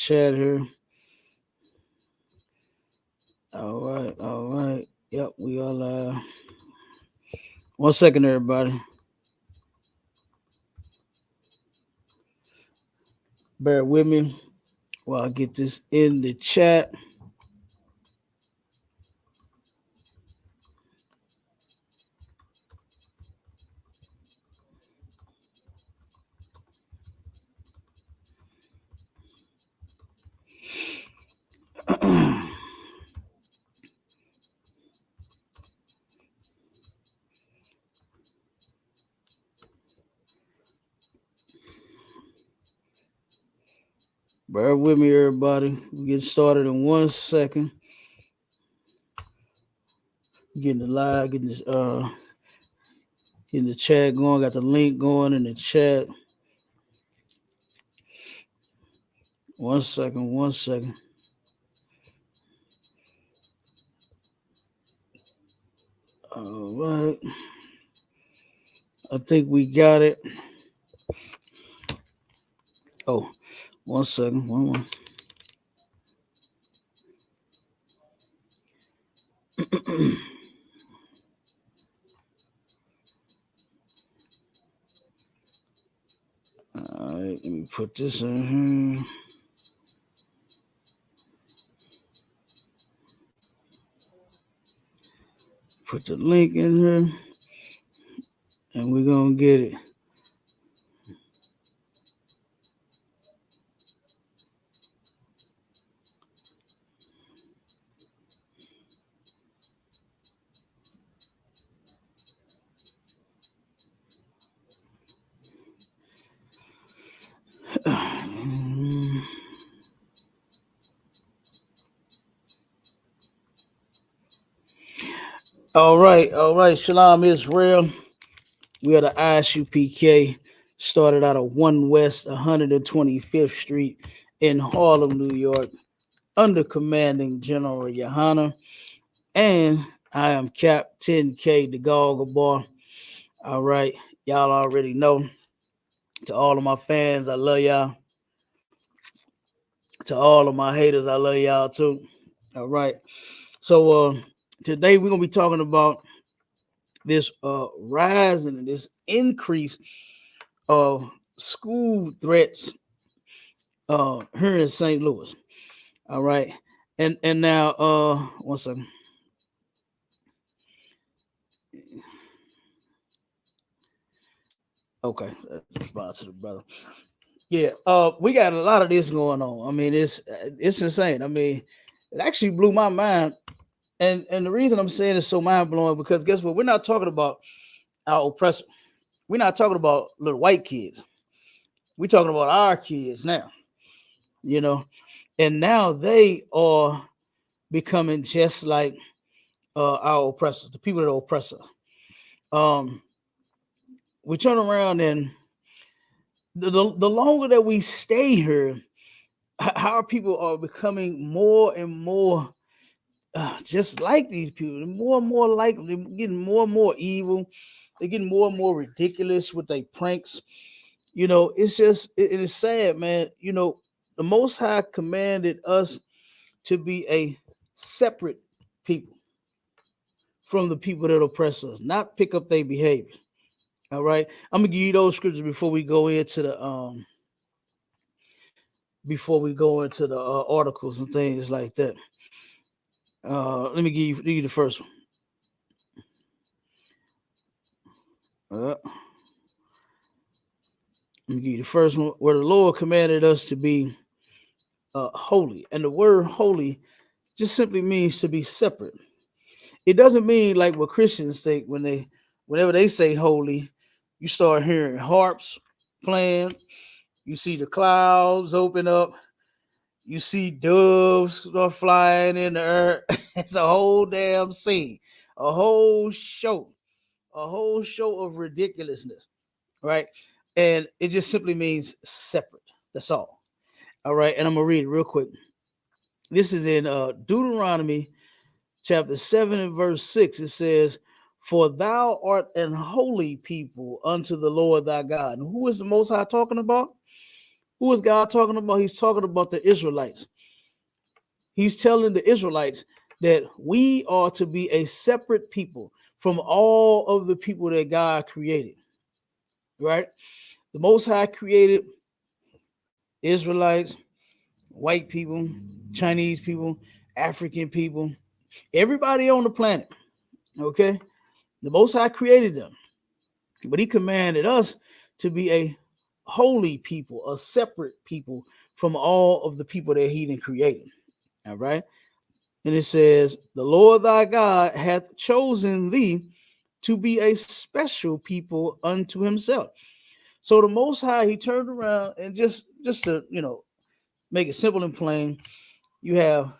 chat here. All right, all right. Yep, we all 1 second, everybody. Bear with me while I get this in the chat. Bear with me, everybody. We get started in 1 second. Getting the live, getting the chat going. Got the link going in the chat. 1 second, 1 second. All right. I think we got it. Oh, 1 second. One. All right, let me put this in here. Put the link in here, and we're gonna get it. All right. Shalom, Israel. We are the ISUPK. Started out of 1 West 125th Street in Harlem, New York, under commanding General YAHANNA. And I am Captain K, the Goggle Bar. All right. Y'all already know. To all of my fans, I love y'all. To all of my haters, I love y'all too. All right. So today we're gonna be talking about this rise and this increase of school threats here in St. Louis. All right. And now 1 second. Okay, respond to the brother. Yeah, we got a lot of this going on. I mean, it's insane. I mean, it actually blew my mind. And the reason I'm saying it's so mind blowing because guess what? We're not talking about our oppressor. We're not talking about little white kids. We're talking about our kids now. You know, and now they are becoming just like our oppressors, the people that oppress us. Um, we turn around and the longer that we stay here, how people are becoming more and more just like these people, more and more like they're getting more and more evil. They're getting more and more ridiculous with their pranks. You know, it's just it is sad, man. You know, the Most High commanded us to be a separate people from the people that oppress us, not pick up their behavior. All right, I'm gonna give you those scriptures before we go into the articles and things like that. Let me give you the first one. Let me give you the first one where the Lord commanded us to be holy, and the word holy just simply means to be separate. It doesn't mean like what Christians think whenever they say holy, you start hearing harps playing, you see the clouds open up, you see doves start flying in the air. It's a whole damn scene, a whole show, of ridiculousness, right? And it just simply means separate. That's all. All right, and I'm gonna read it real quick. This is in Deuteronomy chapter 7 and verse 6. It says, "For thou art an holy people unto the Lord thy God." And who is the Most High talking about? Who is God talking about? He's talking about the Israelites. He's telling the Israelites that we are to be a separate people from all of the people that God created, right? The Most High created Israelites, white people, Chinese people, African people, everybody on the planet, okay? The Most High created them, but He commanded us to be a holy people, a separate people from all of the people that He didn't create. All right. And it says, the Lord thy God hath chosen thee to be a special people unto Himself. So the Most High, He turned around and just to make it simple and plain, you have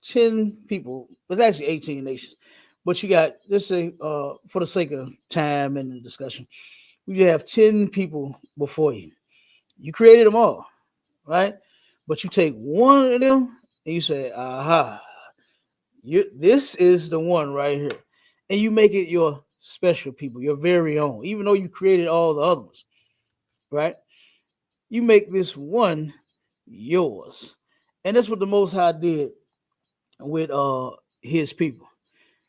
10 people. It's actually 18 nations, but you got, let's say, for the sake of time and the discussion, you have 10 people before you. You created them all, right? But you take one of them and you say, aha, this is the one right here. And you make it your special people, your very own, even though you created all the other ones, right? You make this one yours. And that's what the Most High did with His people,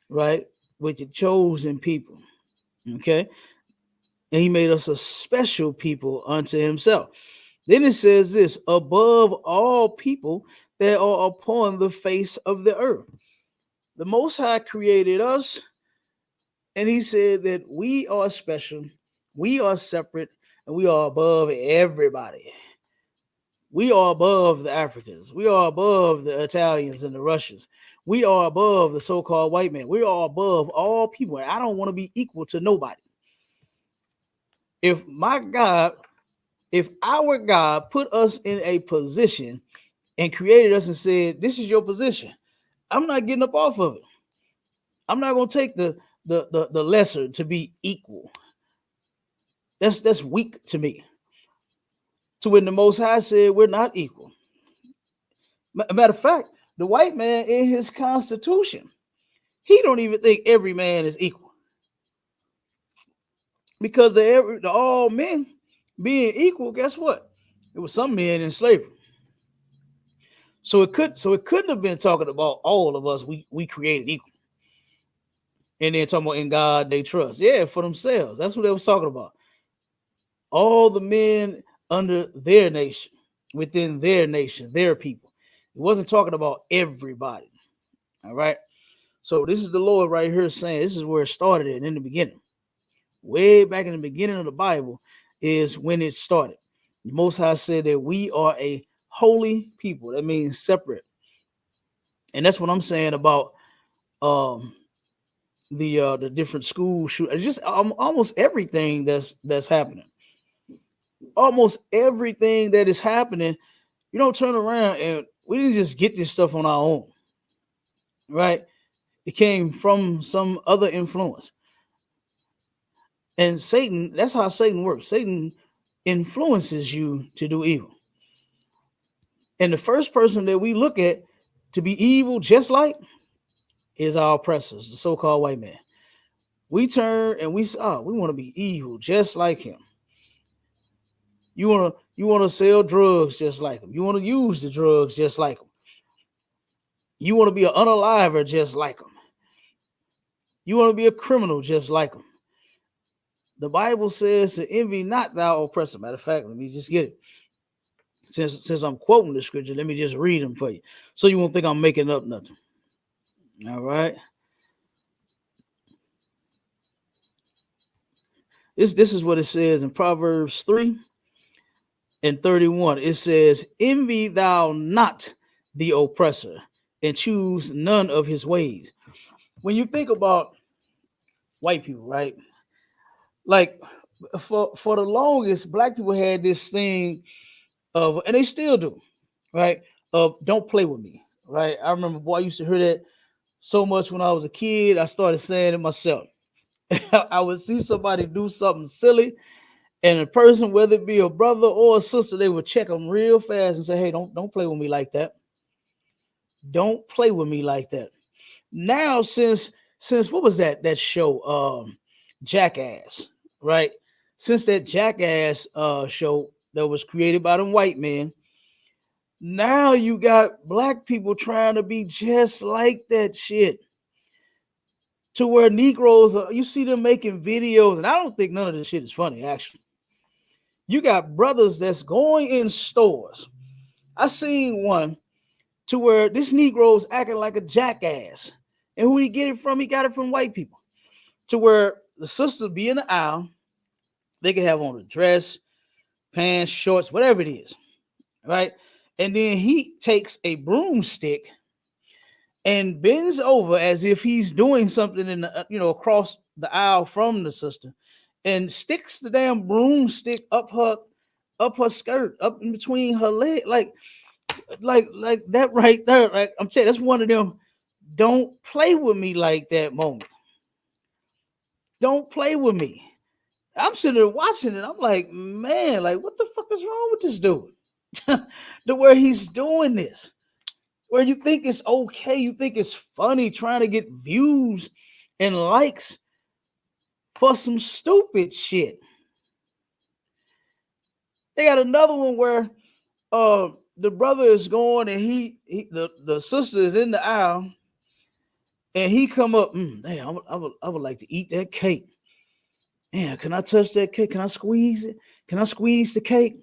right? With the chosen people, okay? And He made us a special people unto Himself. Then it says this, above all people that are upon the face of the earth. The Most High created us, and He said that we are special, we are separate, and we are above everybody. We are above the Africans. We are above the Italians and the Russians. We are above the so-called white man. We are above all people. And I don't want to be equal to nobody. If our God put us in a position and created us and said, this is your position, I'm not getting up off of it. I'm not going to take the lesser to be equal. That's weak to me. To when the Most High said we're not equal. Matter of fact, the white man in his constitution, he don't even think every man is equal. Because the all men being equal, guess what? It was some men in slavery. So it couldn't have been talking about all of us we created equal. And then talking about in God they trust. Yeah, for themselves. That's what they was talking about. All the men under their nation, within their nation, their people. It wasn't talking about everybody. All right. So this is the Lord right here saying this is where it started in the beginning. Way back in the beginning of the Bible is when it started. The Most High said that we are a holy people. That means separate. And that's what I'm saying about the different school shootings. Just almost everything that's happening. Almost everything that is happening, you don't turn around and we didn't just get this stuff on our own, right? It came from some other influence. And Satan, that's how Satan works. Satan influences you to do evil. And the first person that we look at to be evil, just like, is our oppressors, the so-called white man. We turn and we want to be evil, just like him. You want to sell drugs just like him. You want to use the drugs just like him. You want to be an unaliver just like him. You want to be a criminal just like him. The Bible says to envy not thou oppressor. Matter of fact, let me just get it. Since I'm quoting the scripture, let me just read them for you, so you won't think I'm making up nothing. All right. This is what it says in Proverbs 3:31. It says, envy thou not the oppressor, and choose none of his ways. When you think about white people, right? Like for the longest, black people had this thing of, and they still do, right? Of don't play with me, right? I remember, boy, I used to hear that so much when I was a kid. I started saying it myself. I would see somebody do something silly, and a person, whether it be a brother or a sister, they would check them real fast and say, "Hey, don't play with me like that. Don't play with me like that." Now, since what was that show, Jackass, right? Since that Jackass show, that was created by them white men. Now you got black people trying to be just like that shit. To where Negroes are, you see them making videos, and I don't think none of this shit is funny, actually. You got brothers that's going in stores. I seen one to where this Negro's acting like a jackass. And who he get it from? He got it from white people. To where the sisters be in the aisle, they can have on a dress, pants, shorts, whatever it is, right? And then he takes a broomstick and bends over as if he's doing something in the, across the aisle from the sister, and sticks the damn broomstick up her skirt, up in between her leg, like that right there. Like I'm telling you, that's one of them. Don't play with me like that moment. Don't play with me. I'm sitting there watching it. I'm like, man, like what the fuck is wrong with this dude? The way he's doing this, where you think it's okay, you think it's funny, trying to get views and likes for some stupid shit. They got another one where the brother is going and the sister is in the aisle and he come up, damn, I would like to eat that cake. Damn, can I touch that cake? Can I squeeze it? Can I squeeze the cake?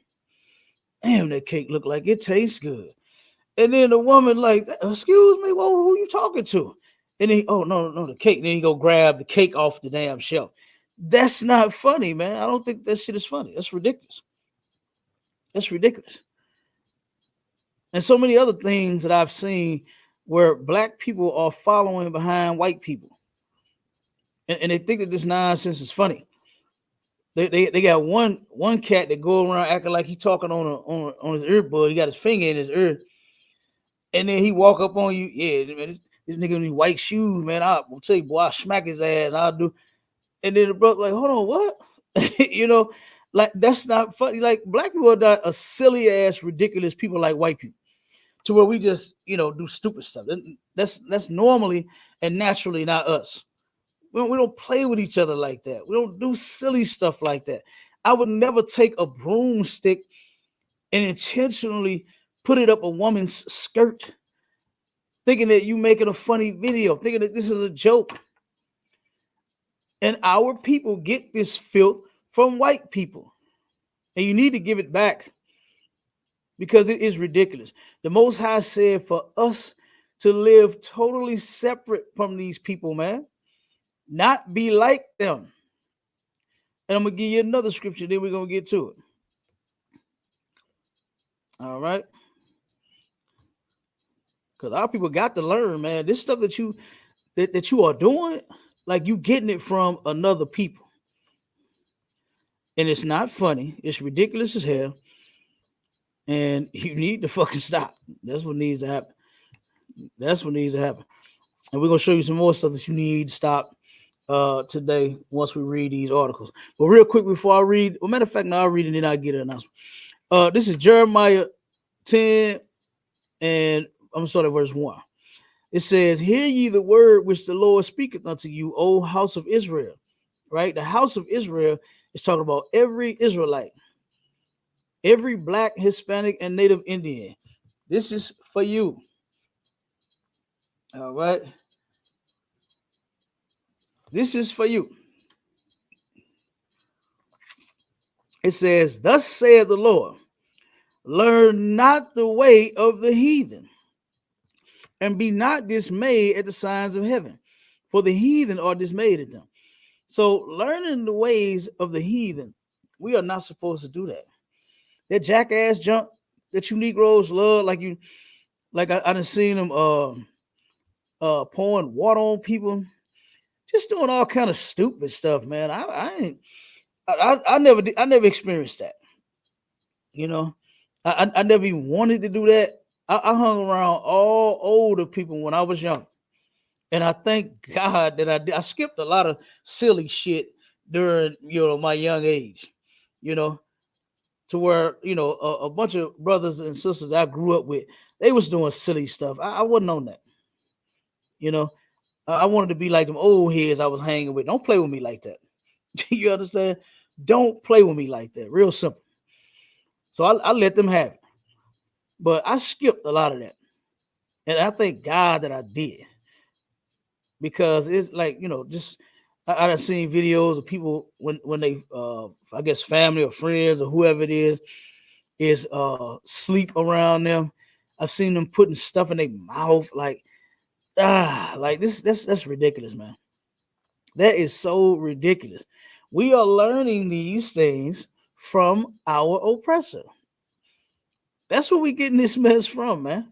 Damn, that cake look like it tastes good. And then the woman like, excuse me, well, who you talking to? And then, oh no, the cake. And then he go grab the cake off the damn shelf. That's not funny, man. I don't think that shit is funny. That's ridiculous. That's ridiculous. And so many other things that I've seen where black people are following behind white people. And they think that this nonsense is funny. They got one cat that go around acting like he talking on his earbud. He got his finger in his ear. And then he walk up on you. Yeah, man, this nigga in these white shoes, man. I'll tell you, boy, I'll smack his ass. I'll do. And then the brother like, hold on, what? Like that's not funny. Like black people are not a silly ass, ridiculous people like white people. To where we just, do stupid stuff. That's normally and naturally not us. We don't play with each other like that. We don't do silly stuff like that. I would never take a broomstick and intentionally put it up a woman's skirt, thinking that you making a funny video, thinking that this is a joke. And our people get this filth from white people. And you need to give it back because it is ridiculous. The Most High said for us to live totally separate from these people, man. Not be like them. And I'm going to give you another scripture, then we're going to get to it. All right? Because our people got to learn, man. This stuff that you are doing, like you getting it from another people. And it's not funny. It's ridiculous as hell. And you need to fucking stop. That's what needs to happen. That's what needs to happen. And we're going to show you some more stuff that you need to stop today once we read these articles. But real quick before I read, well, matter of fact, now I'll read it and then I'll get an announcement. This is Jeremiah 10 and I'm sorry, verse 1. It says, hear ye the word which the Lord speaketh unto you, O house of Israel. Right? The house of Israel is talking about every Israelite, every black, Hispanic, and Native Indian. This is for you. All right. This is for you. It says, thus saith the Lord, learn not the way of the heathen, and be not dismayed at the signs of heaven, for the heathen are dismayed at them. So learning the ways of the heathen, we are not supposed to do that. That jackass junk that you Negroes love, like I done seen them pouring water on people, just doing all kind of stupid stuff, man. I never experienced that. I never even wanted to do that. I hung around all older people when I was young. And I thank God that I did. I skipped a lot of silly shit during, my young age, to where, a bunch of brothers and sisters I grew up with, they was doing silly stuff. I wasn't on that. I wanted to be like them old heads I was hanging with. Don't play with me like that. You understand? Don't play with me like that. Real simple. So I let them have it. But I skipped a lot of that. And I thank God that I did. Because it's like, just I've seen videos of people when they I guess family or friends or whoever it is sleep around them. I've seen them putting stuff in their mouth like this. That's ridiculous, man. That is so ridiculous. We are learning these things from our oppressor. That's where we getting this mess from, man.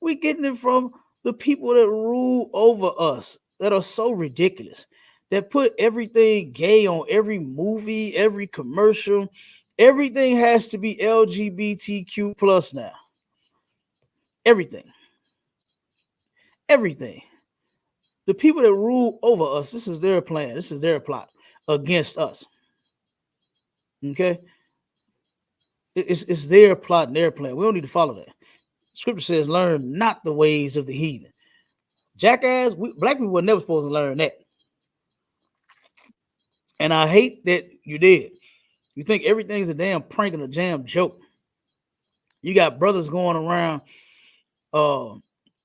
We getting it from the people that rule over us that are so ridiculous. That put everything gay on every movie, every commercial. Everything has to be LGBTQ plus now. Everything. Everything. The people that rule over us, this is their plan. This is their plot against us. Okay? It's their plot and their plan. We don't need to follow that. Scripture says, learn not the ways of the heathen. Jackass, black people were never supposed to learn that. And I hate that you did. You think everything's a damn prank and a damn joke. You got brothers going around.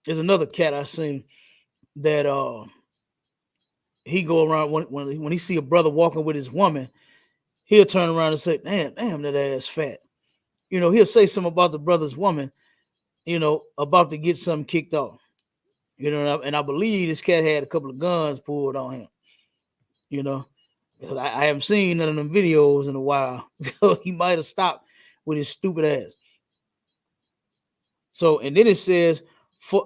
There's another cat I seen that he go around when he see a brother walking with his woman, he'll turn around and say, damn, that ass fat. He'll say something about the brother's woman, about to get something kicked off. And I believe this cat had a couple of guns pulled on him. I haven't seen none of them videos in a while. So he might have stopped with his stupid ass. So, and then it says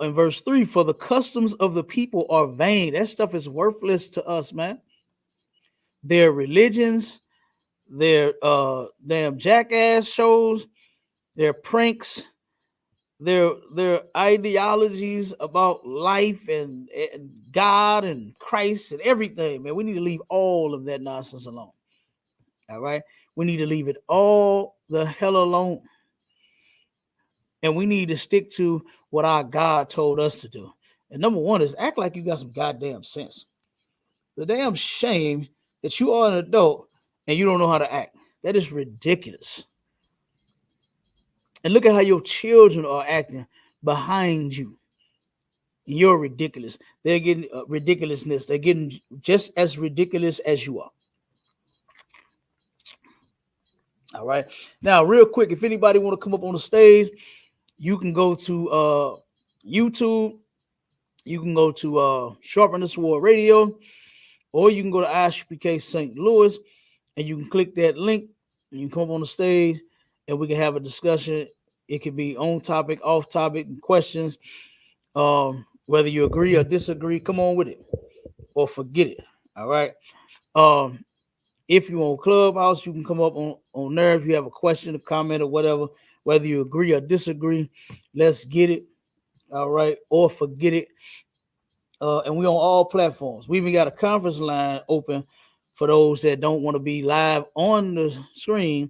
in verse 3, for the customs of the people are vain. That stuff is worthless to us, man. Their religions, their damn jackass shows, their pranks, their ideologies about life and God and Christ and everything, man. We need to leave all of that nonsense alone. All right. We need to leave it all the hell alone. And we need to stick to what our God told us to do. And number one is act like you got some goddamn sense. The damn shame that you are an adult and you don't know how to act. That is ridiculous. And look at how your children are acting behind you. You're ridiculous. They're getting ridiculousness. They're getting just as ridiculous as you are. All right. Now, real quick, if anybody want to come up on the stage, you can go to YouTube. You can go to Sharpen the Sword Radio, or you can go to ISUPK St. Louis, and you can click that link. And you can come up on the stage, and we can have a discussion. It could be on topic, off topic, and questions. Whether you agree or disagree, come on with it, or forget it. All right. If you're on Clubhouse, you can come up on there if you have a question, a comment, or whatever. Whether you agree or disagree, let's get it. All right, or forget it. And we on all platforms. We even got a conference line open for those that don't want to be live on the screen.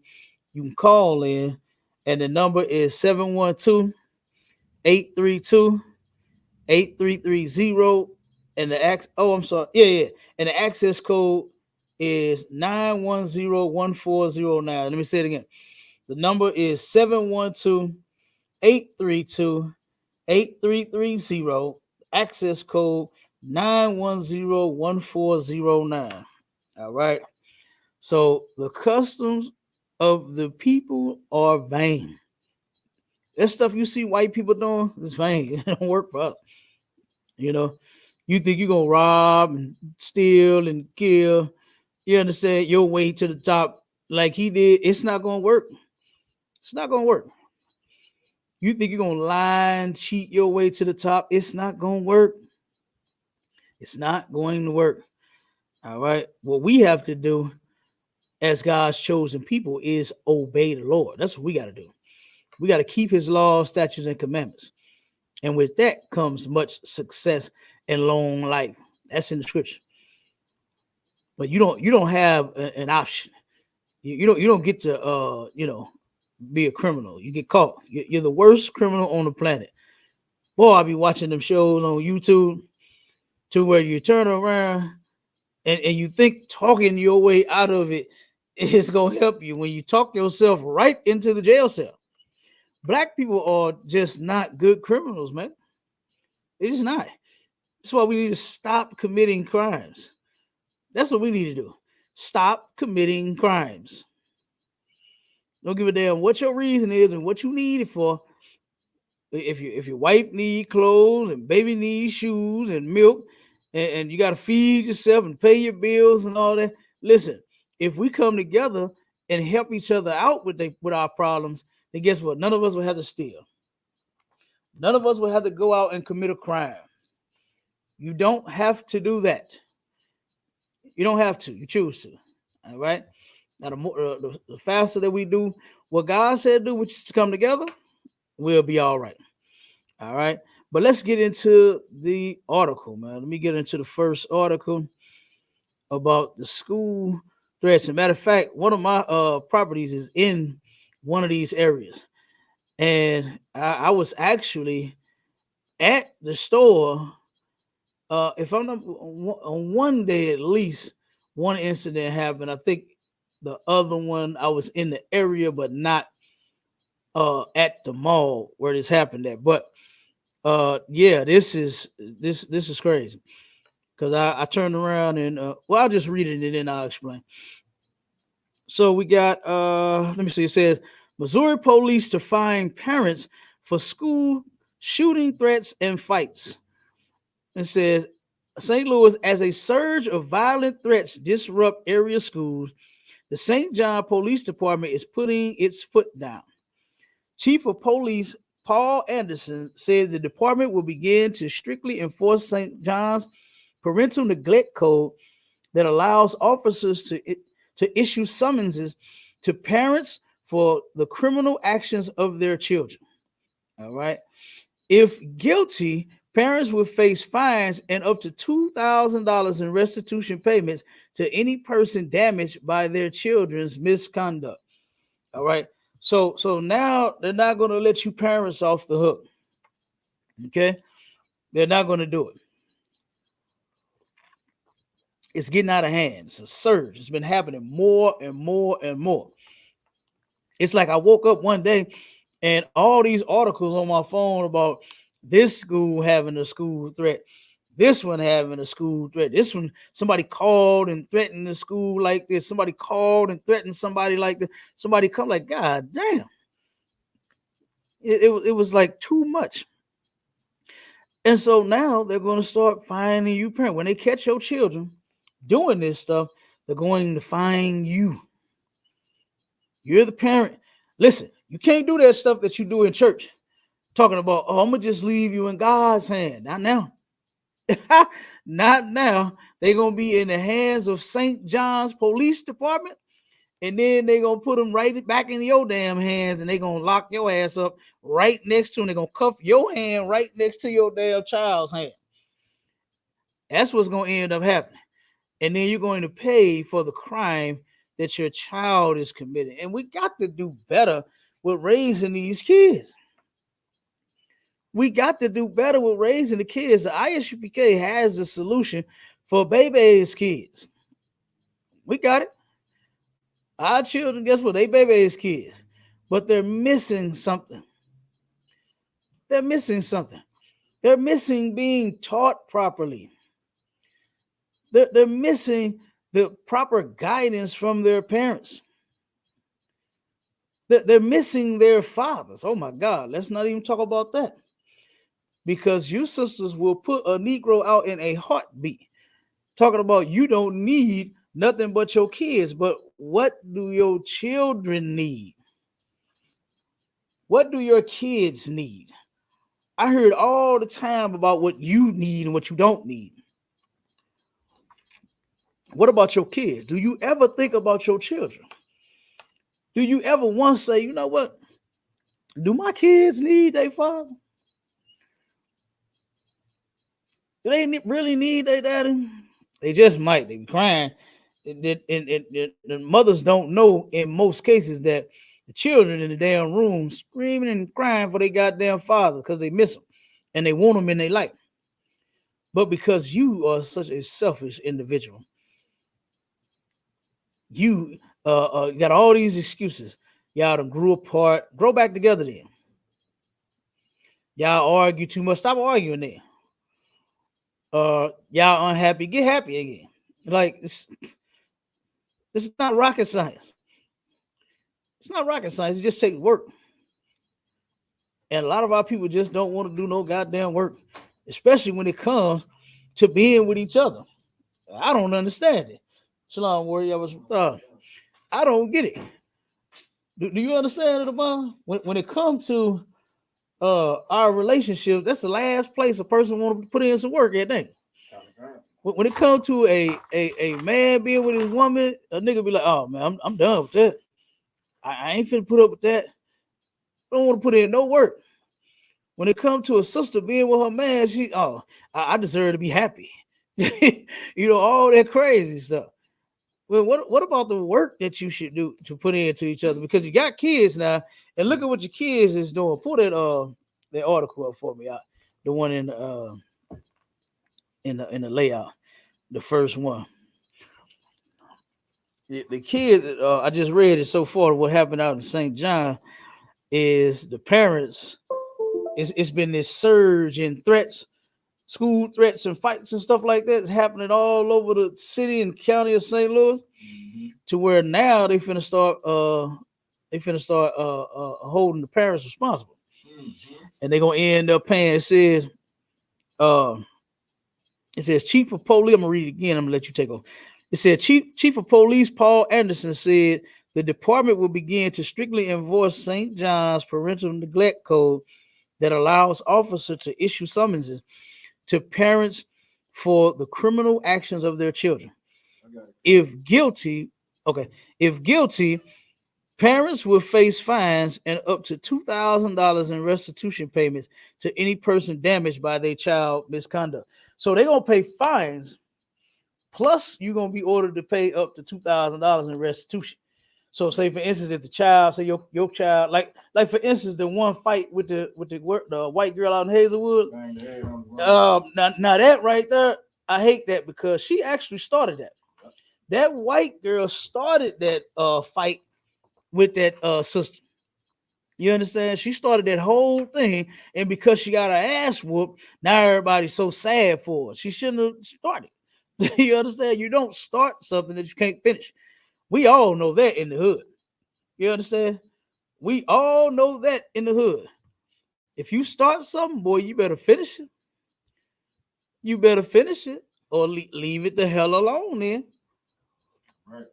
You can call in, and the number is 712-832-8330. And and the access code is 9101409. Let me say it again. The number is 712-832-8330. Access code 9101409. All right. So the customs of the people are vain. That stuff you see white people doing is vain. It don't work for us. You think you're gonna rob and steal and kill, you understand, your way to the top like he did. It's not gonna work. It's not gonna work. You think you're gonna lie and cheat your way to the top. It's not gonna work. It's not going to work. All right. What we have to do as God's chosen people is obey the Lord. That's what we got to do. We got to keep his laws, statutes, and commandments. And with that comes much success and long life. That's in the scripture. But you don't have an option. You don't get to be a criminal. You get caught. You're the worst criminal on the planet. Boy, I'll be watching them shows on YouTube to where you turn around and you think talking your way out of it It's gonna help you when you talk yourself right into the jail cell. Black people are just not good criminals, man. They're just not. That's why we need to stop committing crimes. That's what we need to do. Stop committing crimes. Don't give a damn what your reason is and what you need it for. If your wife need clothes and baby needs shoes and milk, and you got to feed yourself and pay your bills and all that. Listen, if we come together and help each other out with our problems, then guess what? None of us will have to steal. None of us will have to go out and commit a crime. You don't have to do that. You don't have to. You choose to. All right. Now, the faster that we do what God said do, which is to come together, we'll be all right. All right. But let's get into the article, man. Let me get into the first article about the school threats. As a matter of fact, one of my properties is in one of these areas. And I was actually at the store. If I'm not on one day at least, one incident happened. I think the other one I was in the area, but not at the mall where this happened at. But yeah, this is crazy because I turned around and well, I'll just read it and then I'll explain. So we got let me see. It says Missouri police to fine parents for school shooting threats and fights. It says St. Louis, as a surge of violent threats disrupt area schools, the St. John Police Department is putting its foot down. Chief of Police Paul Anderson said the department will begin to strictly enforce St. John's parental neglect code that allows officers to issue summonses to parents for the criminal actions of their children. All right. If guilty, parents will face fines and up to $2,000 in restitution payments to any person damaged by their children's misconduct. All right. So now they're not going to let you parents off the hook. Okay? They're not going to do it. It's getting out of hand. It's a surge. It's been happening more and more and more. It's like I woke up one day and all these articles on my phone about this school having a school threat, this one having a school threat, this one, somebody called and threatened the school like this, somebody called and threatened somebody like this, somebody come like, God damn. It was like too much. And so now they're going to start fining you parent. When they catch your children doing this stuff, they're going to fine you. You're the parent. Listen, you can't do that stuff that you do in church. Talking about, oh, I'm gonna just leave you in God's hand. Not now. Not now. They're gonna be in the hands of St. John's Police Department, and then they're gonna put them right back in your damn hands, and they're gonna lock your ass up right next to them. They're gonna cuff your hand right next to your damn child's hand. That's what's gonna end up happening. And then you're going to pay for the crime that your child is committing. And we got to do better with raising these kids. We got to do better with raising the kids. The ISUPK has a solution for baby kids. We got it. Our children, guess what? They baby kids. But they're missing something. They're missing something. They're missing being taught properly. They're missing the proper guidance from their parents. They're missing their fathers. Oh my God, let's not even talk about that. Because you sisters will put a Negro out in a heartbeat. Talking about you don't need nothing but your kids. But what do your children need? What do your kids need? I heard all the time about what you need and what you don't need. What about your kids? Do you ever think about your children? Do you ever once say, you know what? Do my kids need their father? Do they really need their daddy? They just might. They be crying. The mothers don't know in most cases that the children in the damn room screaming and crying for their goddamn father because they miss them and they want them in their life. But because you are such a selfish individual, you You got all these excuses. Y'all done grew apart. Grow back together then. Y'all argue too much. Stop arguing then. Y'all unhappy. Get happy again. Like it's not rocket science. It's not rocket science. It just takes work. And a lot of our people just don't want to do no goddamn work, especially when it comes to being with each other. I don't understand it. Shalom, warrior. I don't get it. Do you understand it, Abon? When it comes to our relationship, that's the last place a person want to put in some work at day. When it comes to a man being with his woman, a nigga be like, oh man, I'm done with that. I ain't finna put up with that. I don't want to put in no work. When it comes to a sister being with her man, I deserve to be happy. All that crazy stuff. Well, what about the work that you should do to put into each other? Because you got kids now, and look at what your kids is doing. Pull that article up for me. The one in the layout, the first one. The kids, I just read it so far. What happened out in St. John is the parents. It's been this surge in threats, school threats and fights and stuff like that. It's happening all over the city and county of St. Louis, to where now they finna start holding the parents responsible, and they're gonna end up paying. It says Chief of Police. I'm gonna read it again. I'm gonna let you take over. It said Chief of Police Paul Anderson said the department will begin to strictly enforce St. John's parental neglect code that allows officers to issue summonses to parents for the criminal actions of their children. If guilty, parents will face fines and up to $2,000 in restitution payments to any person damaged by their child misconduct. So they're gonna pay fines, plus you're gonna be ordered to pay up to $2,000 in restitution. So, say for instance, if the child, say your child, like for instance, the one fight with the white girl out in Hazelwood. Now that right there, I hate that because she actually started that. That white girl started that fight with that sister. You understand? She started that whole thing, and because she got her ass whooped, now everybody's so sad for her. She shouldn't have started. You understand? You don't start something that you can't finish. We all know that in the hood. You understand? We all know that in the hood. If you start something, boy, you better finish it. You better finish it, or leave it the hell alone then. Right.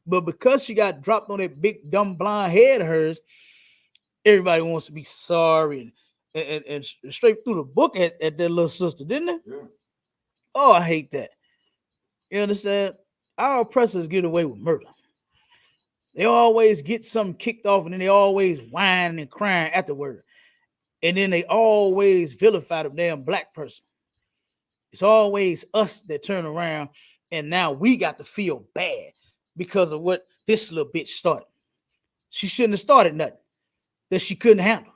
But because she got dropped on that big dumb blonde head of hers, everybody wants to be sorry and straight through the book at that little sister, didn't they? Yeah. Oh, I hate that. You understand? Our oppressors get away with murder. They always get something kicked off, and then they always whining and crying afterward. And then they always vilify the damn black person. It's always us that turn around, and now we got to feel bad because of what this little bitch started. She shouldn't have started nothing that she couldn't handle.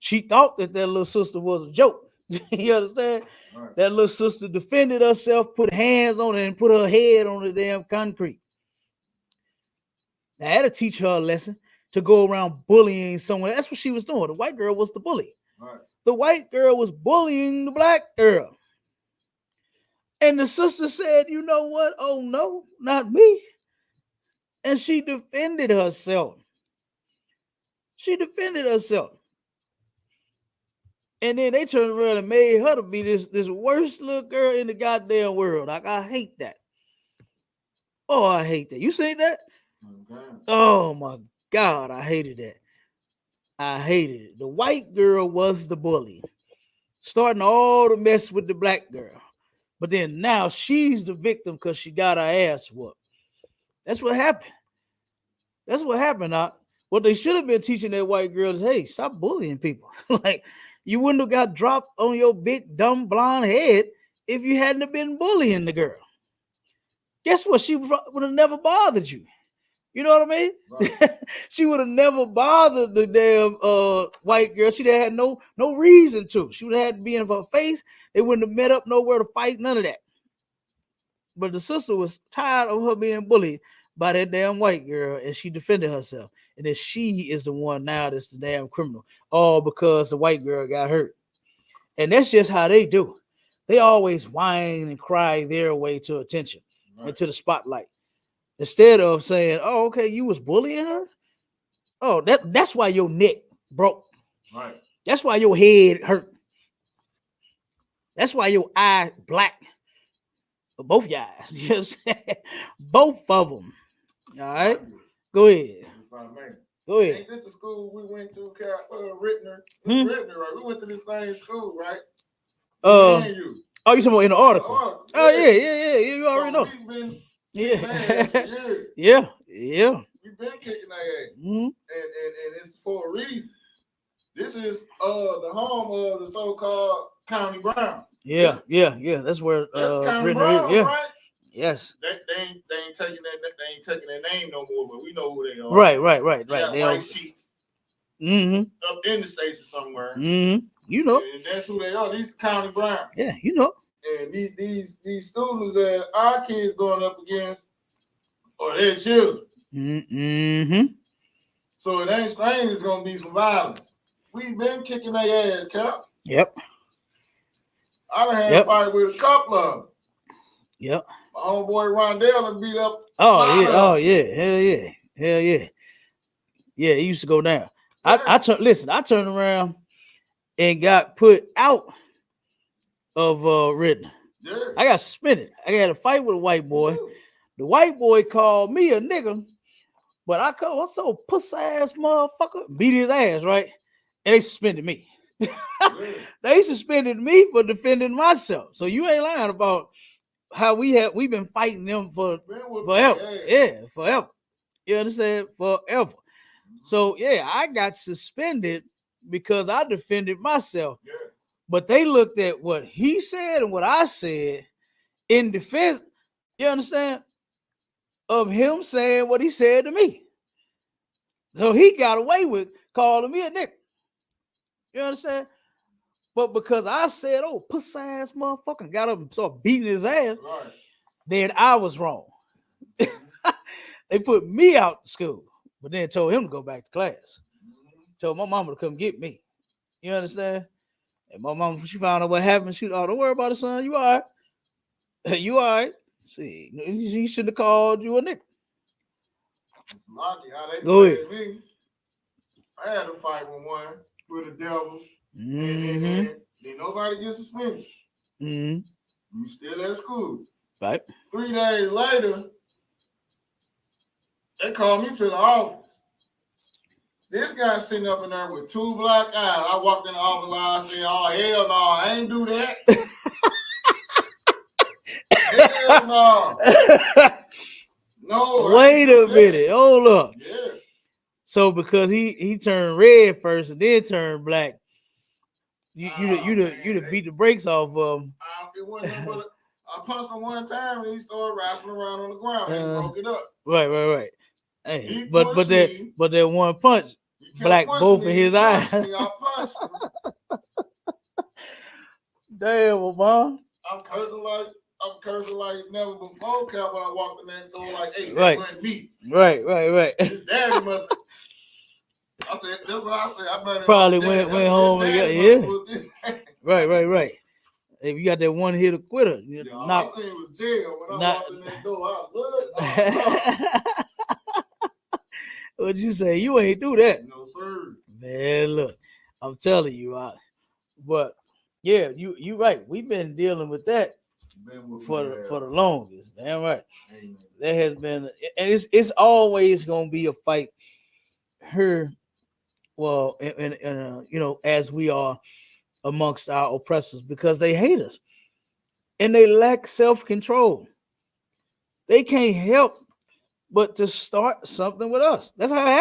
She thought that little sister was a joke. You understand? Right. That little sister defended herself, put hands on it, and put her head on the damn concrete. Now, that'll teach her a lesson to go around bullying someone. That's what she was doing. The white girl was the bully. Right. The white girl was bullying the black girl. And the sister said, you know what? Oh, no, not me. And she defended herself. She defended herself. And then they turned around and made her to be this worst little girl in the goddamn world. Like, I hate that. Oh, I hate that. You seen that? Okay. Oh, my God. I hated that. I hated it. The white girl was the bully, starting all the mess with the black girl. But then now she's the victim because she got her ass whooped. That's what happened. That's what happened. What they should have been teaching that white girl is, hey, stop bullying people. Like, you wouldn't have got dropped on your big, dumb, blonde head if you hadn't have been bullying the girl. Guess what? She would have never bothered you. You know what I mean? Right. She would have never bothered the damn white girl. She'd have had no reason to. She would have had to be in her face. They wouldn't have met up nowhere to fight, none of that. But the sister was tired of her being bullied by that damn white girl, and she defended herself, and then she is the one now that's the damn criminal, all because the white girl got hurt. And that's just how they do. They always whine and cry their way to attention and to the spotlight, instead of saying, "Oh, okay, you was bullying her. Oh, that's why your neck broke. Right. That's why your head hurt. That's why your eye black. Both your eyes. Yes, both of them. All right, go ahead. Go ahead. Ain't this the school we went to, Rittner? Rittner, right? We went to the same school, right? Oh, you talking about in the article? Oh yeah. You already know. We've been yeah. We've been kicking their ass, and it's for a reason. This is the home of the so-called County Brown. Yeah. That's where that's County Brown, right? Yes. They ain't taking their name no more, but we know who they are. Right. They got white sheets up in the station somewhere. You know. And that's who they are. These County Brown. Yeah, you know. And these students that our kids going up against are their children. So it ain't strange it's gonna be some violence. We've been kicking their ass, Cap. Yep. I done had a fight with a couple of them. Yep. My homeboy Rondell done beat up. Oh yeah. Hell yeah. Yeah, it used to go down. Yeah. I turned around and got put out of Rittner. Yeah. I got suspended. I had a fight with a white boy. Yeah. The white boy called me a nigga, but I called what's so pussy ass motherfucker, beat his ass, right? And they suspended me. They suspended me for defending myself. So you ain't lying about how we've been fighting them for forever. Yeah, forever. You understand? Forever. So yeah, I got suspended because I defended myself. Yeah. But they looked at what he said and what I said in defense, you understand, of him saying what he said to me. So he got away with calling me a nigga. You understand? But because I said, "Oh, pussy ass motherfucker," got up and started beating his ass, right, then I was wrong. They put me out of school, but then told him to go back to class. Told my mama to come get me. You understand? And my mama, she found out what happened. She, "Oh, don't worry about it, son. You all right. You all right." See, he shouldn't have called you a nigga. It's lucky how they go ahead. Me. I had a fight with the devil. Mm-hmm. And nobody gets suspended. Mm-hmm. You still at school. Right. 3 days later, they called me to the office. This guy sitting up in there with 2 black eyes. I walked in the office and I said, "Oh, hell no, I ain't do that." Hell no. No. Wait a minute. Hold up. Yeah. So because he turned red first and then turned black, you beat the brakes off of him. It wasn't but I punched him one time and he started wrestling around on the ground and he broke it up. Right. Hey, but that one punch black both of his eyes. I punched him. Damn, mom. I'm cursing like never before, Cap, when I walked in that door like, "Hey, that wasn't me." Right. His daddy must have. I said, that's what I said. I better probably went home and yeah. Right. If you got that one hit of quitter, all I seen was jail when I walked in that door. I looked. What'd you say? You ain't do that. No, sir. Man, look, I'm telling you, but yeah, you right. We've been dealing with that for the longest. Damn right. Amen. There has been, and it's always gonna be a fight here. Well, and as we are amongst our oppressors, because they hate us and they lack self-control. They can't help but to start something with us. That's how it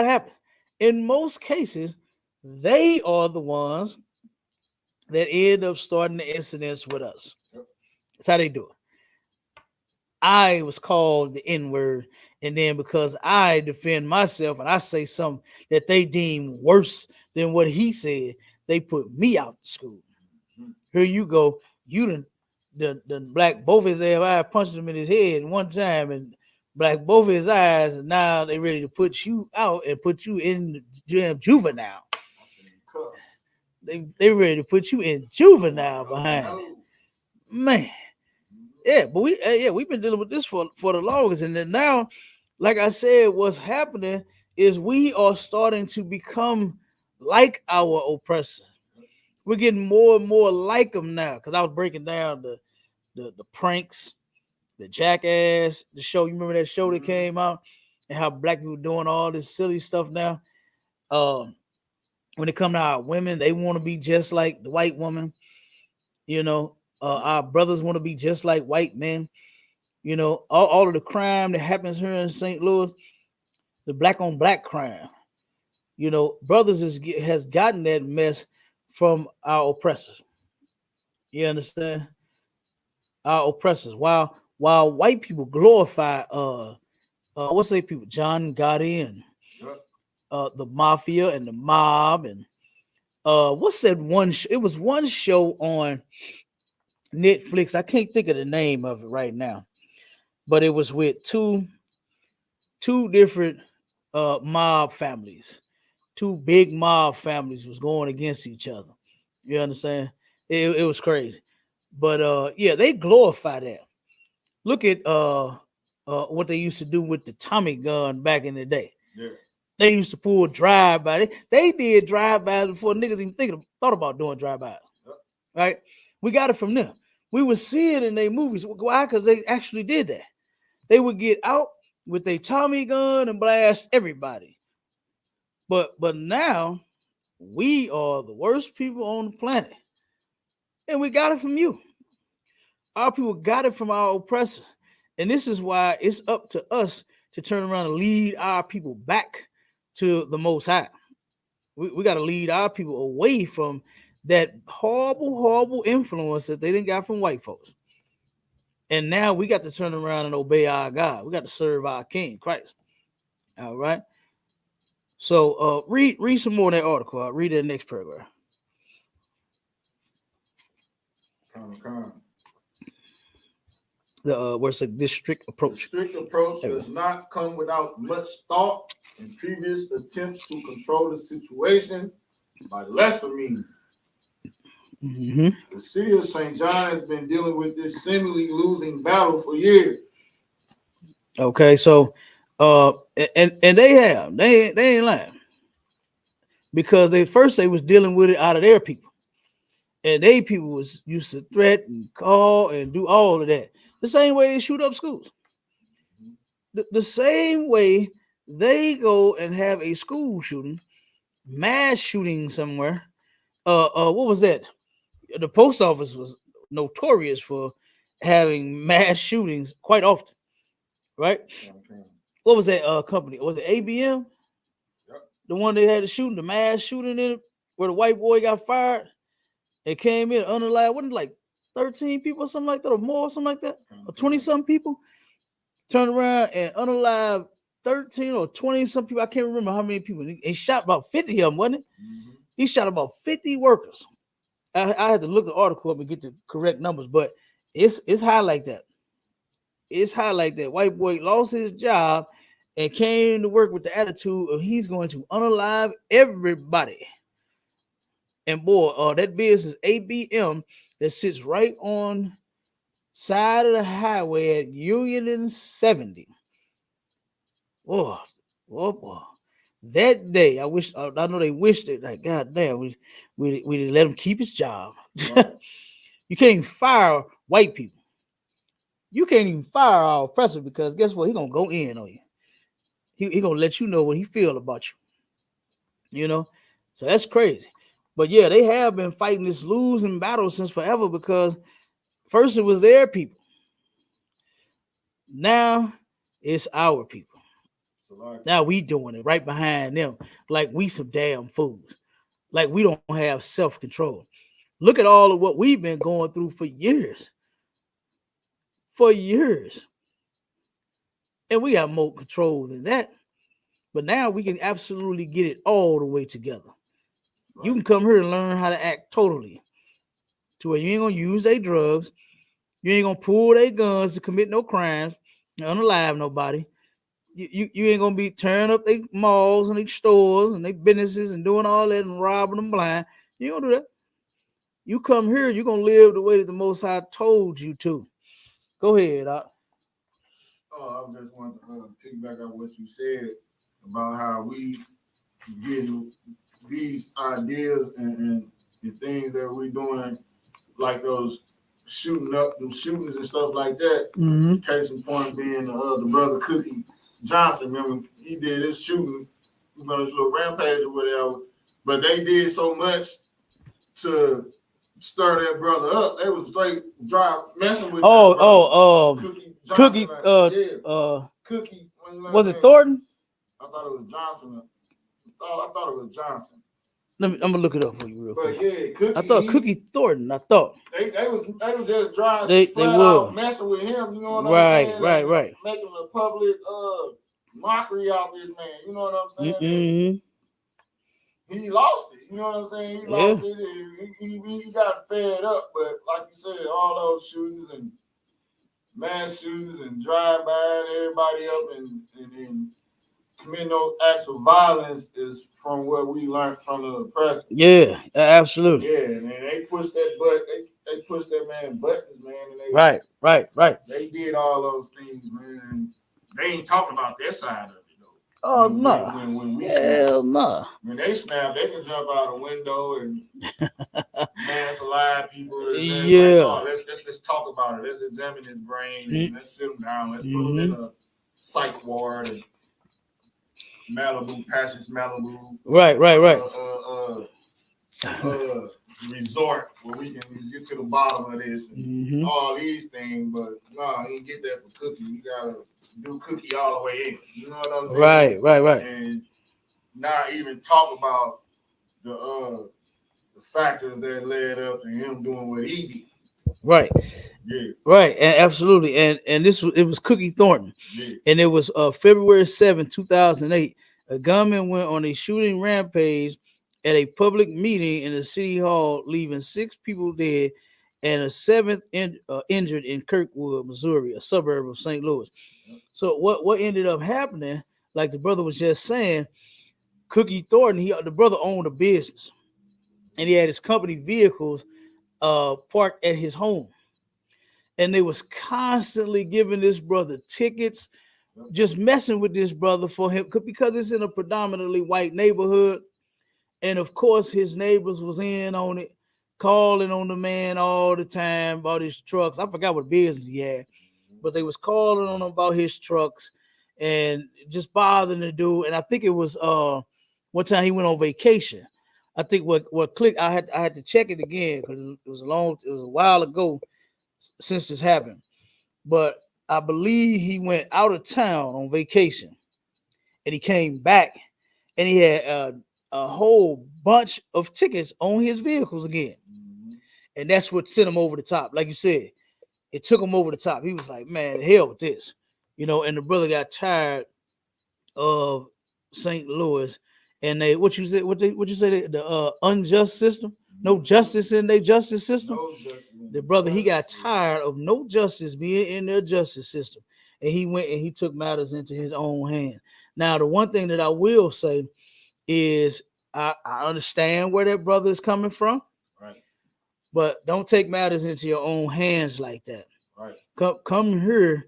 happens. In most cases, they are the ones that end up starting the incidents with us. That's how they do it. I was called the N-word, and then because I defend myself and I say something that they deem worse than what he said, they put me out of school. Here you go. You done the black both his eyes, punched him in his head one time, and black both his eyes, and now they ready to put you out and put you in the juvenile. They ready to put you in juvenile behind it. Man. Yeah, but we've been dealing with this for the longest, and then now, like I said, what's happening is we are starting to become like our oppressor. We're getting more and more like them now. Because I was breaking down the pranks, the Jackass, the show. You remember that show that came out, and how black people doing all this silly stuff now. When it comes to our women, they want to be just like the white woman. You know, our brothers want to be just like white men. You know, all of the crime that happens here in St. Louis, the black on black crime. You know, brothers has gotten that mess from our oppressors. You understand? Our oppressors. While white people glorify what's they people? John Gotti and the mafia and the mob and what's that one? It was one show on Netflix. I can't think of the name of it right now, but it was with two different mob families. Two big mob families was going against each other. You understand? It was crazy. But yeah, they glorify that. Look at what they used to do with the Tommy gun back in the day. Yeah. They used to pull drive-by. They did drive-bys before niggas even thought about doing drive-bys. Yep. Right? We got it from them. We would see it in their movies. Why? Because they actually did that. They would get out with their Tommy gun and blast everybody. But now we are the worst people on the planet. And we got it from you. Our people got it from our oppressors. And this is why it's up to us to turn around and lead our people back to the Most High. We got to lead our people away from that horrible, horrible influence that they didn't got from white folks. And now we got to turn around and obey our God. We got to serve our King, Christ. All right. So read some more of that article. I'll read the next paragraph. Where's the strict approach? The strict approach does not come without much thought and previous attempts to control the situation by lesser means. Mm-hmm. The city of St. John has been dealing with this seemingly losing battle for years. Okay, so and they ain't lying, because they was dealing with it out of their people, and they people was used to threaten, call, and do all of that. The same way they shoot up schools. The same way they go and have a school shooting, mass shooting somewhere. What was that? The post office was notorious for having mass shootings quite often, right? Okay. What was that company? Was it ABM? Yep. The one that had the shooting, the mass shooting in it, where the white boy got fired. It came in unalive. Wasn't it like 13 people or something like that, or more, or something like that, or 20-something people? Turned around and unalive 13 or 20-some people. I can't remember how many people. He shot about 50 of them, wasn't it? Mm-hmm. He shot about 50 workers. I had to look the article up and get the correct numbers, but it's high like that. It's high like that. White boy lost his job and came to work with the attitude of he's going to unalive everybody. And boy, that business ABM that sits right on side of the highway at Union and 70. Oh boy. That day, I know they wished it. Like, God damn, we didn't let him keep his job. Right. You can't even fire white people. You can't even fire our oppressor, because guess what? He gonna go in on you. He gonna let you know what he feel about you. You know, so that's crazy. But yeah, they have been fighting this losing battle since forever, because first it was their people. Now it's our people. Now we doing it right behind them, like we some damn fools, like we don't have self-control. Look at all of what we've been going through for years. And we got more control than that. But now we can absolutely get it all the way together. Right. You can come here and learn how to act totally, to where you ain't gonna use their drugs, You ain't gonna pull their guns to commit no crimes, unalive nobody. You ain't gonna be tearing up their malls and their stores and their businesses and doing all that and robbing them blind. You ain't gonna do that. You come here, you're gonna live the way that the Most High told you to. Go ahead, Doc. Oh, I just want to piggyback on what you said about how we getting these ideas and things that we're doing, like those shooting up, them shootings and stuff like that. Mm-hmm. Case in point being the brother Cookie Johnson. Remember, he did his shooting, his little rampage or whatever. But they did so much to stir that brother up. They was straight dry messing with Cookie Johnson. Cookie. Was it Thornton? I thought it was Johnson. I thought it was Johnson. I'm gonna look it up for you real quick. Yeah, Cookie. I thought Cookie Thornton. I thought they was just dry. They were messing with him. You know what I'm saying? Right. Making a public mockery out this man. You know what I'm saying? Mm-hmm. He lost it. You know what I'm saying? He lost it. He got fed up. But like you said, all those shootings and mass shootings and drive-by and everybody up and committing those acts of violence is from what we learned from the oppressors. Yeah, absolutely. Yeah, and they pushed that butt. They pushed that man buttons, man. And they, right. They did all those things, man. They ain't talking about their side of it though. Oh no. When we hell no. When they snap, they can jump out a window and mass alive people. And yeah. Like, oh, let's talk about it. Let's examine his brain and let's sit him down. Let's put him in a psych ward and Malibu, Patches Malibu. Right. Resort where we can get to the bottom of this and all these things, but no, you get that for Cookie. You gotta do Cookie all the way in. You know what I'm saying? Right. And not even talk about the factors that led up to him doing what he did. Right. Yeah. Right, and absolutely, and it was Cookie Thornton, and it was February 7th, 2008. A gunman went on a shooting rampage at a public meeting in the city hall, leaving 6 people dead and a 7th injured in Kirkwood, Missouri, a suburb of St. Louis. So what ended up happening, like the brother was just saying, Cookie Thornton, the brother owned a business, and he had his company vehicles parked at his home. And they was constantly giving this brother tickets, just messing with this brother for him because it's in a predominantly white neighborhood. And of course, his neighbors was in on it, calling on the man all the time about his trucks. I forgot what business he had, but they was calling on him about his trucks and just bothering the dude. And I think it was one time he went on vacation. I think what clicked, I had to check it again because it was a while ago since this happened, but I believe he went out of town on vacation and he came back and he had a whole bunch of tickets on his vehicles again. And that's what sent him over the top. Like you said, it took him over the top. He was like, man, hell with this, and the brother got tired of St. Louis and what you say, the unjust system. No justice in their justice system. The brother, he got tired of no justice being in their justice system. And he went and he took matters into his own hand. Now, the one thing that I will say is I understand where that brother is coming from. Right. But don't take matters into your own hands like that. Right. Come here.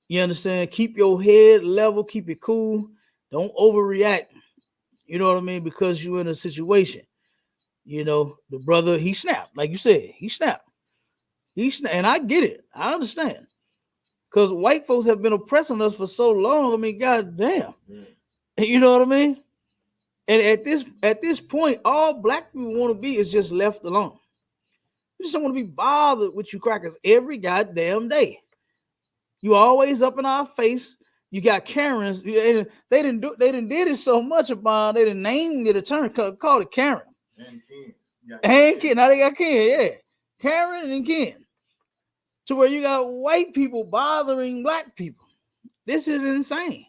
You understand? Keep your head level. Keep it cool. Don't overreact. You know what I mean? Because you're in a situation. The brother, he snapped. Like you said, he snapped. And I get it. I understand. Because white folks have been oppressing us for so long. I mean, goddamn. You know what I mean? And at this point, all black people want to be is just left alone. You just don't want to be bothered with you crackers every goddamn day. You always up in our face. You got Karens. They didn't did it so much about they didn't name it a term called it Karen. And Ken. Now they got Ken, yeah. Karen and Ken. To where you got white people bothering black people. This is insane.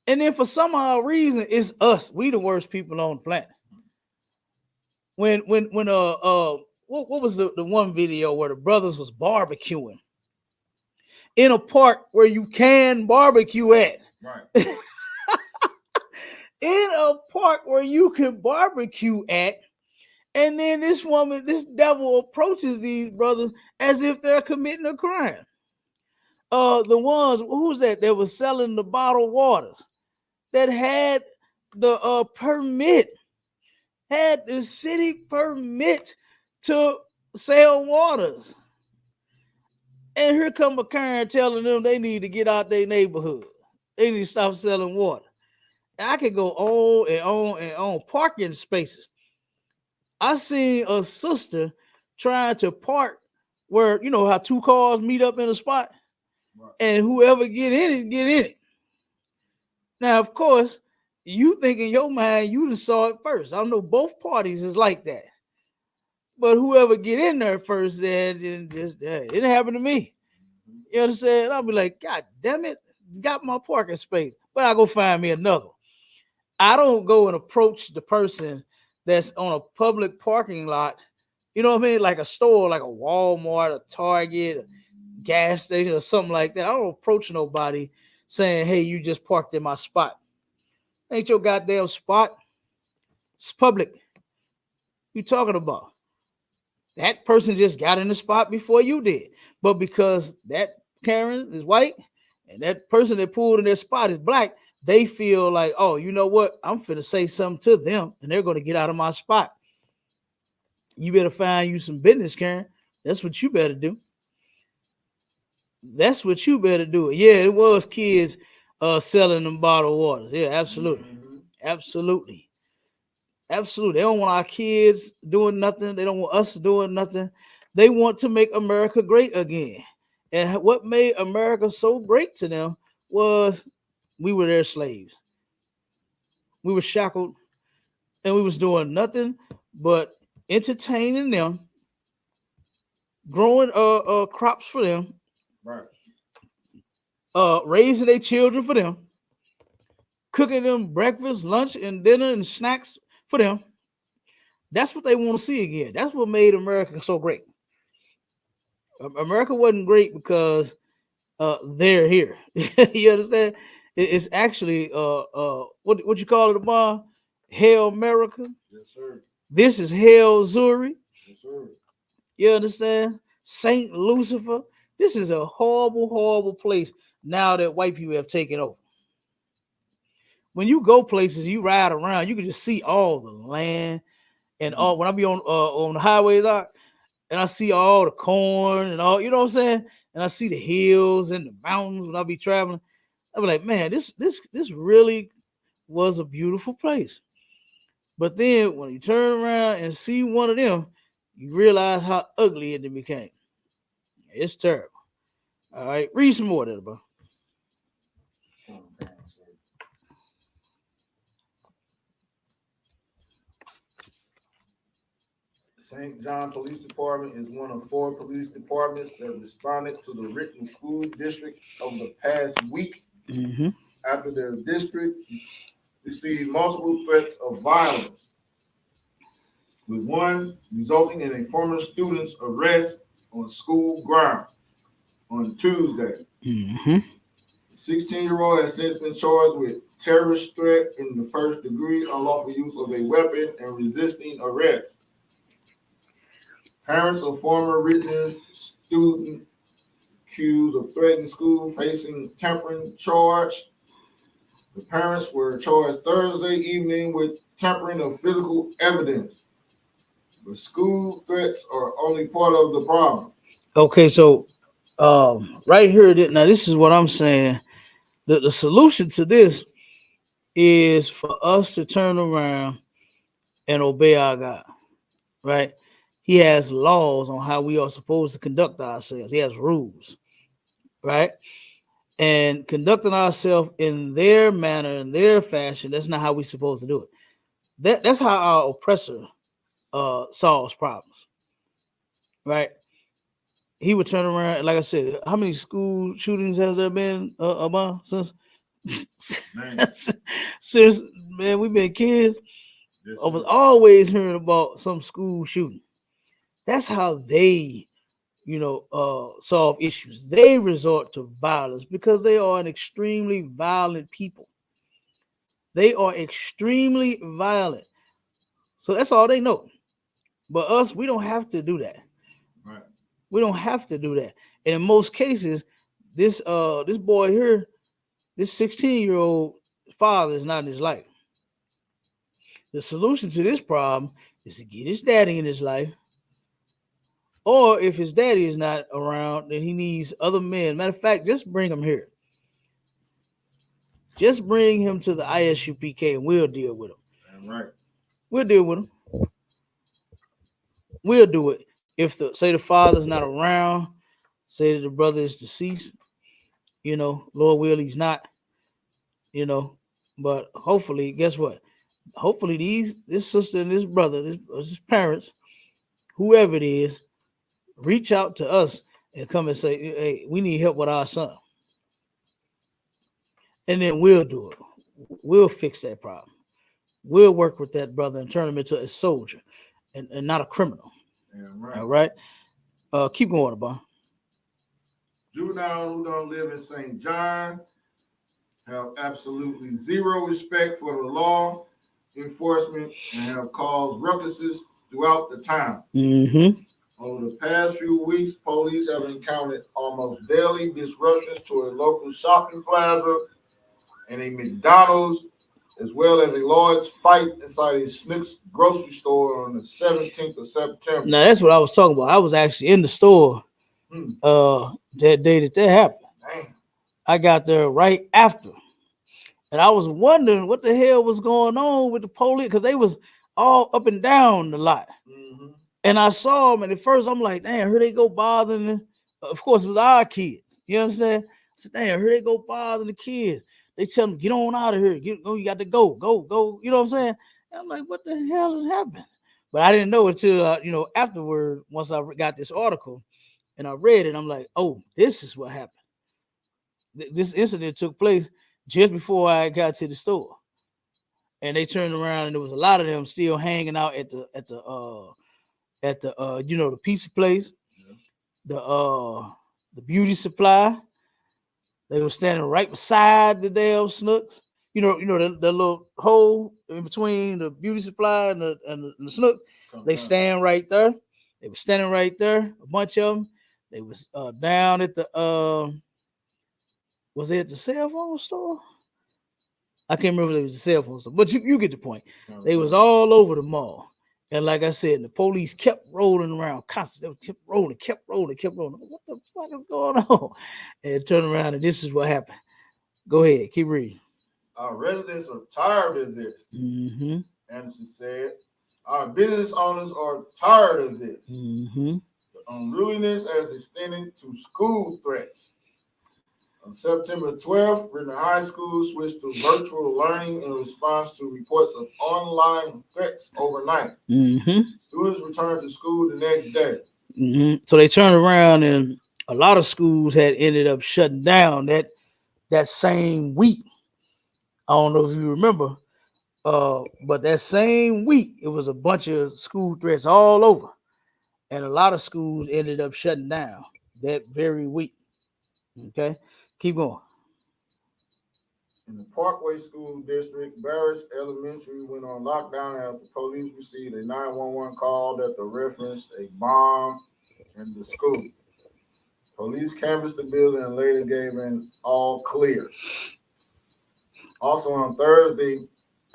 And then for some odd reason, it's us. We the worst people on the planet. When what what was the one video where the brothers was barbecuing in a park where you can barbecue at? Right. In a park where you can barbecue at. And then this woman, this devil approaches these brothers as if they're committing a crime. The ones, who's that was selling the bottled waters, that had the permit, had the city permit to sell waters. And here come a Karen telling them they need to get out their neighborhood. They need to stop selling water. And I could go on and on and on. Parking spaces. I seen a sister trying to park where, you know how two cars meet up in a spot, right, and whoever get in it. Now, of course, you think in your mind you just saw it first. I know both parties is like that. But whoever get in there first, then just it didn't happen to me. You understand? I'll be like, God damn it, got my parking space. But I'll go find me another. I don't go and approach the person that's on a public parking lot, you know what I mean? Like a store, like a Walmart, a Target, a gas station, or something like that. I don't approach nobody saying, hey, you just parked in my spot. Ain't your goddamn spot. It's public. You talking about? That person just got in the spot before you did. But because that Karen is white and that person that pulled in their spot is black, they feel like, oh, you know what? I'm finna say something to them and they're going to get out of my spot. You better find you some business, Karen. That's what you better do. That's what you better do. Yeah, it was kids selling them bottled waters. Yeah, absolutely. Mm-hmm. Absolutely. Absolutely. They don't want our kids doing nothing. They don't want us doing nothing. They want to make America great again. And what made America so great to them was we were their slaves. We were shackled and we was doing nothing but entertaining them, growing crops for them, right, raising their children for them, cooking them breakfast, lunch, and dinner and snacks for them. That's what they want to see again. That's what made America so great. America wasn't great because they're here. You understand? It's actually what you call it, Obama? Hell America. Yes, sir. This is Hell Zuri. Yes, sir. You understand? Saint Lucifer. This is a horrible, horrible place now that white people have taken over. When you go places, you ride around, you can just see all the land and all. When I be on the highways, and I see all the corn and all, you know what I'm saying? And I see the hills and the mountains when I be traveling. I be like, man, this really was a beautiful place. But then when you turn around and see one of them, you realize how ugly it became. It's terrible. All right, read some more there, bro. St. John Police Department is one of 4 police departments that responded to the Richmond School District over the past week, after their district received multiple threats of violence, with one resulting in a former student's arrest on school ground on Tuesday. The 16-year-old has since been charged with terrorist threat in the first degree, unlawful use of a weapon, and resisting arrest. Parents of former Richmond student accused of threatening school facing tampering charge. The parents were charged Thursday evening with tampering of physical evidence. But school threats are only part of the problem. Okay, so right here, now this is what I'm saying. The solution to this is for us to turn around and obey our God, right? He has laws on how we are supposed to conduct ourselves. He has rules, right? And conducting ourselves in their manner, in their fashion, that's not how we're supposed to do it. That's how our oppressor solves problems, right? He would turn around, like I said, how many school shootings has there been, about since since man we've been kids? Yes, I was always hearing about some school shooting. That's how they, solve issues. They resort to violence because they are an extremely violent people. They are extremely violent. So that's all they know. But us, we don't have to do that. Right. We don't have to do that. And in most cases, this boy here, this 16-year-old father is not in his life. The solution to this problem is to get his daddy in his life. Or if his daddy is not around, then he needs other men. Matter of fact, just bring him here. Just bring him to the ISUPK and we'll deal with him. Right. We'll deal with him. We'll do it. If the father's not around, say that the brother is deceased, Lord will he's not, but hopefully, guess what? Hopefully this sister and this brother, his parents, whoever it is, reach out to us and come and say, hey, we need help with our son. And then we'll do it. We'll fix that problem. We'll work with that brother and turn him into a soldier and not a criminal. Yeah, right. All right. Keep going, Abba. Juveniles who don't live in St. John have absolutely zero respect for the law enforcement and have caused ruckuses throughout the town. Mm-hmm. Over the past few weeks, police have encountered almost daily disruptions to a local shopping plaza and a McDonald's, as well as a large fight inside a Snick's grocery store on the 17th of September. Now, that's what I was talking about. I was actually in the store that day that happened. Damn. I got there right after. And I was wondering what the hell was going on with the police because they was all up and down the lot. Mm-hmm. And I saw them, and at first I'm like, damn, here they go bothering them. Of course, it was our kids. You know what I'm saying? I said, damn, here they go bothering the kids. They tell them, get on out of here. You got to go. You know what I'm saying? And I'm like, what the hell is happening? But I didn't know until, afterward, once I got this article and I read it, I'm like, oh, this is what happened. This incident took place just before I got to the store. And they turned around and there was a lot of them still hanging out at the the pizza place, the beauty supply. They were standing right beside the damn Snooks. The little hole in between the beauty supply and the Snook. They stand right there. They were standing right there. A bunch of them. They was down at the was it the cell phone store? I can't remember if it was the cell phone store, but you get the point. They was all over the mall. And like I said, the police kept rolling around constantly. They kept rolling. What the fuck is going on? And turn around, and this is what happened. Go ahead, keep reading. Our residents are tired of this. Mm-hmm. Anderson said. Our business owners are tired of this. Mm-hmm. The unruliness has extended to school threats. On September 12th, Brittany High School switched to virtual learning in response to reports of online threats overnight. Mm-hmm. Students returned to school the next day. Mm-hmm. So they turned around, and a lot of schools had ended up shutting down that same week. I don't know if you remember, but that same week, it was a bunch of school threats all over. And a lot of schools ended up shutting down that very week. Okay, keep going. In the Parkway School District, Barris Elementary went on lockdown after police received a 911 call that referenced a bomb in the school. Police canvassed the building and later gave an all clear. Also on Thursday,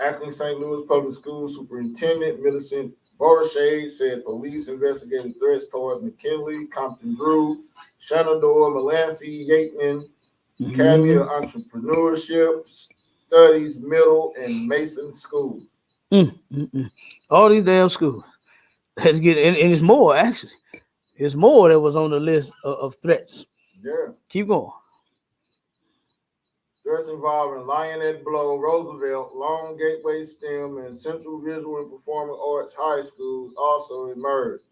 acting St. Louis Public Schools Superintendent Millicent Borshade said police investigated threats towards McKinley, Compton Drew, Shenandoah, Malanphy, Yateman, Academy of Entrepreneurship, Studies, Middle, and Mason School. All these damn schools. Let's get and it's more actually. It's more that was on the list of threats. Yeah. Keep going. Threats involving Lionett Blow, Roosevelt, Long Gateway STEM, and Central Visual and Performing Arts High Schools also emerged.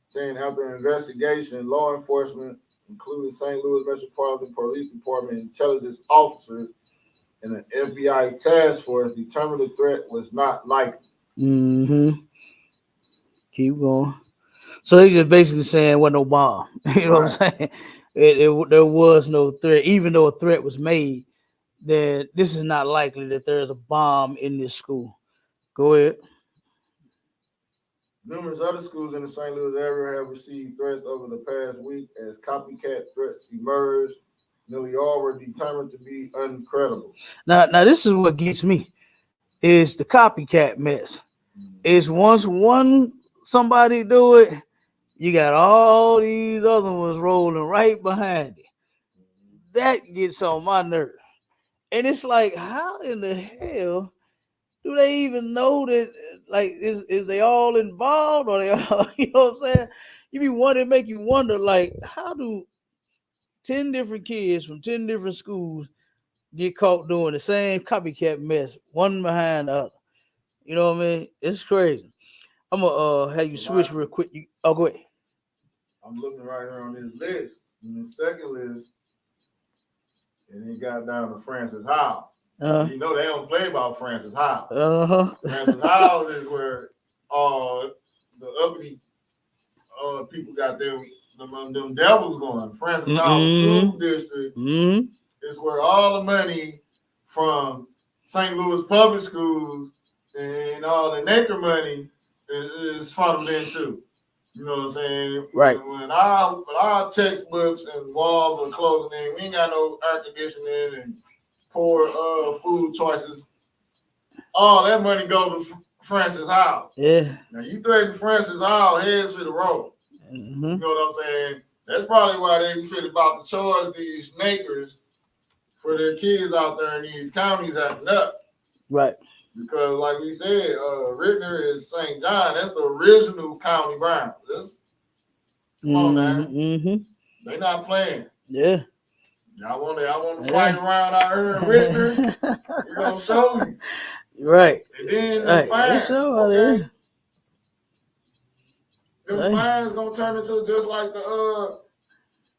Saying after investigation, law enforcement, including St. Louis Metropolitan Police Department intelligence officers and an FBI task force, determined the threat was not likely. Mm-hmm. Keep going. So they just basically saying wasn't no bomb. You know what I'm saying? There was no threat, even though a threat was made. That this is not likely that there is a bomb in this school. Go ahead. Numerous other schools in the St. Louis area have received threats over the past week as copycat threats emerged. Nearly all were determined to be uncredible. Now this is what gets me is the copycat mess. Is once one somebody do it, you got all these other ones rolling right behind it. That gets on my nerve. And it's like, how in the hell do they even know that? Like, is they all involved, or they all, you know what I'm saying? You be wondering, make you wonder, like, how do 10 different kids from 10 different schools get caught doing the same copycat mess, one behind the other? You know what I mean? It's crazy. I'm gonna have you switch real quick. Go ahead. I'm looking right here on this list. In the second list, and it got down to Francis Howell. You know they don't play about Francis Howell. Francis Howell is where the uppity people got them devils going. Francis Howell School District is where all the money from St. Louis public schools and all the NACRE money is funneled into. You know what I'm saying? Right. When our textbooks and walls are closing in, we ain't got no air conditioning and poor food choices. All that money go to Francis Howell. Yeah. Now you threaten Francis Howell heads for the road. You know what I'm saying? That's probably why they feel about to charge these NACREs for their kids out there in these counties acting up. Right. Because, like we said, Rittner is St. John. That's the original county Brown. Come on, man. They not playing. Yeah. Y'all want to fight around out here in Rittner? We're gonna show you. Right. And then the fines. Okay. The fines gonna turn into just like the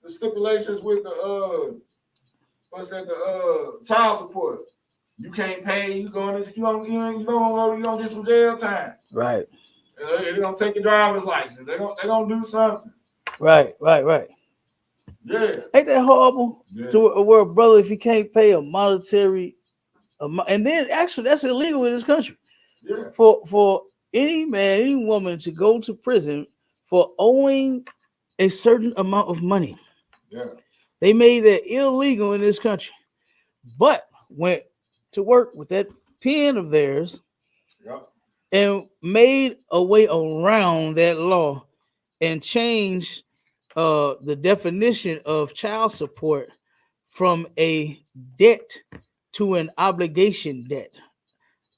stipulations with the child support. You can't pay. You gonna get some jail time. Right. They're gonna take your driver's license. They're gonna do something. Right. Yeah. Ain't that horrible? Yeah. To where, brother, if you can't pay a monetary amount, and then actually that's illegal in this country. Yeah. For any man, any woman to go to prison for owing a certain amount of money. Yeah. They made that illegal in this country, but went to work with that pen of theirs, and made a way around that law and changed the definition of child support from a debt to an obligation debt.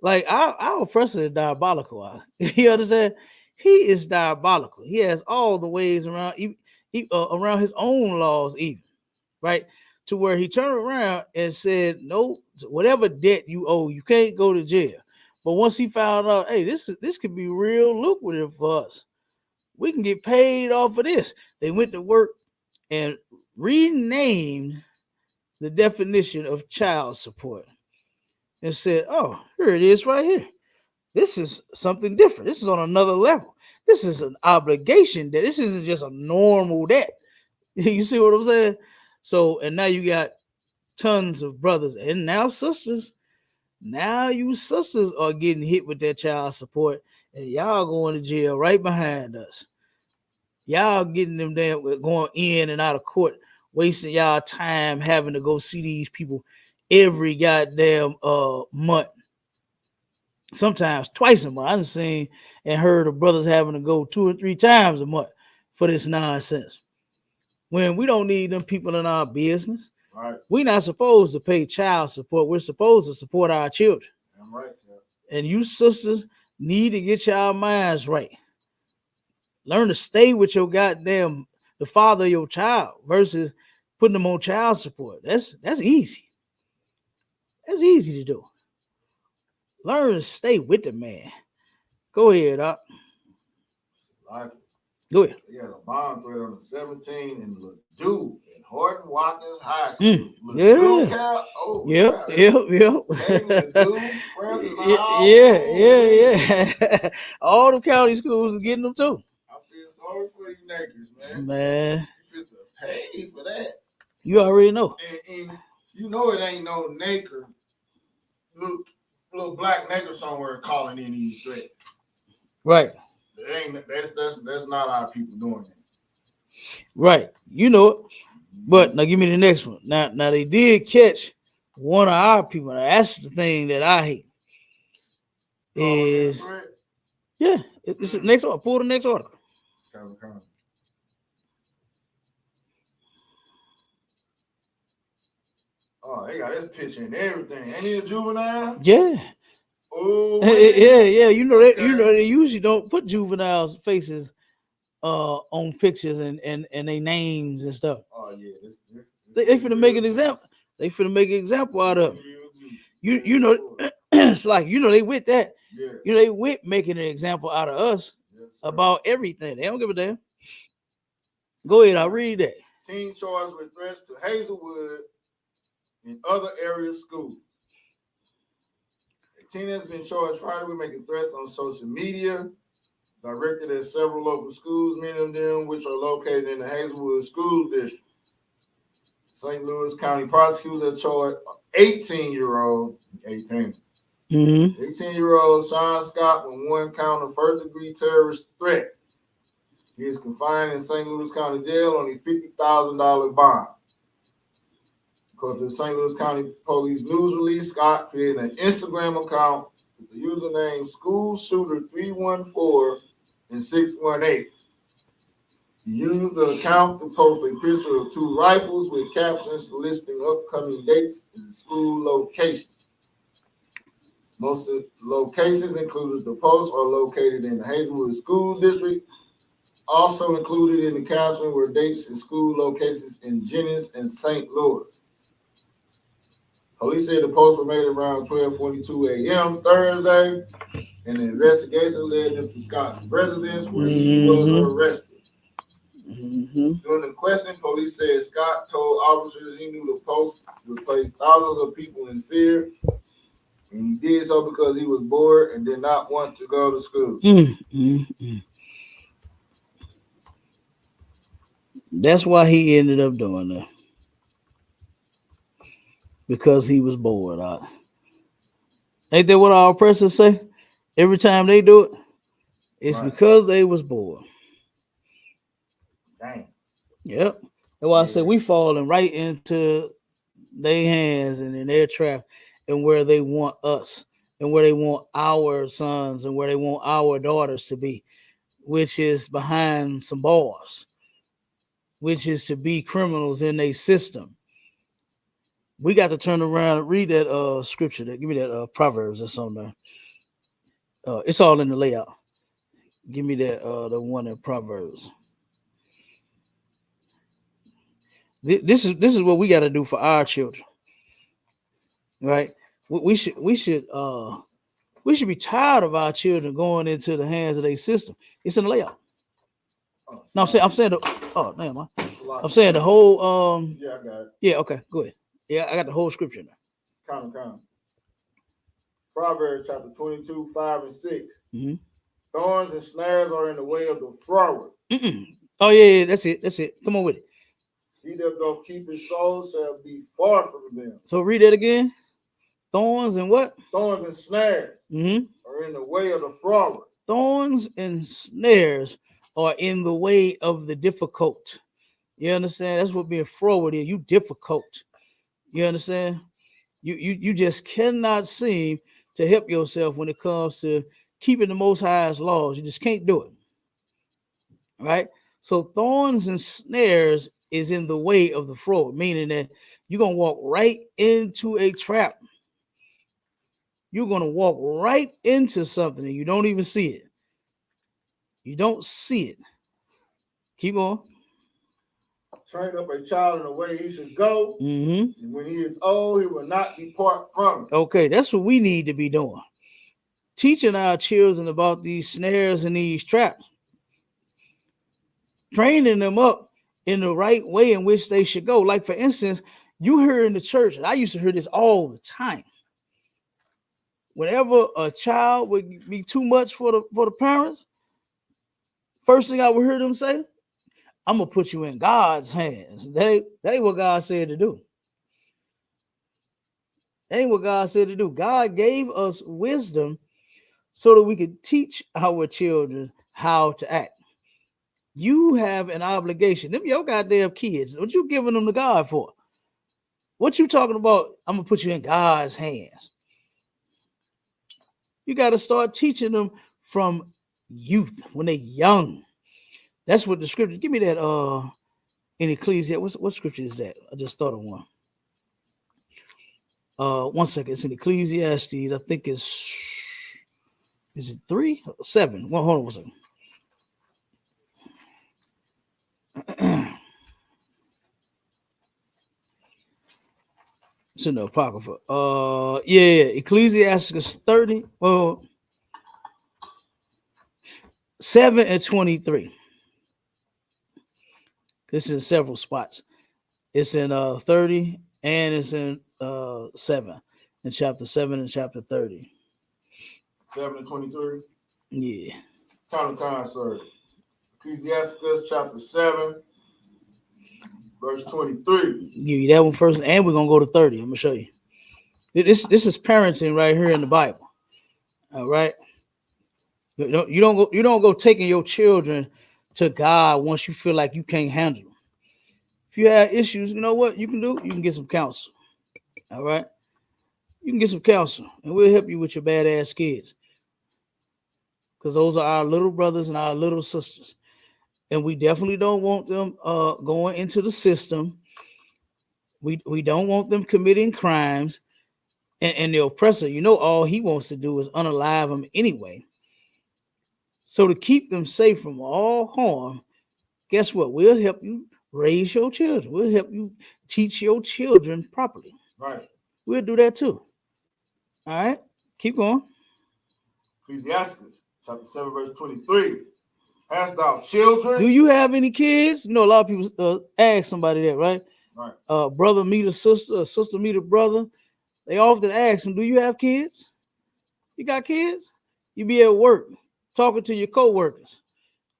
Like our oppressor is diabolical. You understand? He is diabolical. He has all the ways around, around his own laws, even right, to where he turned around and said, "No, whatever debt you owe, you can't go to jail." But once he found out, hey, this could be real lucrative for us. We can get paid off of this. They went to work and renamed the definition of child support and said, "Oh, here it is right here. This is something different. This is on another level. This is an obligation debt. This isn't just a normal debt." You see what I'm saying? So, and now you got tons of brothers and now sisters. Now you sisters are getting hit with that child support, and y'all going to jail right behind us. Y'all getting them there going in and out of court, wasting y'all time having to go see these people every goddamn month. Sometimes twice a month. I've seen and heard of brothers having to go 2 or 3 times a month for this nonsense. When we don't need them people in our business. Right. We're not supposed to pay child support. We're supposed to support our children. I'm right. Yeah. And you sisters need to get your minds right. Learn to stay with your the father of your child versus putting them on child support. That's easy. That's easy to do. Learn to stay with the man. Go ahead, Doc. Go ahead. They got a bomb threat on the 17 in Ladue in Horton Watkins High School. Yeah. Yeah. All the county schools are getting them too. I feel feel sorry for you niggas, man. Man, you fit to pay for that. You already know. And you know it ain't no nigger, little black nigger somewhere calling in these threats. Right. That's not our people doing it. Right. You know it. But now give me the next one. Now they did catch one of our people. Now that's the thing that I hate. Is yeah, it's the next order. Pull the next order. Oh, they got this picture and everything. Ain't he a juvenile? Yeah. Oh, yeah. You know they usually don't put juveniles' faces on pictures and their names and stuff. Oh yeah, they finna make an example. They finna make an example out of you know it's like they with that. Yeah. They with making an example out of us about everything. They don't give a damn. Go ahead, I'll read that. Teen charged with threats to Hazelwood and other area schools. A teen has been charged Friday with making threats on social media directed at several local schools, many of them which are located in the Hazelwood School District. St. Louis County prosecutors have charged 18-year-old, 18-year-old Sean Scott with one count of first-degree terrorist threat. He is confined in St. Louis County Jail on a $50,000 bond. According to the St. Louis County Police news release, Scott created an Instagram account with the username SchoolShooter314 and 618. He used the account to post a picture of two rifles with captions listing upcoming dates and school locations. Most of the locations included the posts are located in the Hazelwood School District. Also included in the caption were dates and school locations in Jennings and St. Louis. Police said the posts were made around 12:42 a.m. Thursday, and the investigation led them to Scott's residence where he was arrested. During the question, police said Scott told officers he knew the post would place thousands of people in fear, and he did so because he was bored and did not want to go to school. That's why he ended up doing that. Because he was bored. Ain't that what our oppressors say? Every time they do it, it's right. Because they was bored. Dang. Yep. That's why I said we falling right into their hands and in their trap and where they want us and where they want our sons and where they want our daughters to be, which is behind some bars, which is to be criminals in a system. We got to turn around and read that scripture. Give me that Proverbs or something. It's all in the layout. Give me that the one in Proverbs. This is what we got to do for our children, right? We should be tired of our children going into the hands of their system. It's in the layout. No, I'm saying the I'm saying the whole yeah, I got it. Yeah, okay, go ahead. Yeah, I got the whole scripture now. Come. Proverbs chapter 22, 5 and 6. Mm-hmm. Thorns and snares are in the way of the froward. Oh yeah, that's it. Come on with it. He that doth keep his soul shall be far from them. So read that again. Thorns and what? Thorns and snares are in the way of the froward. Thorns and snares are in the way of the difficult. You understand? That's what being froward is. You difficult. You understand? You just cannot seem to help yourself when it comes to keeping the Most High's laws. You just can't do it. Right? So thorns and snares is in the way of the froward, meaning that you're going to walk right into a trap. You're going to walk right into something and you don't even see it. You don't see it. Keep on. Train up a child in the way he should go. And when he is old, he will not depart from it. Okay, that's what we need to be doing. Teaching our children about these snares and these traps. Training them up in the right way in which they should go. Like, for instance, you hear in the church, and I used to hear this all the time. Whenever a child would be too much for the parents, First thing I would hear them say, I'm gonna put you in God's hands. That ain't what God said to do. That ain't what God said to do. God gave us wisdom so that we could teach our children how to act. You have an obligation. Them your goddamn kids. What you giving them to God for? What you talking about? I'm gonna put you in God's hands. You got to start teaching them from youth when they're young. That's what the scripture. Give me that in Ecclesiastes. What scripture is that? I just thought of one. 1 second. It's in Ecclesiastes. I think it's is it 3? 7. Well, hold on 1 second. It's in the Apocrypha. Yeah, Ecclesiastes 30. Well, 7 and 23. This is in several spots. It's in 30 and it's in 7. In chapter 7 and chapter 30. 7 and 23. Yeah. Counter sir. Ecclesiastes chapter 7, verse 23. Give you that one first, and we're gonna go to 30. I'm gonna show you. This is parenting right here in the Bible. All right. You don't go taking your children to God once you feel like you can't handle them. If you have issues, you know what you can do? You can get some counsel. All right. You can get some counsel, and we'll help you with your badass kids. Because those are our little brothers and our little sisters. And we definitely don't want them going into the system. We don't want them committing crimes. And the oppressor, all he wants to do is unalive them anyway. So to keep them safe from all harm, guess what? We'll help you raise your children. We'll help you teach your children properly. Right. We'll do that too. All right. Keep going. Ecclesiastes chapter 7, verse 23. Hast thou children? Do you have any kids? A lot of people ask somebody that, right? Right. Brother meet a sister meet a brother. They often ask them, do you have kids? You got kids? You be at work talking to your co-workers.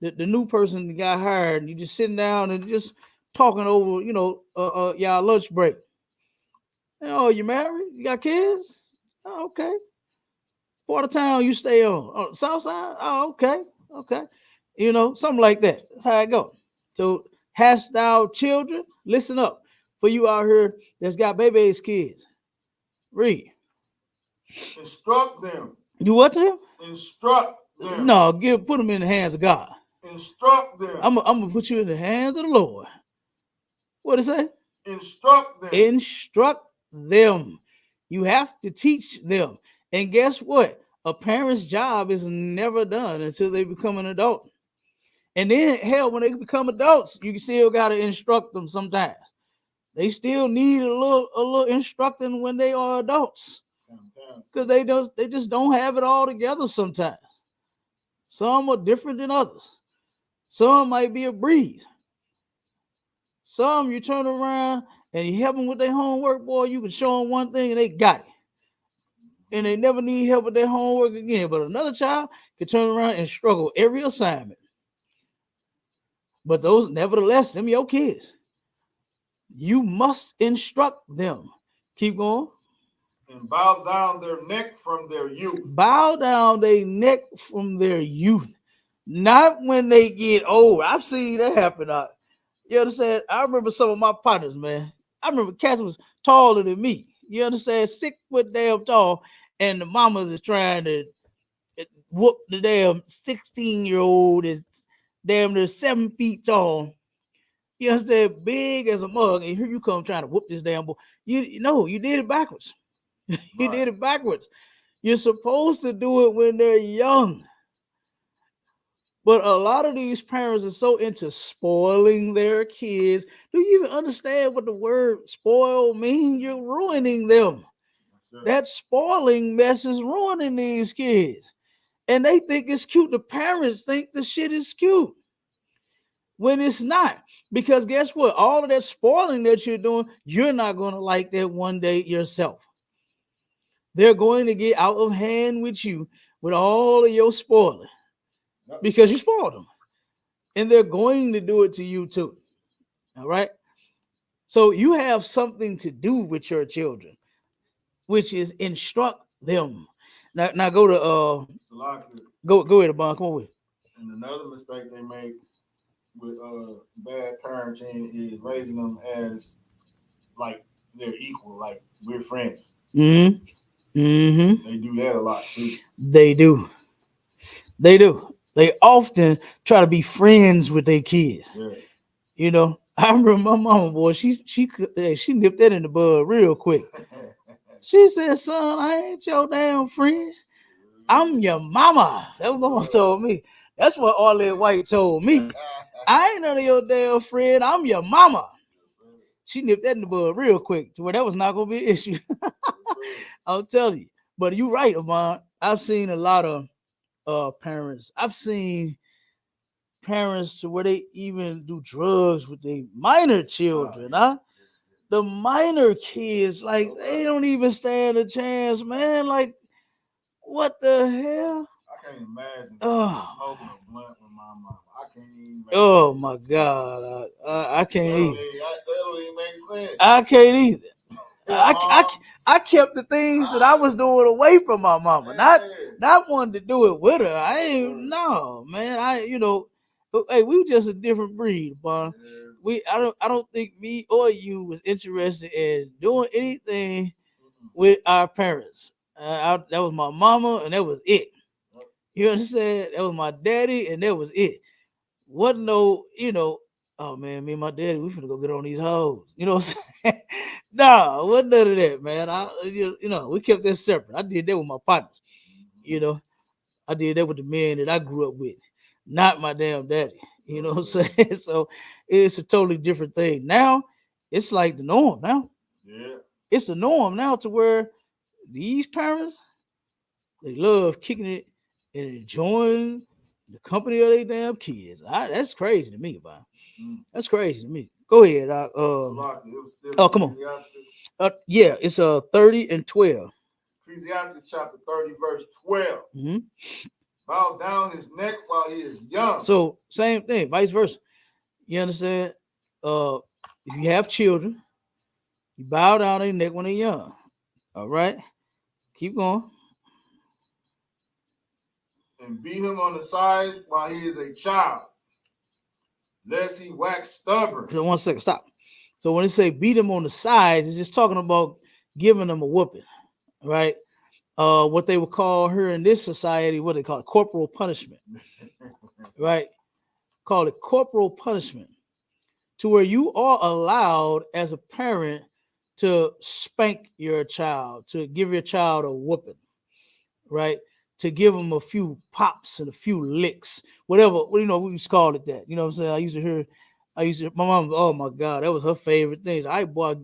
The new person that got hired, and you just sitting down and just talking over, y'all lunch break. Oh, you married? You got kids? Oh, okay. Part of town you stay on? Oh, South Side? Oh, okay. Okay. Something like that. That's how it goes. So, hast thou children? Listen up. For you out here that's got baby's kids. Read. Instruct them. Do what to them? Instruct them. No, put them in the hands of God. Instruct them. I'm gonna put you in the hands of the Lord. What it say? Instruct them. Instruct them. You have to teach them. And guess what? A parent's job is never done until they become an adult. And then, hell, when they become adults, you still gotta instruct them sometimes. They still need a little instructing when they are adults. Because they just don't have it all together sometimes. Some are different than others. Some might be a breeze. Some you turn around and you help them with their homework, boy, you can show them one thing and they got it. And they never need help with their homework again. But another child can turn around and struggle every assignment. But those, nevertheless, them your kids. You must instruct them. Keep going. And bow down their neck from their youth. Bow down their neck from their youth. Not when they get old. I've seen that happen. You understand? I remember some of my partners, man. I remember cats was taller than me. You understand? 6 foot damn tall. And the mamas is trying to whoop the damn 16-year-old is damn near 7 feet tall. You understand? Big as a mug. And here you come trying to whoop this damn boy. You know, you did it backwards. You did it backwards. You're supposed to do it when they're young. But a lot of these parents are so into spoiling their kids. Do you even understand what the word spoil means? You're ruining them. That spoiling mess is ruining these kids. And they think it's cute. The parents think the shit is cute when it's not. Because guess what? All of that spoiling that you're doing, you're not going to like that one day yourself. They're going to get out of hand with you with all of your spoiling because you spoiled them. and they're going to do it to you too. All right. So you have something to do with your children, which is instruct them. Now go to go ahead, Bond. Come on with. And another mistake they make with bad parenting is raising them as like they're equal, like we're friends. Mm-hmm. Mm-hmm. They do that a lot too. They do. They do. They often try to be friends with their kids. Yeah. You know, I remember my mama, boy. She nipped that in the bud real quick. She said, "Son, I ain't your damn friend. I'm your mama." That was what my mama told me. That's what Arlette White told me. I ain't none of your damn friend. I'm your mama. She nipped that in the bud real quick to where that was not gonna be an issue. I'll tell you. But you're right, Amon. I've seen a lot of parents. I've seen parents to where they even do drugs with their minor children, huh? The minor kids, like they don't even stand a chance, man. Like, what the hell? I can't imagine smoking a blunt with my mom. I can't even. Oh my God, I can't either. That don't even make sense. I can't either. I kept the things that I was doing away from my mama, not wanting to do it with her. I ain't no man. Hey, we were just a different breed, but I don't think me or you was interested in doing anything with our parents. That was my mama, and that was it. You understand? That was my daddy, and that was it. Wasn't no, oh man, me and my daddy, we finna go get on these hoes. You know what I'm saying? Nah, wasn't none of that, man. We kept that separate. I did that with my partners. I did that with the men that I grew up with, not my damn daddy. You know what I'm saying? So it's a totally different thing. Now it's like the norm now. Yeah. It's the norm now to where these parents, they love kicking it and enjoying the company of their damn kids. That's crazy to me, man. That's crazy to me. Go ahead. Come on. Yeah, it's 30 and 12. Ecclesiastes chapter 30, verse 12. Mm-hmm. Bow down his neck while he is young. So same thing, vice versa. You understand? If you have children, you bow down their neck when they're young. All right. Keep going. And beat him on the sides while he is a child, lest he wax stubborn. So 1 second, stop. So when they say beat him on the sides, it's just talking about giving them a whooping, right? What they would call here in this society, what they call it, corporal punishment, right? Call it corporal punishment, to where you are allowed as a parent to spank your child, to give your child a whooping, right? To give them a few pops and a few licks, whatever, we used to call it that. You know what I'm saying? I used to, my mom, oh my God, that was her favorite thing. I will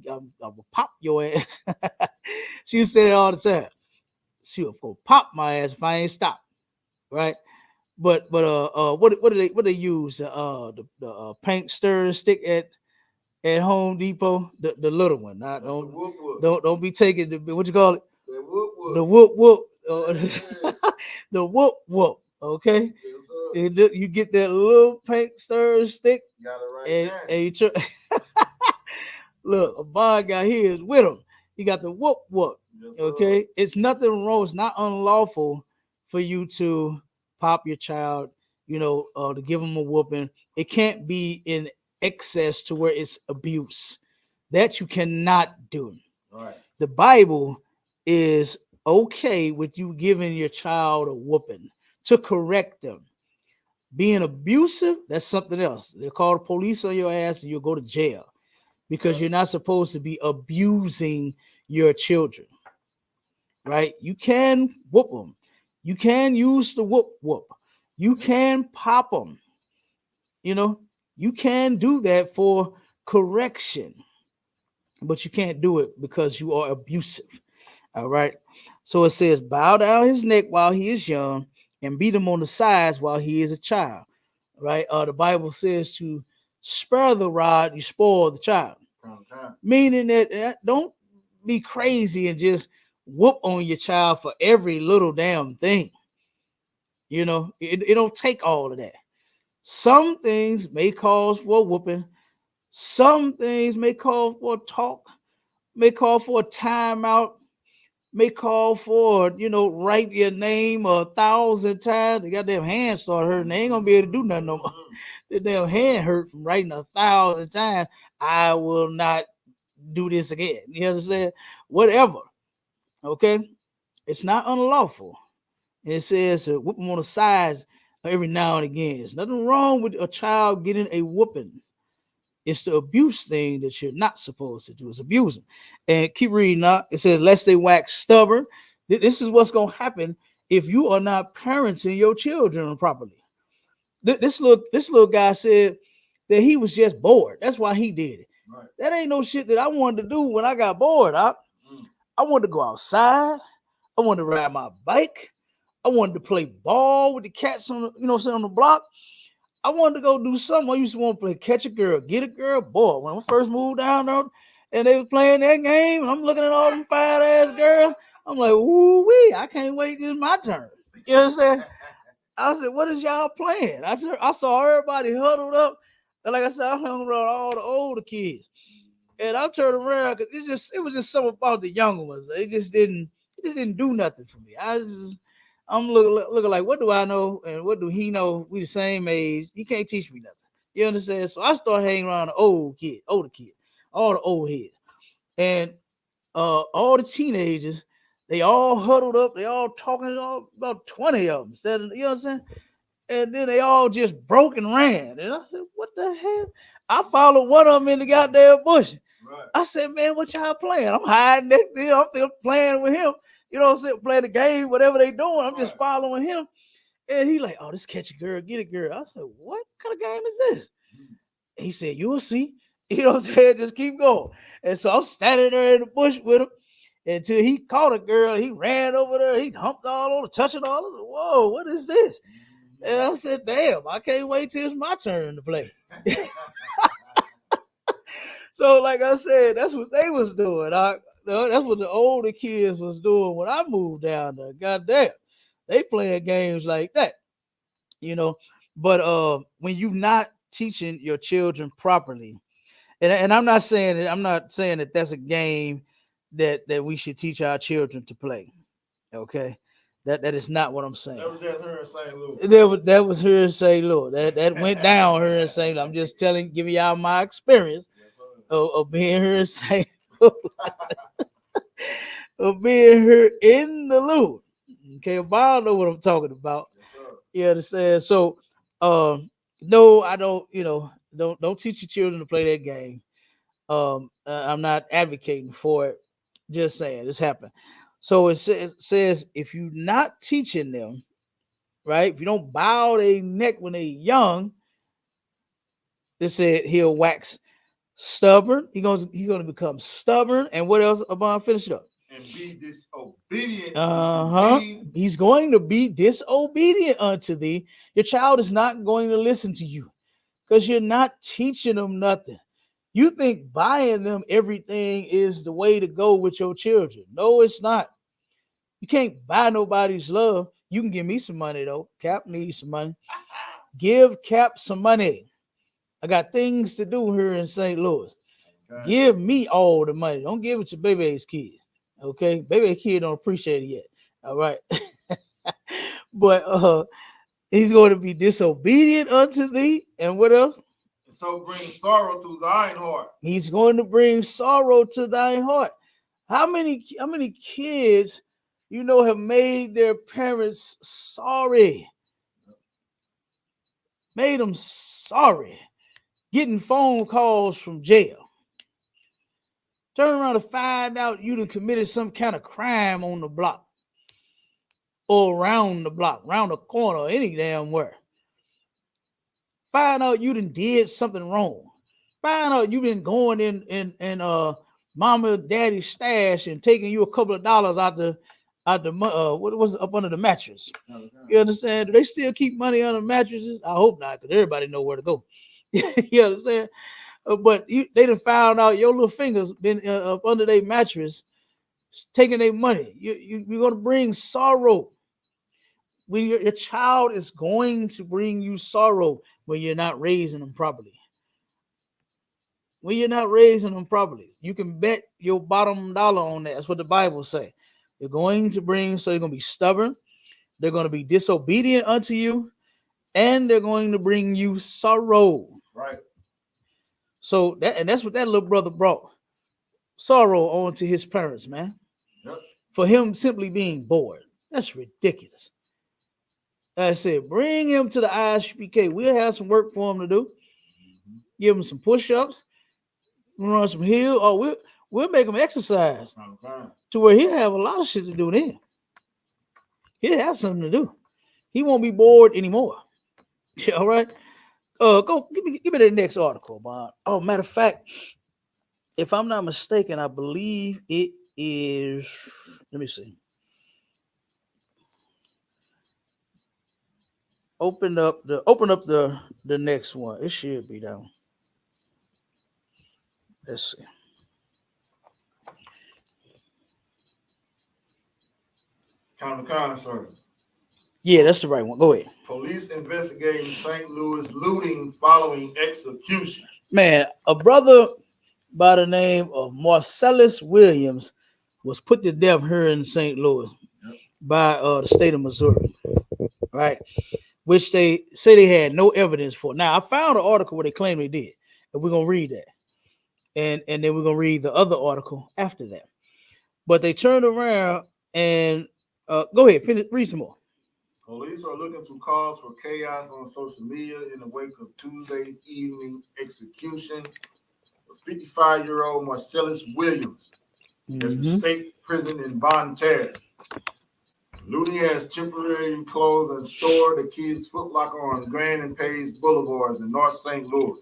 pop your ass. She used to say that all the time. She would go pop my ass if I ain't stop, right? But what do they use? The paint stirring stick at Home Depot, the little one. Don't be taking the, what you call it? The whoop whoop. The whoop whoop. Okay. Yes, you get that little paint stirring stick. Got it right and you look, a bar guy here is with him. He got the whoop whoop. Yes, okay. It's nothing wrong. It's not unlawful for you to pop your child, to give him a whooping. It can't be in excess to where it's abuse. That you cannot do. Right. The Bible is okay with you giving your child a whooping to correct them. Being abusive, that's something else. They'll call the police on your ass and you'll go to jail because you're not supposed to be abusing your children, right? You can whoop them. You can use the whoop whoop. You can pop them. You can do that for correction, but you can't do it because you are abusive. All right. So it says, bow down his neck while he is young and beat him on the sides while he is a child. Right. The Bible says to spare the rod, you spoil the child. Okay. Meaning that don't be crazy and just whoop on your child for every little damn thing. It don't take all of that. Some things may cause for a whooping. Some things may call for a talk, may call for a timeout, may call for, write your name 1,000 times. The goddamn hand start hurting. They ain't gonna be able to do nothing no more. The damn hand hurt from writing 1,000 times. I will not do this again. You understand? Whatever. Okay? It's not unlawful. And it says to whoop them on the sides every now and again. There's nothing wrong with a child getting a whooping. It's the abuse thing that you're not supposed to do. It's abusing. And keep reading now. It says, lest they wax stubborn. This is what's going to happen if you are not parenting your children properly. This little guy said that he was just bored. That's why he did it. Right. That ain't no shit that I wanted to do when I got bored. I wanted to go outside. I wanted to ride my bike. I wanted to play ball with the cats on on the block. I wanted to go do something. I used to want to play catch a girl, get a girl. Boy, when I first moved down there and they was playing that game, I'm looking at all them fine ass girls. I'm like, ooh wee, I can't wait. This is my turn. You understand? I said, what is y'all playing? I saw everybody huddled up. And like I said, I hung around all the older kids. And I turned around because it was just something about the younger ones. It just didn't do nothing for me. I'm looking like, what do I know and what do he know? We the same age. He can't teach me nothing. You understand? So I started hanging around the older kid, all the old heads. And all the teenagers, they all huddled up, they all talking, about 20 of them. You know what I'm saying? And then they all just broke and ran. And I said, what the hell? I followed one of them in the goddamn bush. Right. I said, man, what y'all playing? I'm hiding next to him. I'm still playing with him. You know what I'm saying? Playing the game, whatever they doing. I'm just following him. And he like, oh, this catch a girl, get a girl. I said, what kind of game is this? He said, you'll see. You know what I'm saying? Just keep going. And so I'm standing there in the bush with him until he caught a girl. He ran over there. He humped all over, touching all. I said, whoa, what is this? And I said, damn, I can't wait till it's my turn to play. So, like I said, that's what they was doing. That's what the older kids was doing when I moved down there. Goddamn, they playing games like that, But when you not teaching your children properly, and I'm not saying that that's a game that we should teach our children to play. Okay, that is not what I'm saying. That was just her in St. Louis. That was her in St. Louis. That went down her in St. Louis. I'm just giving y'all my experience of being here in St. Louis. Of being here in the Louis. Okay, Bob know what I'm talking about. You understand? So no, I don't, don't teach your children to play that game. I'm not advocating for it. Just saying, this happened. So it says if you're not teaching them, right? If you don't bow their neck when they're young, they said he'll wax stubborn. He's gonna become stubborn. And what else? About finish it up. And be disobedient. He's going to be disobedient unto thee. Your child is not going to listen to you because you're not teaching them nothing. You think buying them everything is the way to go with your children. No, it's not. You can't buy nobody's love. You can give me some money, though. Cap needs some money. Give Cap some money. I got things to do here in St. Louis. Okay. Give me all the money. Don't give it to Baby's kids. Okay? Baby's kid don't appreciate it yet. All right? But he's going to be disobedient unto thee. And what else? So bring sorrow to thine heart. He's going to bring sorrow to thine heart. How many kids, have made their parents sorry? Made them sorry. Getting phone calls from jail. Turn around to find out you done committed some kind of crime on the block. Or around the block, around the corner, any damn where. Find out you done did something wrong. Find out you been going in mama daddy's stash and taking you a couple of dollars out the what was up under the mattress. You understand? Do they still keep money under mattresses? I hope not, because everybody know where to go. You understand? But they done found out your little fingers been up under their mattress, taking their money. You're gonna bring sorrow. when your child is going to bring you sorrow when you're not raising them properly. When you're not raising them properly, you can bet your bottom dollar on that. That's what the Bible say. They're going to bring, so they're going to be stubborn. They're going to be disobedient unto you, and they're going to bring you sorrow. Right. So that's what that little brother brought. Sorrow on to his parents, man. Yep. For him simply being bored. That's ridiculous. Like I said, bring him to the ISUPK. We'll have some work for him to do. Give him some push-ups, run some hill, or we'll make him exercise to where he'll have a lot of shit to do then. He'll have something to do. He won't be bored anymore. Yeah, all right. Go give me the next article, Bob. Oh, matter of fact, if I'm not mistaken, I believe it is. Let me see. Open up the next one. It should be down. Let's see. Counter, sir. Yeah, that's the right one. Go ahead. Police investigating St. Louis looting following execution. Man, a brother by the name of Marcellus Williams was put to death here in St. Louis by the state of Missouri, right? Which they say they had no evidence for. Now, I found an article where they claim they did, and we're gonna read that, and then we're gonna read the other article after that. But they turned around and go ahead, read some more. Police are looking to cause for chaos on social media in the wake of Tuesday evening execution of 55-year-old Marcellus Williams at the state prison in Bonne Terre. Looting has temporarily closed and stored the Kids Foot Locker on Grand and Page Boulevards in North St. Louis.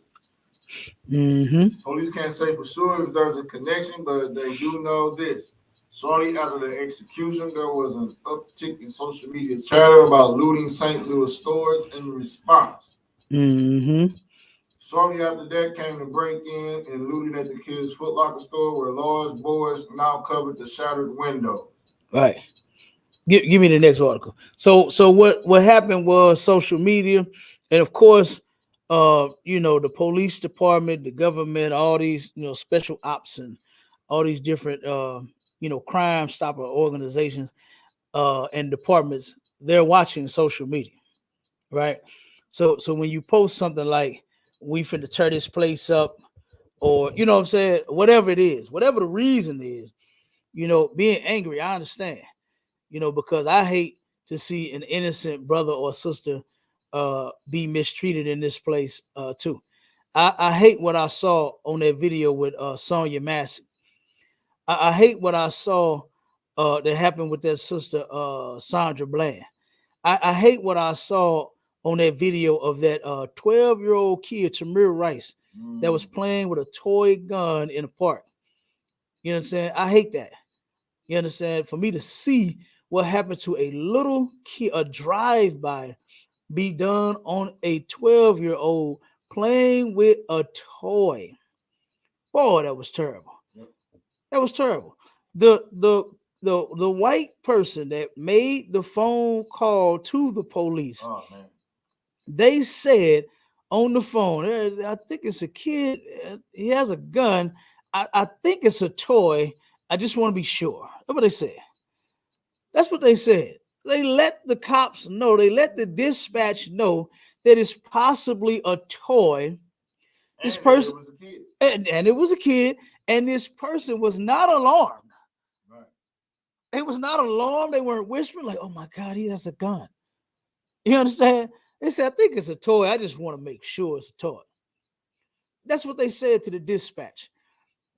Police can't say for sure if there's a connection, but they do know this. Shortly after the execution, there was an uptick in social media chatter about looting St. Louis stores in response. Shortly after that came the break-in and looting at the Kids Foot Locker store where large boards now covered the shattered window. Right. Give me the next article. So what happened was social media, and of course, the police department, the government, all these, special ops and all these different, crime stopper organizations and departments, they're watching social media, right? So when you post something like "we finna tear this place up," or what I'm saying, whatever it is, whatever the reason is, being angry, I understand, because I hate to see an innocent brother or sister be mistreated in this place too. I hate what I saw on that video with Sonya Massey. I hate what I saw that happened with that sister Sandra Bland. I hate what I saw on that video of that 12-year-old kid, Tamir Rice, that was playing with a toy gun in the park. You know what I'm saying? I hate that. You understand? For me to see what happened to a little kid, a drive-by be done on a 12-year-old playing with a toy. Boy, that was terrible. That was terrible. The white person that made the phone call to the police, they said on the phone, I think it's a kid, he has a gun. I think it's a toy. I just want to be sure. That's what they said. That's what they said. They let the cops know, they let the dispatch know that it's possibly a toy. This person, and it was a kid, and this person was not alarmed. Right. They was not alarmed. They weren't whispering like, "Oh my God, he has a gun." You understand? They said, "I think it's a toy. I just want to make sure it's a toy." That's what they said to the dispatch.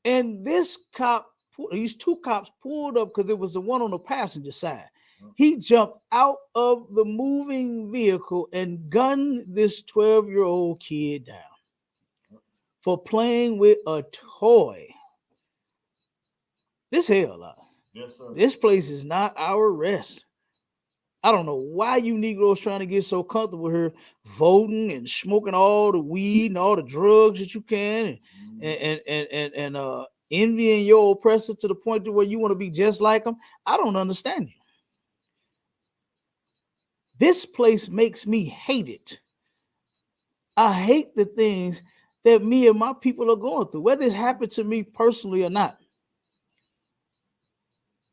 And this cop, these two cops pulled up because it was the one on the passenger side. He jumped out of the moving vehicle and gunned this 12-year-old kid down for playing with a toy. This hell, yes, sir. This place is not our rest. I don't know why you Negroes trying to get so comfortable here, voting and smoking all the weed and all the drugs that you can, and envying your oppressor to the point to where you want to be just like them. I don't understand you. This place makes me hate it. I hate the things that me and my people are going through, whether it's happened to me personally or not.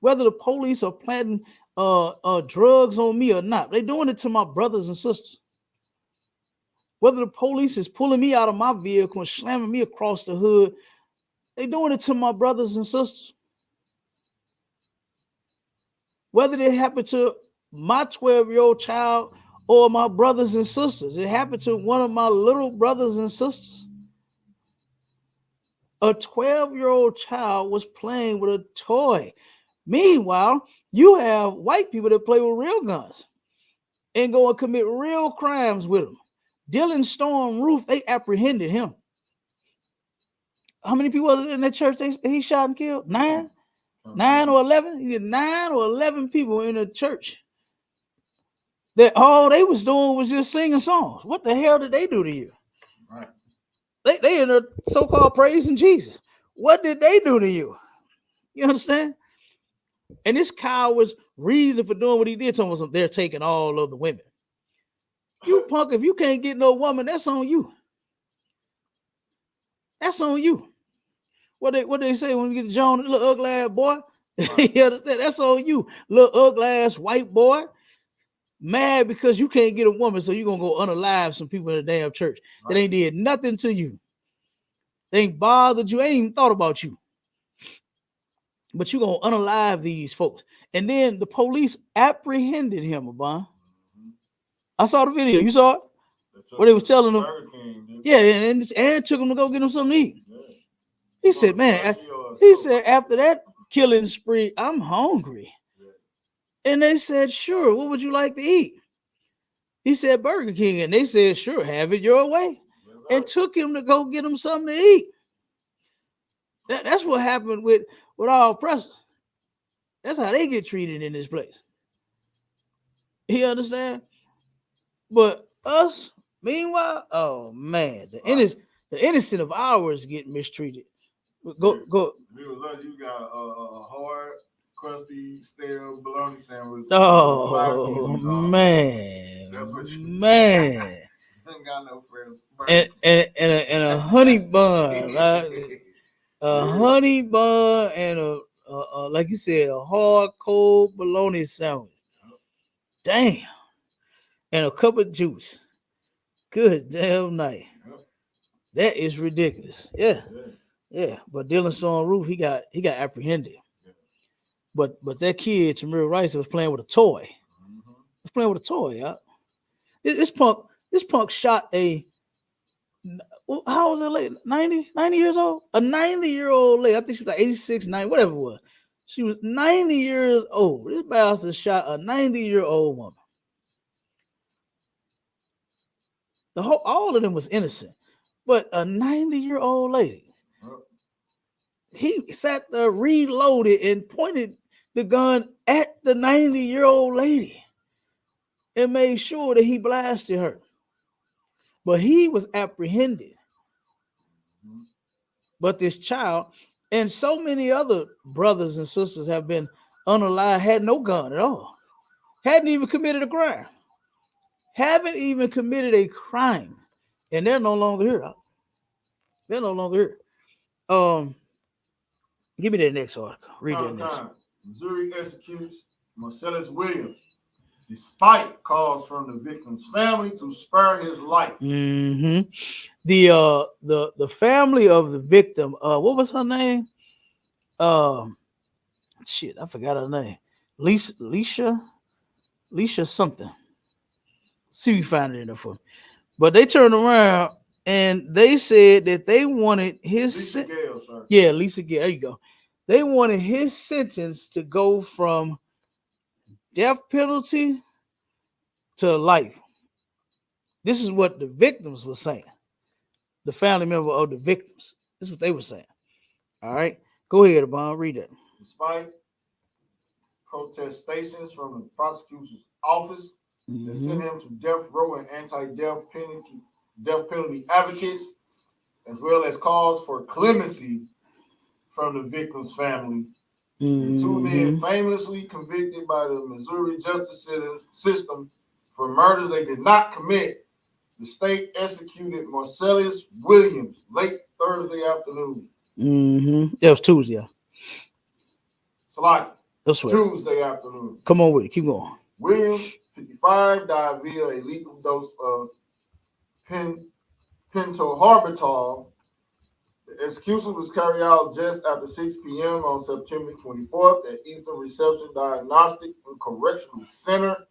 Whether the police are planting drugs on me or not, they're doing it to my brothers and sisters. Whether the police is pulling me out of my vehicle and slamming me across the hood, they're doing it to my brothers and sisters. Whether it happened to my 12-year-old child or my brothers and sisters, it happened to one of my little brothers and sisters. A 12-year-old child was playing with a toy. Meanwhile, you have white people that play with real guns and go and commit real crimes with them. Dylan Storm Roof, they apprehended him. How many people was in that church he shot and killed? 9? 9 or 11? He had 9 or 11 people in the church. That all they was doing was just singing songs. What the hell did they do to you? Right. They in a so-called praising Jesus. What did they do to you? You understand? And this coward's reason for doing what he did told us they're taking all of the women. You punk, if you can't get no woman, that's on you. That's on you. What they say when you get John, little ugly ass boy? You understand? That's on you, little ugly ass white boy. Mad because you can't get a woman, so you're gonna go unalive some people in the damn church that ain't did nothing to you. They ain't bothered you, ain't even thought about you. But you gonna unalive these folks. And then the police apprehended him, Abon. I saw the video. You saw it? Where they was telling him, yeah, and took him to go get him something to eat. He said, man, he said, after that killing spree, I'm hungry. And they said, sure, what would you like to eat? He said, Burger King. And they said, sure, have it your way. And took him to go get him something to eat. That's what happened with our oppressors. That's how they get treated in this place. You understand? But us, meanwhile, oh man, the innocent of ours get mistreated. Go. You got a hard, crusty, stale bologna sandwich. Oh man, that's what you man. Ain't got no friends. And a honey bun, right? Honey bun and a like you said, a hard cold bologna sandwich. Damn. And a cup of juice. Good damn night. That is ridiculous. Yeah. But Dylan Storm Roof, he got apprehended. But that kid, Tamir Rice, was playing with a toy. Was playing with a toy, yeah. This punk shot a, how was it late? 90 years old? A 90-year-old lady. I think she was like 86, 90, whatever it was. She was 90 years old. This bastard shot a 90-year-old woman. All of them was innocent. But a 90-year-old lady, he sat there, reloaded, and pointed the gun at the 90-year-old lady and made sure that he blasted her. But he was apprehended. But this child and so many other brothers and sisters have been unalive, had no gun at all, hadn't even committed a crime, haven't even committed a crime, and they're no longer here. They're no longer here. Give me that next article. Read that next. Missouri executes Marcellus Williams despite calls from the victim's family to spare his life. Mm-hmm. The family of the victim, what was her name? Shit, I forgot her name. Leisha something. See if you find it in there for me. But they turned around and they said that they wanted his Lisa Gale, sir. Yeah, Lisa Gale. There you go. They wanted his sentence to go from death penalty to life. This is what the victims were saying. The family member of the victims. This is what they were saying. All right. Go ahead, Abon. Read that. Despite protestations from the prosecutor's office that sent him to death row and anti-death penalty advocates, as well as calls for clemency from the victim's family. The two men famously convicted by the Missouri justice system for murders they did not commit. The state executed Marcellus Williams late Thursday afternoon. That was Tuesday. Salaki. That's right. Tuesday afternoon. Come on with it. Keep going. Williams, 55, died via a lethal dose of pentobarbital. The execution was carried out just after 6 p.m. on September 24th at Eastern Reception Diagnostic and Correctional Center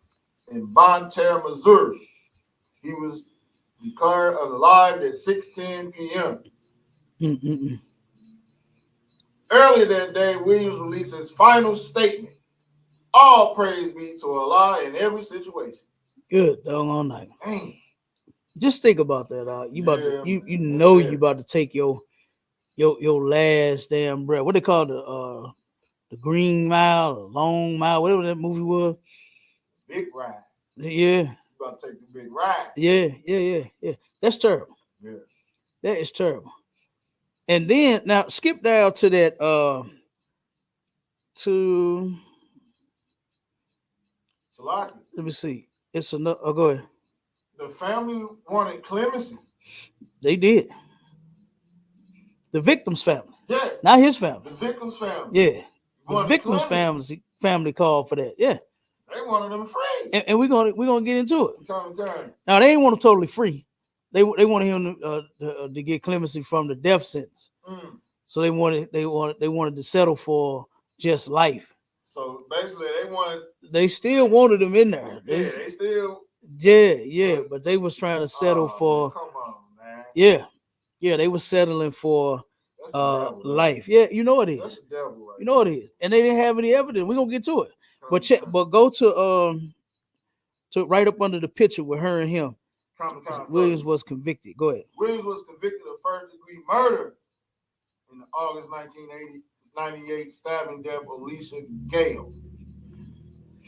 in Bonne Terre, Missouri. He was declared unalive at 6:10 p.m. Earlier that day, Williams released his final statement. All praise be to Allah in every situation. Good doggone night. Dang. Just think about that. You about to you about to take your last damn breath. What they call the Green Mile, the Long Mile, whatever that movie was. Big ride. Yeah. You about to take the big ride. Yeah. That's terrible. Yeah. That is terrible. And then now skip down to that to Salaki. Let me see. It's another. Oh, go ahead. The family wanted clemency. They did. The victim's family. Yeah. Not his family. The victim's family. Yeah. The victim's family called for that. Yeah. They wanted them free. And we're gonna get into it. Okay. Now they ain't want him totally free. They wanted him to get clemency from the death sentence. So they wanted to settle for just life. So basically, they still wanted him in there. They still. Yeah. But they was trying to settle for. Man, come on, man. Yeah. They was settling for devil, life. Yeah, you know it is. That's the devil, right? You know it is. And they didn't have any evidence. We're gonna get to it. But go to right up under the picture with her and him. Williams was convicted. Go ahead. Williams was convicted of first-degree murder in the August 1998 stabbing death of Alicia Gale.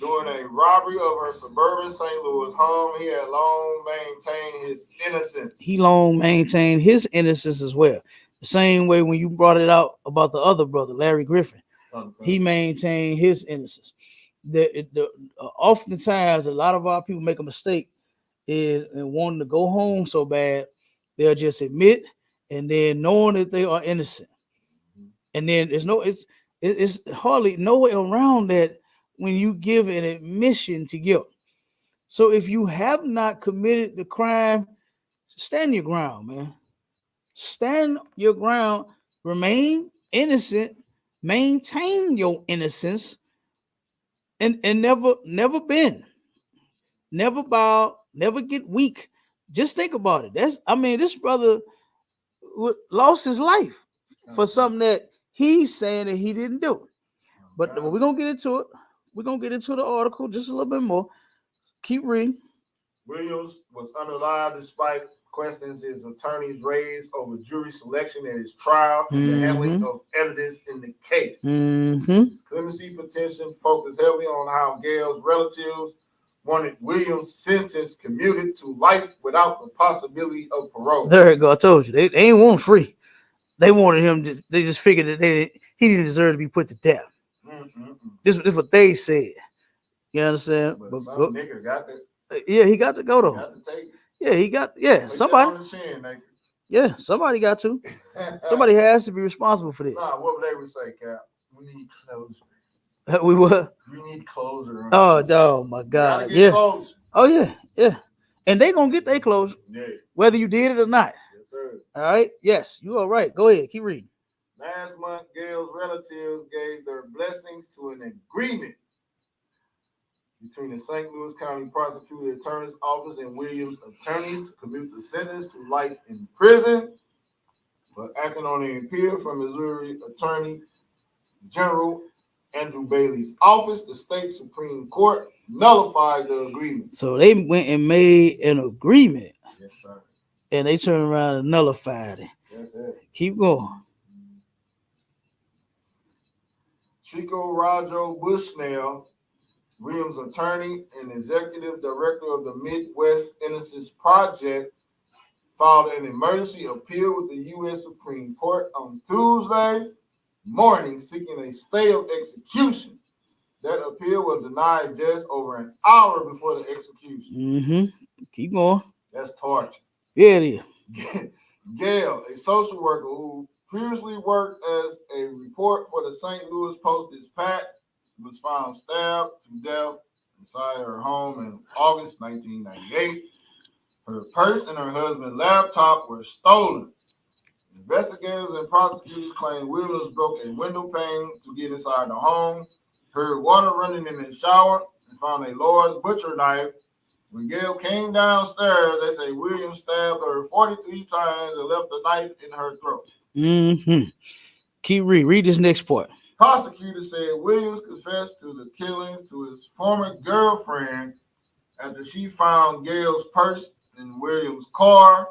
During a robbery of her suburban St. Louis home, he had long maintained his innocence. He long maintained his innocence as well. The same way when you brought it out about the other brother, Larry Griffin. He maintained his innocence. Oftentimes, a lot of our people make a mistake in wanting to go home so bad, they'll just admit, and then knowing that they are innocent. And then it's hardly no way around that when you give an admission to guilt. So if you have not committed the crime, stand your ground, man. Stand your ground, remain innocent, maintain your innocence, and never bend, never bow, never get weak. Just think about it. This brother lost his life for something that he's saying that he didn't do. But we're gonna get into it. We're gonna get into the article just a little bit more. Keep reading. Williams was unalive despite questions his attorneys raised over jury selection at his trial and the handling of evidence in the case. His clemency petition focused heavily on how Gale's relatives wanted Williams' sentence commuted to life without the possibility of parole. There you go. I told you. They ain't want him free. They wanted him they just figured that he didn't deserve to be put to death. This is what they said. You understand? But some nigga got to. Yeah, he got to go though. Got to take it. Yeah, he got. Yeah, somebody. Yeah, somebody got to. Somebody has to be responsible for this. Nah, what would they would say, Cap? We need closure. We what? We need closure. Oh my God. Yeah. Closure. Oh yeah. And they gonna get their closure. Yeah. Whether you did it or not. Yes, sir. All right. Yes, you all right. Go ahead. Keep reading. Last month, Gale's relatives gave their blessings to an agreement between the St. Louis County Prosecutor Attorney's Office and Williams' attorneys to commute the sentence to life in prison. But acting on an appeal from Missouri Attorney General Andrew Bailey's office, the state Supreme Court nullified the agreement. So they went and made an agreement. Yes, sir. And they turned around and nullified it. Yes, sir. Keep going. Chico Rajo Bushnell, Williams' attorney and executive director of the Midwest Innocence Project, filed an emergency appeal with the U.S. Supreme Court on Tuesday morning seeking a stay of execution That appeal was denied just over an hour before the execution. Keep going. That's torture. Yeah, it is. Gail, a social worker who previously worked as a report for the St. Louis Post-Dispatch, was found stabbed to death inside her home in August 1998. Her purse and her husband's laptop were stolen. Investigators and prosecutors claim Williams broke a window pane to get inside the home, heard water running in the shower, and found a large butcher knife. When Gail came downstairs, they say Williams stabbed her 43 times and left the knife in her throat. Keep read this next part. Prosecutor said Williams confessed to the killings to his former girlfriend after she found Gail's purse in Williams' car.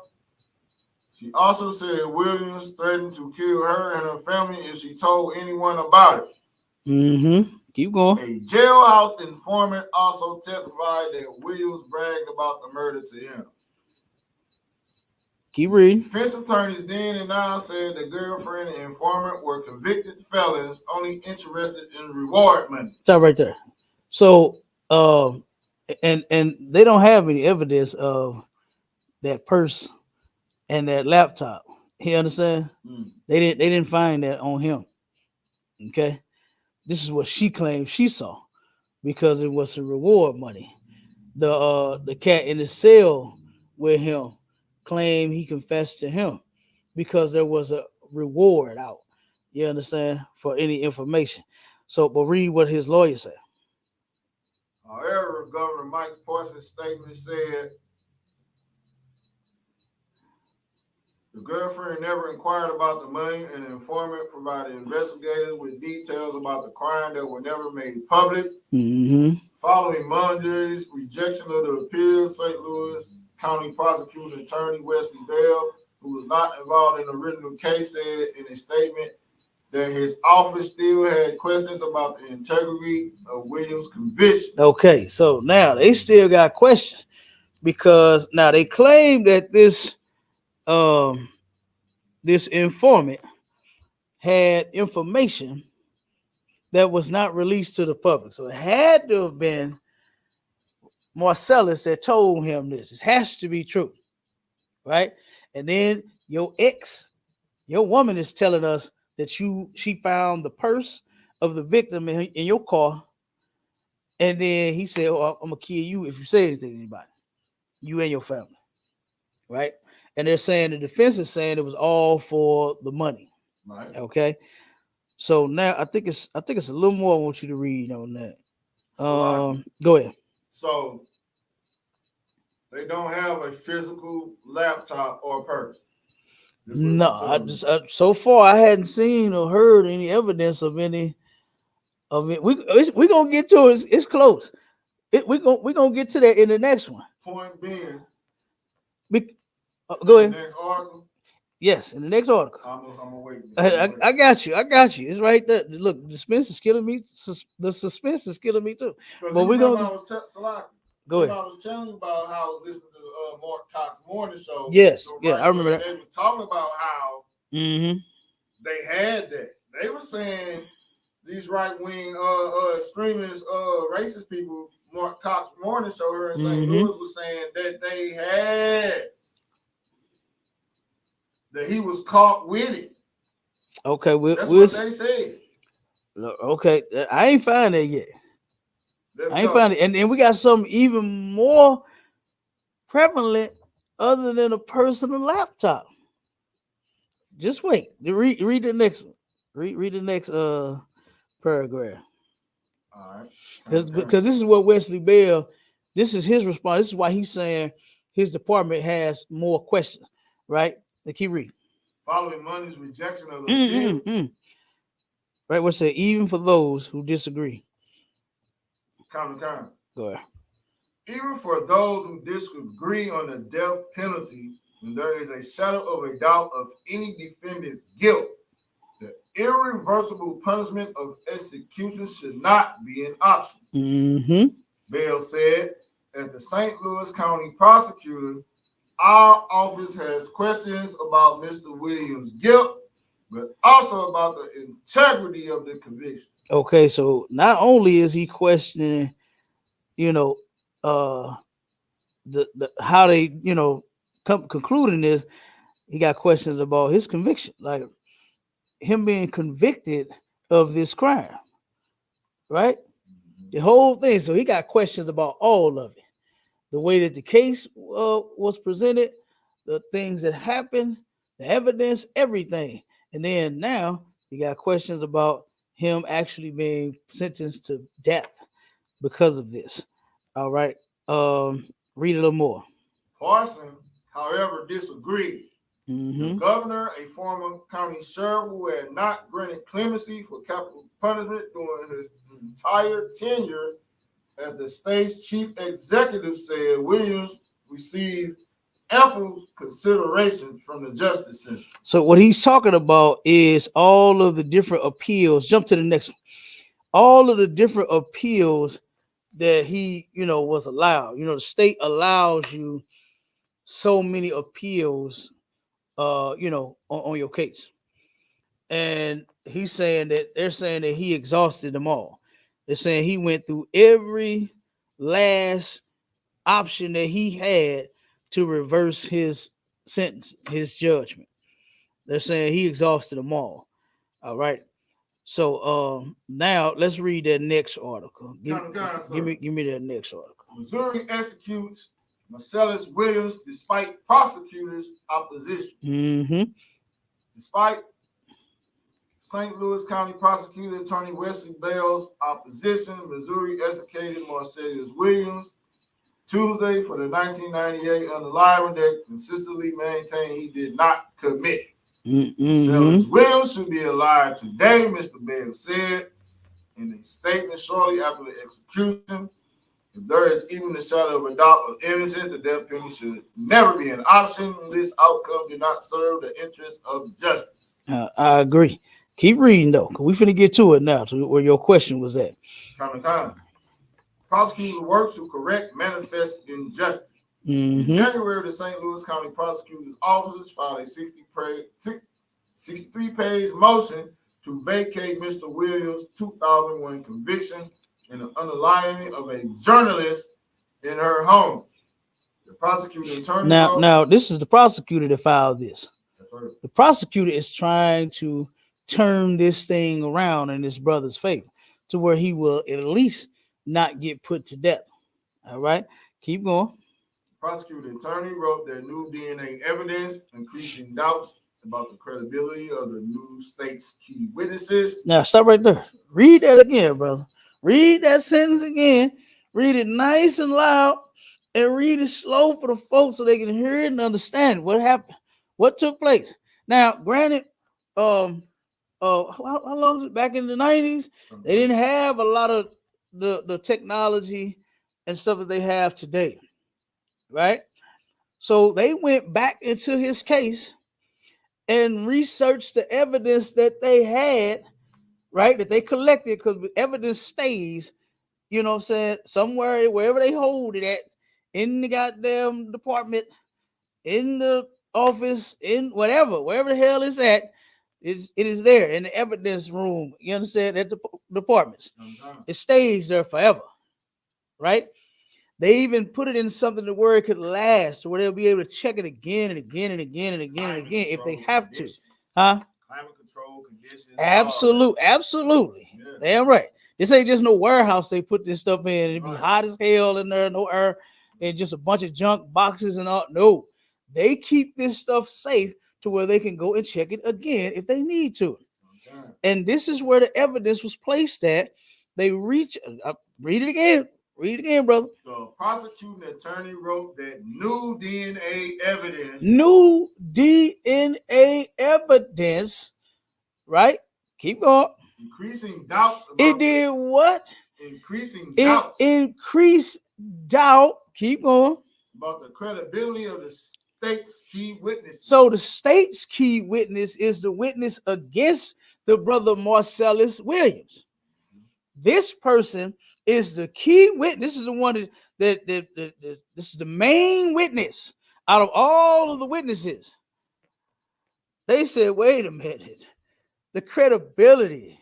She also said Williams threatened to kill her and her family if she told anyone about it. Keep going. A jailhouse informant also testified that Williams bragged about the murder to him. Keep reading. Defense attorneys then and now said the girlfriend and informant were convicted felons only interested in reward money. Stop right there. So, and they don't have any evidence of that purse and that laptop. You understand? They didn't find that on him. Okay. This is what she claimed she saw because it was some reward money. The cat in the cell with him claimed he confessed to him because there was a reward out. You understand? For any information. So, but read what his lawyer said. However, Governor Mike Parsons' statement said the girlfriend never inquired about the money, and the informant provided investigators with details about the crime that were never made public. Following Monday's rejection of the appeal, St. Louis County Prosecuting Attorney Wesley Bell, who was not involved in the original case, said in a statement that his office still had questions about the integrity of Williams' conviction. Okay, so now they still got questions because now they claim that this informant had information that was not released to the public. So it had to have been Marcellus that told him this. It has to be true, right? And then your woman is telling us that she found the purse of the victim in your car, and then he said, "Oh, I'm gonna kill you if you say anything to anybody, you and your family," right? And they're saying the defense is saying it was all for the money, right? Okay, so now I think it's a little more I want you to read on that. Go ahead. So they don't have a physical laptop or purse. No, so far I hadn't seen or heard any evidence of any of it. We're gonna get to it. It's close. We're gonna get to that in the next one. Point being, go ahead. Next article. Yes, in the next article. I'm gonna wait. I got you. It's right there. Look, the suspense is killing me. The suspense is killing me too. But we're gonna go ahead. I was telling you about how I was listening to the Mark Cox morning show. Yes, so yeah, I remember that. They was talking about how they had that. They were saying these right wing extremist racist people. Mark Cox morning show here in St. Louis was saying that they had that he was caught with it. Okay, that's what they said. Okay, I ain't find that yet. I ain't find it, and we got something even more prevalent other than a personal laptop. Just wait. Read the next one. Read the next paragraph. All right. Because this is what Wesley Bell, this is his response. This is why he's saying his department has more questions, right? They keep reading. Following Monday's rejection of the appeal. Right, what's that? Even for those who disagree. Count. Go ahead. Even for those who disagree on the death penalty, when there is a shadow of a doubt of any defendant's guilt, the irreversible punishment of execution should not be an option. Bell said, as the St. Louis County prosecutor, our office has questions about Mr. Williams' guilt, but also about the integrity of the conviction. Okay, so not only is he questioning, you know, uh the how they, concluding this, he got questions about his conviction, like him being convicted of this crime, right? The whole thing. So he got questions about all of it, the way that the case was presented, the things that happened, the evidence, everything. And then now you got questions about him actually being sentenced to death because of this. All right. Read a little more. Parson, however, disagreed. The Mm-hmm. governor, a former county sheriff who had not granted clemency for capital punishment during his entire tenure as the state's chief executive, said Williams received ample consideration from the justice system. So what he's talking about is all of the different appeals. Jump to the next one. All of the different appeals that he, was allowed. The state allows you so many appeals, on your case. And he's saying that they're saying that he exhausted them all. They're saying he went through every last option that he had to reverse his sentence, his judgment. They're saying he exhausted them all. All right. So now let's read that next article. Give me that next article. Missouri executes Marcellus Williams despite prosecutors' opposition. Mm-hmm. Despite St. Louis County Prosecutor Attorney Wesley Bell's opposition, Missouri executed Marcellus Williams Tuesday for the 1998 unalive that consistently maintained he did not commit. Mm-hmm. Williams should be alive today, Mr. Bell said in a statement shortly after the execution. If there is even a shadow of a doubt of innocence, the death penalty should never be an option. This outcome did not serve the interests of justice. I agree. Keep reading though, because we finna get to it now, to where your question was at. Prosecutors work to correct manifest injustice. Mm-hmm. In January, the St. Louis County Prosecutor's Office filed a 63-page motion to vacate Mr. Williams' 2001 conviction in the underlying of a journalist in her home. The prosecuting attorney. Now, this is the prosecutor that filed this. Right. The prosecutor is trying to turn this thing around in his brother's favor to where he will at least not get put to death. All right, keep going. Prosecuting attorney wrote that new DNA evidence increasing doubts about the credibility of the new state's key witnesses. Now, stop right there. Read that again, brother. Read that sentence again. Read it nice and loud, and read it slow for the folks so they can hear it and understand what happened, what took place. Now, granted, how long was it back in the 90s? They didn't have a lot of the technology and stuff that they have today, right? So they went back into his case and researched the evidence that they had, right? That they collected, because evidence stays, you know what I'm saying, somewhere, wherever they hold it at, in the goddamn department, in the office, in whatever, wherever the hell it's at, it is there in the evidence room. You understand? At the departments. It stays there forever, right? They even put it in something to where it could last, where they'll be able to check it again and again and again and again and again if they have to. Huh? Climate control conditions. Absolutely. Yeah. Damn right. This ain't just no warehouse they put this stuff in. It'd be hot as hell in there, no air, and just a bunch of junk boxes and all. No, they keep this stuff safe to where they can go and check it again if they need to. Okay. And this is where the evidence was placed at. They reach. Read it again. Read it again, brother. The prosecuting attorney wrote that new DNA evidence. New DNA evidence, right? Keep going. Increasing doubts. It did what? Increasing doubts. It increased doubt. Keep going. About the credibility of the state's key witness. So the state's key witness is the witness against the brother Marcellus Williams. This person is the key witness. This is the one that this is the main witness out of all of the witnesses. They said, wait a minute, the credibility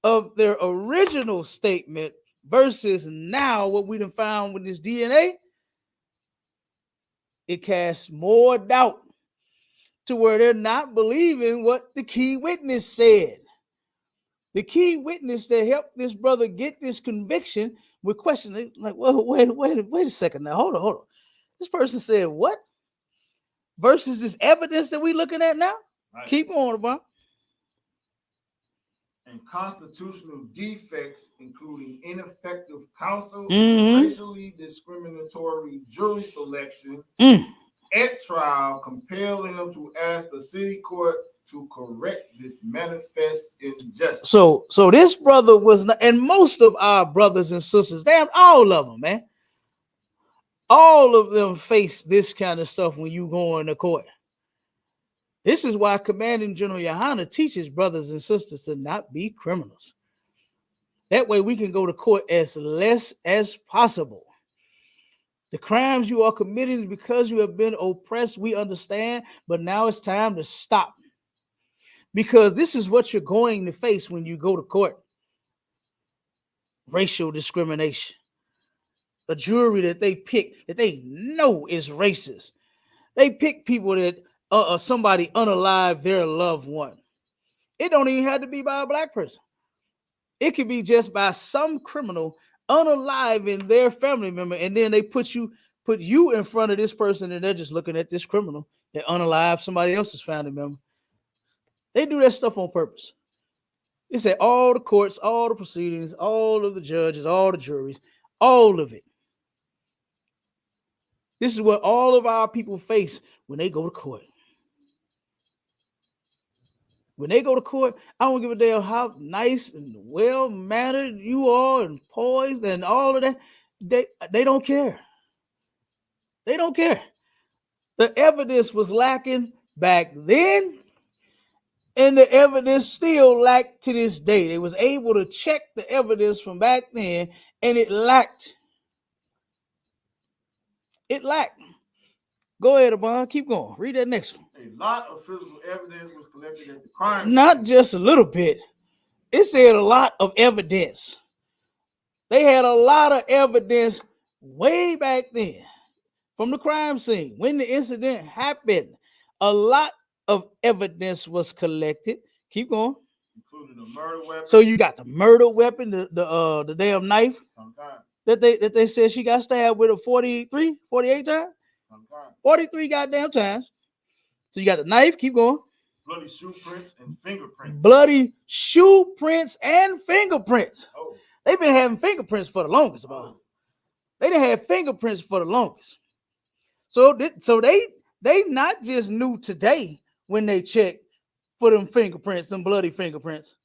of their original statement versus now what we done found with this DNA, it casts more doubt to where they're not believing what the key witness said. The key witness that helped this brother get this conviction would question it, like, well, wait a second now. Hold on. This person said what? Versus this evidence that we looking at now? Right. Keep on, bro. And constitutional defects, including ineffective counsel, racially discriminatory jury selection at trial, compel him to ask the city court to correct this manifest injustice. So this brother was not, and most of our brothers and sisters, damn, all of them, man, all of them face this kind of stuff when you go in the court. This is why Commanding General YAHANNA teaches brothers and sisters to not be criminals. That way we can go to court as less as possible. The crimes you are committing because you have been oppressed, we understand, but now it's time to stop. Because this is what you're going to face when you go to court. Racial discrimination. A jury that they pick, that they know is racist. They pick people that somebody unalive their loved one. It don't even have to be by a black person. It could be just by some criminal unaliving their family member, and then they put you in front of this person, and they're just looking at this criminal that unalive somebody else's family member. They do that stuff on purpose. They say all the courts, all the proceedings, all of the judges, all the juries, all of it. This is what all of our people face when they go to court. When they go to court, I don't give a damn how nice and well-mannered you are and poised and all of that. They don't care. They don't care. The evidence was lacking back then, and the evidence still lacked to this day. They was able to check the evidence from back then, and it lacked. It lacked. Go ahead, Abon. Keep going. Read that next one. A lot of physical evidence was collected at the crime Not scene. just a little bit. It said a lot of evidence. They had a lot of evidence way back then from the crime scene. When the incident happened, a lot of evidence was collected. Keep going. Including the murder weapon. So you got the murder weapon, the damn knife that they said she got stabbed with a 48 times? 43 goddamn times. So you got the knife. Keep going. Bloody shoe prints and fingerprints. Bloody shoe prints and fingerprints. Oh. They've been having fingerprints for the longest. About. They didn't have fingerprints for the longest. So they not just knew today when they checked for them fingerprints, them bloody fingerprints.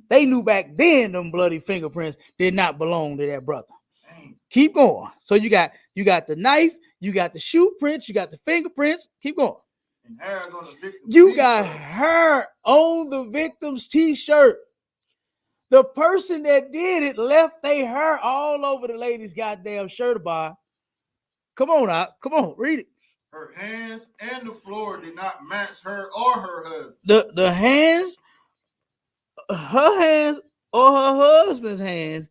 They knew back then them bloody fingerprints did not belong to that brother. Dang. Keep going. So you got the knife, you got the shoe prints, you got the fingerprints. Keep going. And hairs on the victim's you t-shirt. Got hair on the victim's t-shirt. The person that did it left their hair all over the lady's goddamn shirt bar. Come on out. Come on, read it. Her hands and the floor did not match her or her husband. The hands, her hands or her husband's hands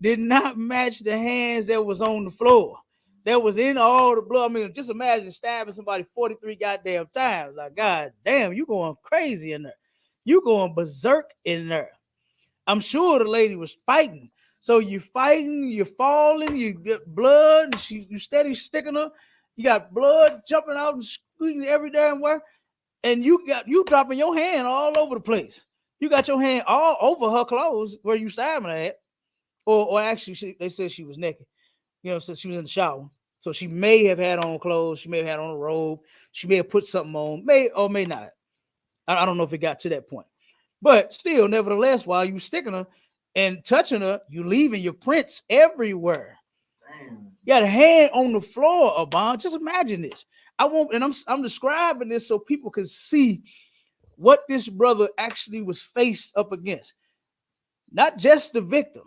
did not match the hands that was on the floor. That was in all the blood. I mean, just imagine stabbing somebody 43 goddamn times. Like, god damn, you going crazy in there. You going berserk in there. I'm sure the lady was fighting. So you fighting, you're falling, you get blood, and you steady sticking her. You got blood jumping out and squeezing every damn where. And you dropping your hand all over the place. You got your hand all over her clothes where you stabbing her at. Or actually, they said she was naked. You know, since she was in the shower. So she may have had on clothes. She may have had on a robe. She may have put something on. May or may not. I don't know if it got to that point. But still, nevertheless, while you sticking her and touching her, you leaving your prints everywhere. Damn. You got a hand on the floor, Abon. Just imagine this. I'm describing this so people can see what this brother actually was faced up against. Not just the victim.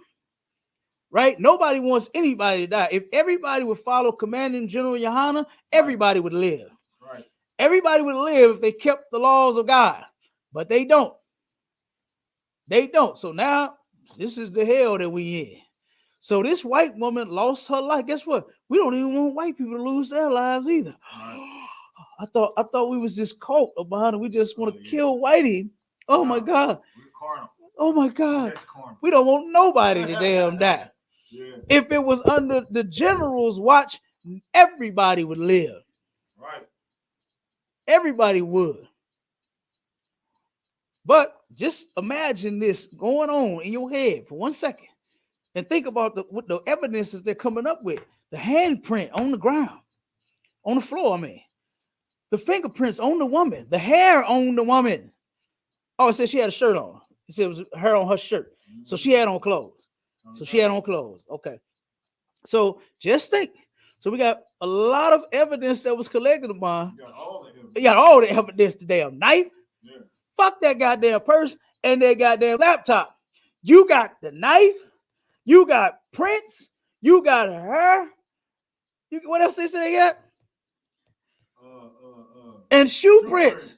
Right? Nobody wants anybody to die. If everybody would follow Commanding General YAHANNA, everybody would live. Right. Everybody would live if they kept the laws of God. But they don't. They don't. So now This is the hell that we in. So this white woman lost her life. Guess what? We don't even want white people to lose their lives either. Right. I thought we was this cult behind it. We just want to kill whitey. Oh my God. Oh my God. We don't want nobody to damn die. Yeah. If it was under the general's watch, everybody would live. Right. Everybody would. But just imagine this going on in your head for 1 second and think about what the evidences they're coming up with. The handprint on the ground, on the floor, I mean. The fingerprints on the woman, the hair on the woman. Oh, it said she had a shirt on. It said it was hair on her shirt. So she had on clothes. Okay. So just think. So we got a lot of evidence that was collected upon. You got all the evidence. The damn knife. Yeah. Fuck that goddamn purse and that goddamn laptop. You got the knife. You got prints. You got her. What else they say they got? And shoe prints.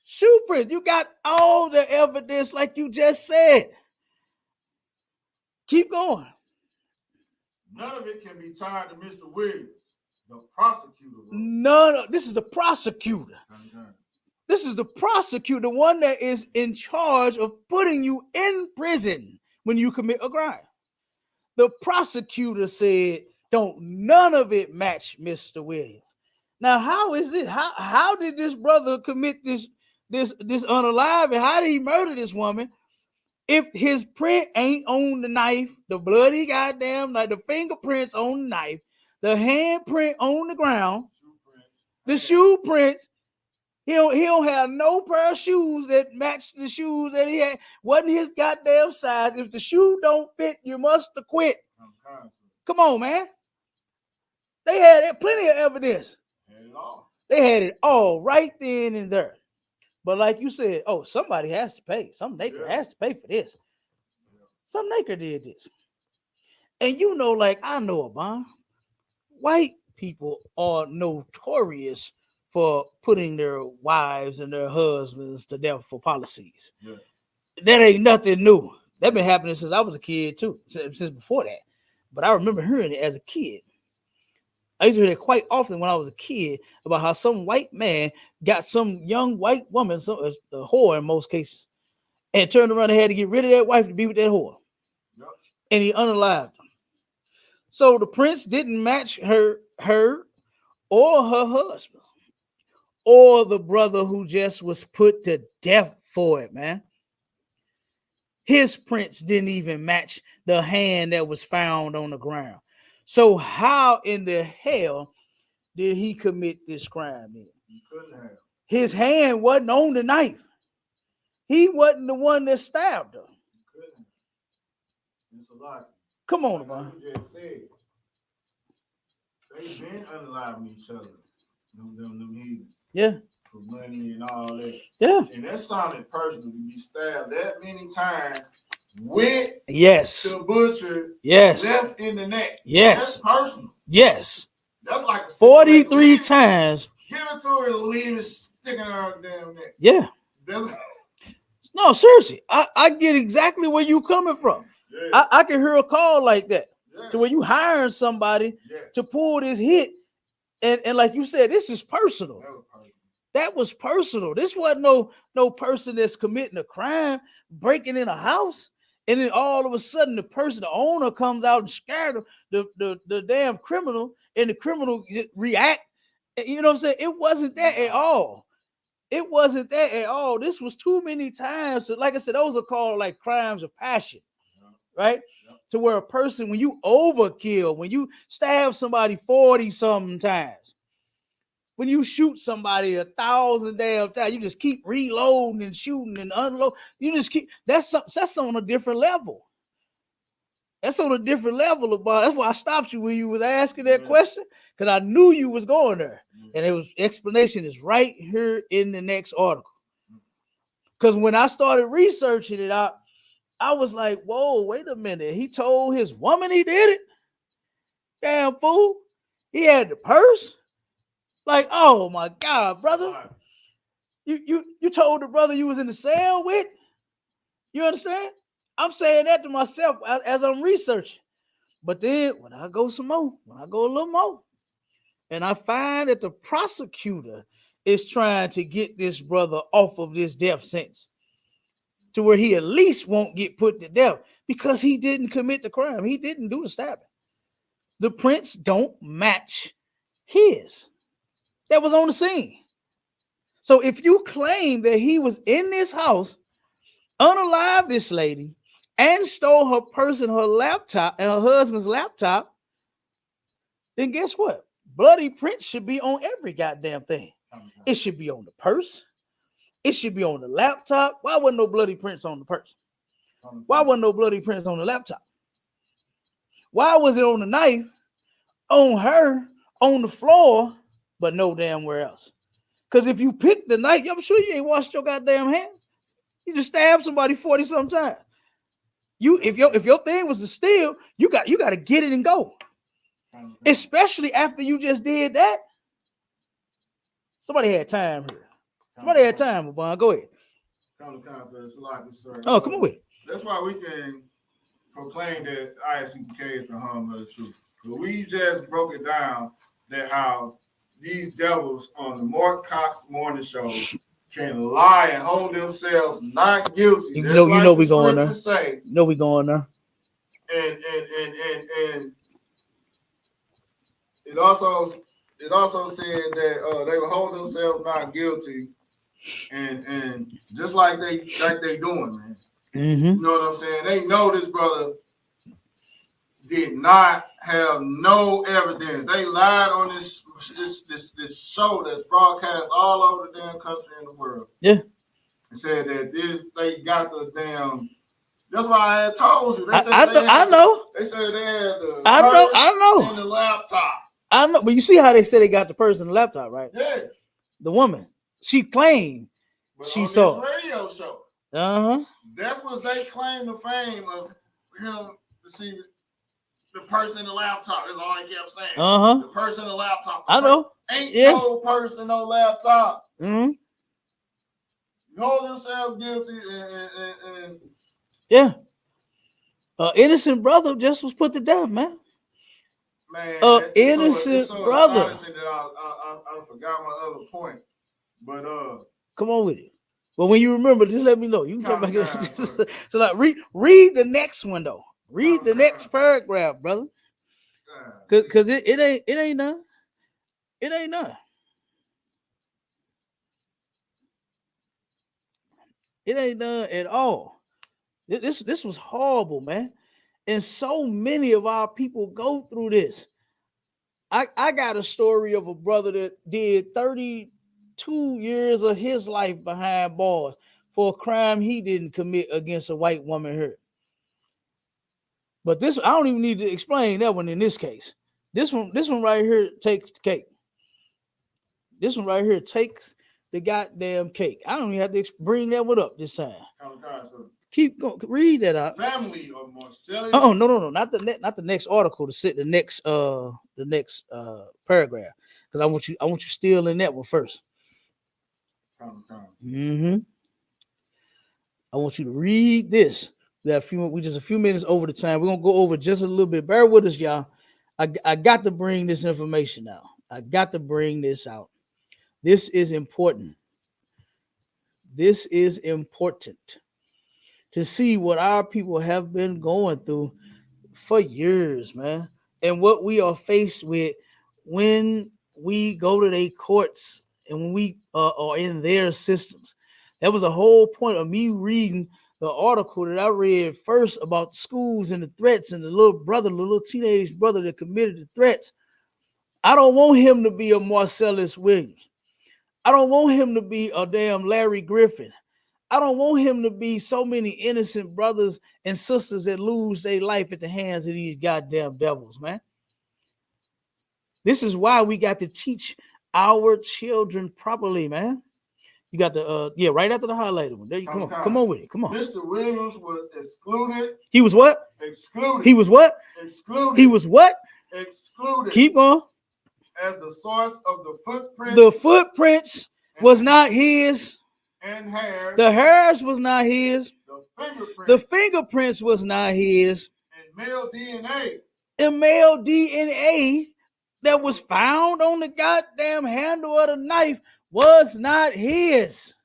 Shoe prints. You got all the evidence like you just said. Keep going. None of it can be tied to Mr. Williams, the prosecutor. No. This is the prosecutor. Okay. This is the prosecutor, the one that is in charge of putting you in prison when you commit a crime. The prosecutor said, don't none of it match Mr. Williams. Now, how is it? How did this brother commit this unaliving? How did he murder this woman if his print ain't on the knife, the bloody goddamn, like the fingerprints on the knife, the handprint on the ground, the shoe prints? He don't have no pair of shoes that match the shoes that he had. Wasn't his goddamn size. If the shoe don't fit, you must have quit. Come on, man. They had plenty of evidence. They had it all right then and there. But like you said, somebody has to pay. Some nigger has to pay for this. Some nigger did this. And you know, like I know about, white people are notorious for putting their wives and their husbands to death for policies. Yeah. That ain't nothing new. That been happening since I was a kid too, since before that. But I remember hearing it as a kid. I used to hear it quite often when I was a kid about how some white man got some young white woman, a whore in most cases, and turned around and had to get rid of that wife to be with that whore. Yep. And he unalived her. So the prince didn't match her or her husband or the brother who just was put to death for it, man. His prints didn't even match the hand that was found on the ground. So how in the hell did he commit this crime? He couldn't have. His hand wasn't on the knife. He wasn't the one that stabbed her. He couldn't. It's a lot. Come on, man. You just said they've been unaliving each other. Them heathens. Yeah. For money and all that. Yeah. And that sounded personal to be stabbed that many times. Went to butcher, left in the neck. Yes. That's personal. Yes. That's like a 43 times. Give it to her and leave it sticking out the damn neck. Yeah. No, seriously. I get exactly where you coming from. Yeah. I can hear a call like that. Yeah. To where you hiring somebody to pull this hit. And like you said, this is personal. That was personal. This wasn't no person that's committing a crime, breaking in a house. And then all of a sudden, the owner comes out and scared the damn criminal, and the criminal react. You know what I'm saying? It wasn't that at all. It wasn't that at all. This was too many times. So like I said, those are called like crimes of passion, right? Yep. To where a person, when you overkill, when you stab somebody 40-something times, when you shoot somebody 1,000 damn times, you just keep reloading and shooting and unloading. You just keep that's on a different level. That's on a different level about. That's why I stopped you when you was asking that question, because I knew you was going there, and it was explanation is right here in the next article. Because when I started researching it out, I was like, "Whoa, wait a minute! He told his woman he did it. Damn fool! He had the purse." Like, oh my God, brother. You told the brother you was in the cell with? You understand? I'm saying that to myself as I'm researching. But then when I go a little more, and I find that the prosecutor is trying to get this brother off of this death sentence to where he at least won't get put to death because he didn't commit the crime. He didn't do the stabbing. The prints don't match his that was on the scene. So if you claim that he was in this house, unalived this lady, and stole her purse and her laptop and her husband's laptop, then guess what? Bloody prints should be on every goddamn thing. It should be on the purse. It should be on the laptop. Why wasn't no bloody prints on the purse? Why wasn't no bloody prints on the laptop? Why was it on the knife, on her, on the floor, but no damn where else? Because if you pick the knife, I'm sure you ain't washed your goddamn hand. You just stabbed somebody 40-some times. If your thing was to steal, you got to get it and go. Especially after you just did that. Somebody had time here. Somebody had time, Bon. Go ahead. Oh, come on with it. That's why we can proclaim that ISUPK is the home of the truth. But we just broke it down that how these devils on the Mark Cox morning show can lie and hold themselves not guilty. You know we going there. You know we going there. And it also said that they will hold themselves not guilty, and just like they doing, man. Mm-hmm. You know what I'm saying? They know this brother did not have no evidence. They lied on this show that's broadcast all over the damn country and the world. Yeah. And said that they got the damn. That's why I had told you. They said I know. They said they had the. I know. And the laptop. I know, but you see how they said they got the person in the laptop, right? Yeah. The woman, she claimed but she on saw this radio show. Uh-huh. That's what they claim the fame of him to see the person in the laptop. Is all they kept saying. Uh-huh. The person in the laptop. I know. Ain't no person, no laptop. Mm-hmm. You hold yourself guilty and yeah. Innocent brother just was put to death, man. Man, innocent brother. That I forgot my other point, but come on with it. Well, when you remember, just let me know. You can come back. So like, read the next one though. Read the next paragraph, brother. Cause it ain't none. It ain't none. It ain't none at all. This was horrible, man. And so many of our people go through this. I got a story of a brother that did 32 years of his life behind bars for a crime he didn't commit against a white woman here. But this, I don't even need to explain that one in this case. This one right here takes the cake. This one right here takes the goddamn cake. I don't even have to bring that one up this time. Keep going. Read that out. Family of Marcellus. Oh no, not the next article. To sit the next paragraph, because I want you still in that one first. Mm-hmm. I want you to read this. We just a few minutes over the time. We're gonna go over just a little bit. Bear with us, y'all. I got to bring this information out. I got to bring this out. This is important. This is important to see what our people have been going through for years, man, and what we are faced with when we go to their courts and when we are in their systems. That was the whole point of me reading the article that I read first about schools and the threats and the little teenage brother that committed the threats. I don't want him to be a Marcellus Williams. I don't want him to be a damn Larry Griffin. I don't want him to be so many innocent brothers and sisters that lose their life at the hands of these goddamn devils, man. This is why we got to teach our children properly, man. You got the right after the highlighted one. There you come on with it. Come on. Mr. Williams was excluded. He was what? Excluded. He was what? Excluded. He was what? Excluded. Keep going. As the source of the footprints. The footprints was not his. And hairs. The hairs was not his. The The fingerprints was not his. And male DNA. And male DNA that was found on the goddamn handle of the knife was not his.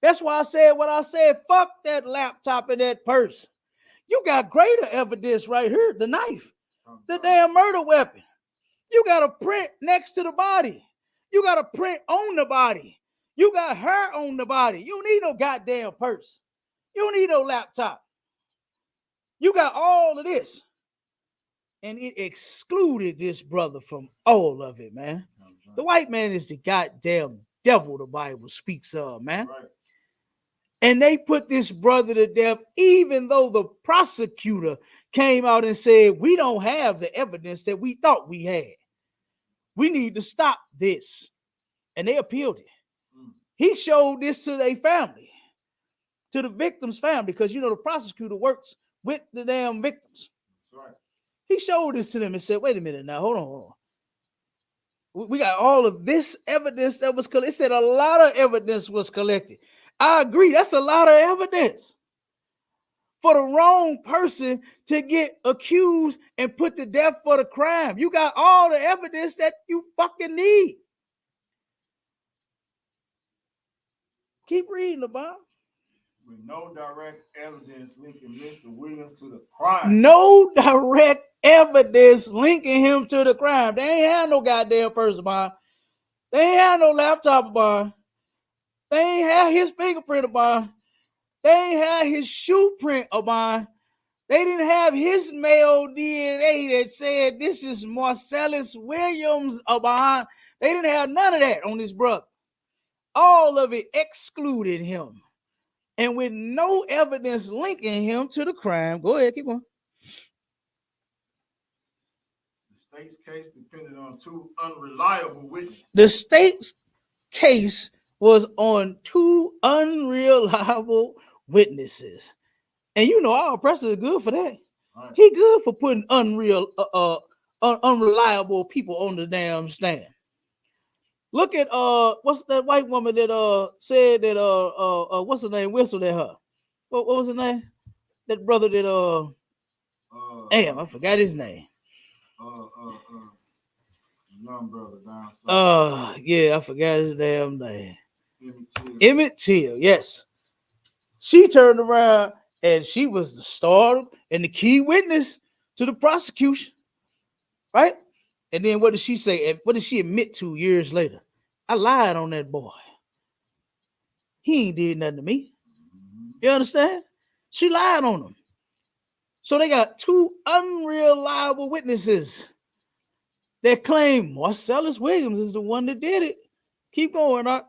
That's why I said what I said. Fuck that laptop and that purse. You got greater evidence right here, the knife, the damn murder weapon. You got a print next to the body. You got a print on the body. You got hair on the body. You don't need no goddamn purse. You don't need no laptop. You got all of this. And it excluded this brother from all of it, man. The white man is the goddamn devil the Bible speaks of, man. Right. And they put this brother to death, even though the prosecutor came out and said, we don't have the evidence that we thought we had. We need to stop this. And they appealed it. He showed this to their family, to the victim's family, because, you know, the prosecutor works with the damn victims. That's right. He showed this to them and said, wait a minute now, hold on. We got all of this evidence that was collected. It said a lot of evidence was collected. I agree. That's a lot of evidence for the wrong person to get accused and put to death for the crime. You got all the evidence that you fucking need. Keep reading the Bible. With no direct evidence linking Mr. Williams to the crime. No direct evidence linking him to the crime. They ain't had no goddamn person behind. They ain't had no laptop behind. They ain't had his fingerprint behind. They ain't had his shoe print behind. They didn't have his male DNA that said this is Marcellus Williams behind. They didn't have none of that on his brother. All of it excluded him. And with no evidence linking him to the crime, go ahead, keep going. The state's case depended on two unreliable witnesses. The state's case was on two unreliable witnesses. And you know, our oppressor is good for that. Right. He good for putting unreliable people on the damn stand. Look at what's that white woman that said that what's her name whistled at her? What was her name? That brother that damn, I forgot his name. Young brother down. Yeah, I forgot his damn name. Emmett Till, yes. She turned around and she was the star and the key witness to the prosecution, right? And then what did she say? What did she admit to years later? I lied on that boy. He ain't did nothing to me. You understand? She lied on him. So they got two unreliable witnesses that claim Marcellus Williams is the one that did it. Keep going, Doc.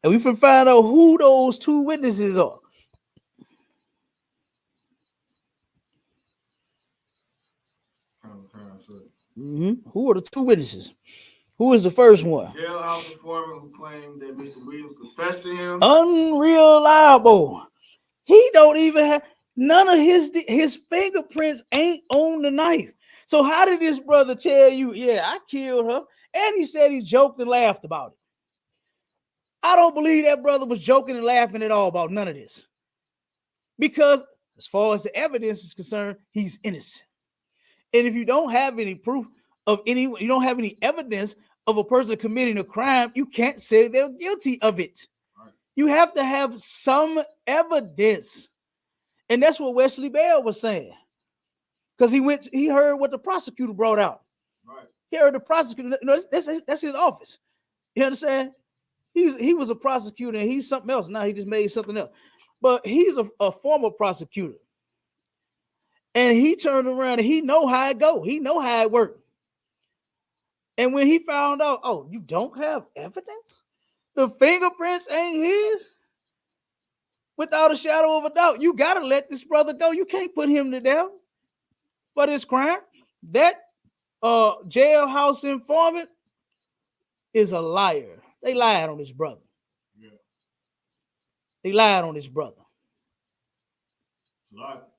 And we can find out who those two witnesses are. Who are the two witnesses? Who is the first one? Jailhouse informant who claimed that Mr. Williams confessed to him. Unreliable. He don't even have none of his fingerprints ain't on the knife. So how did this brother tell you, yeah, I killed her? And he said he joked and laughed about it. I don't believe that brother was joking and laughing at all about none of this. Because as far as the evidence is concerned, he's innocent. And if you don't have any proof of you don't have any evidence of a person committing a crime, you can't say they're guilty of it. Right. You have to have some evidence. And that's what Wesley Bell was saying. Because he heard what the prosecutor brought out. Right. He heard the prosecutor, that's his office. You understand? He was a prosecutor and he's something else. Now he just made something else. But he's a former prosecutor. And he turned around and he know how it go. He know how it worked. And when he found out, oh, you don't have evidence? The fingerprints ain't his? Without a shadow of a doubt, you got to let this brother go. You can't put him to death for this crime. That jailhouse informant is a liar. They lied on his brother. Yeah. They lied on his brother.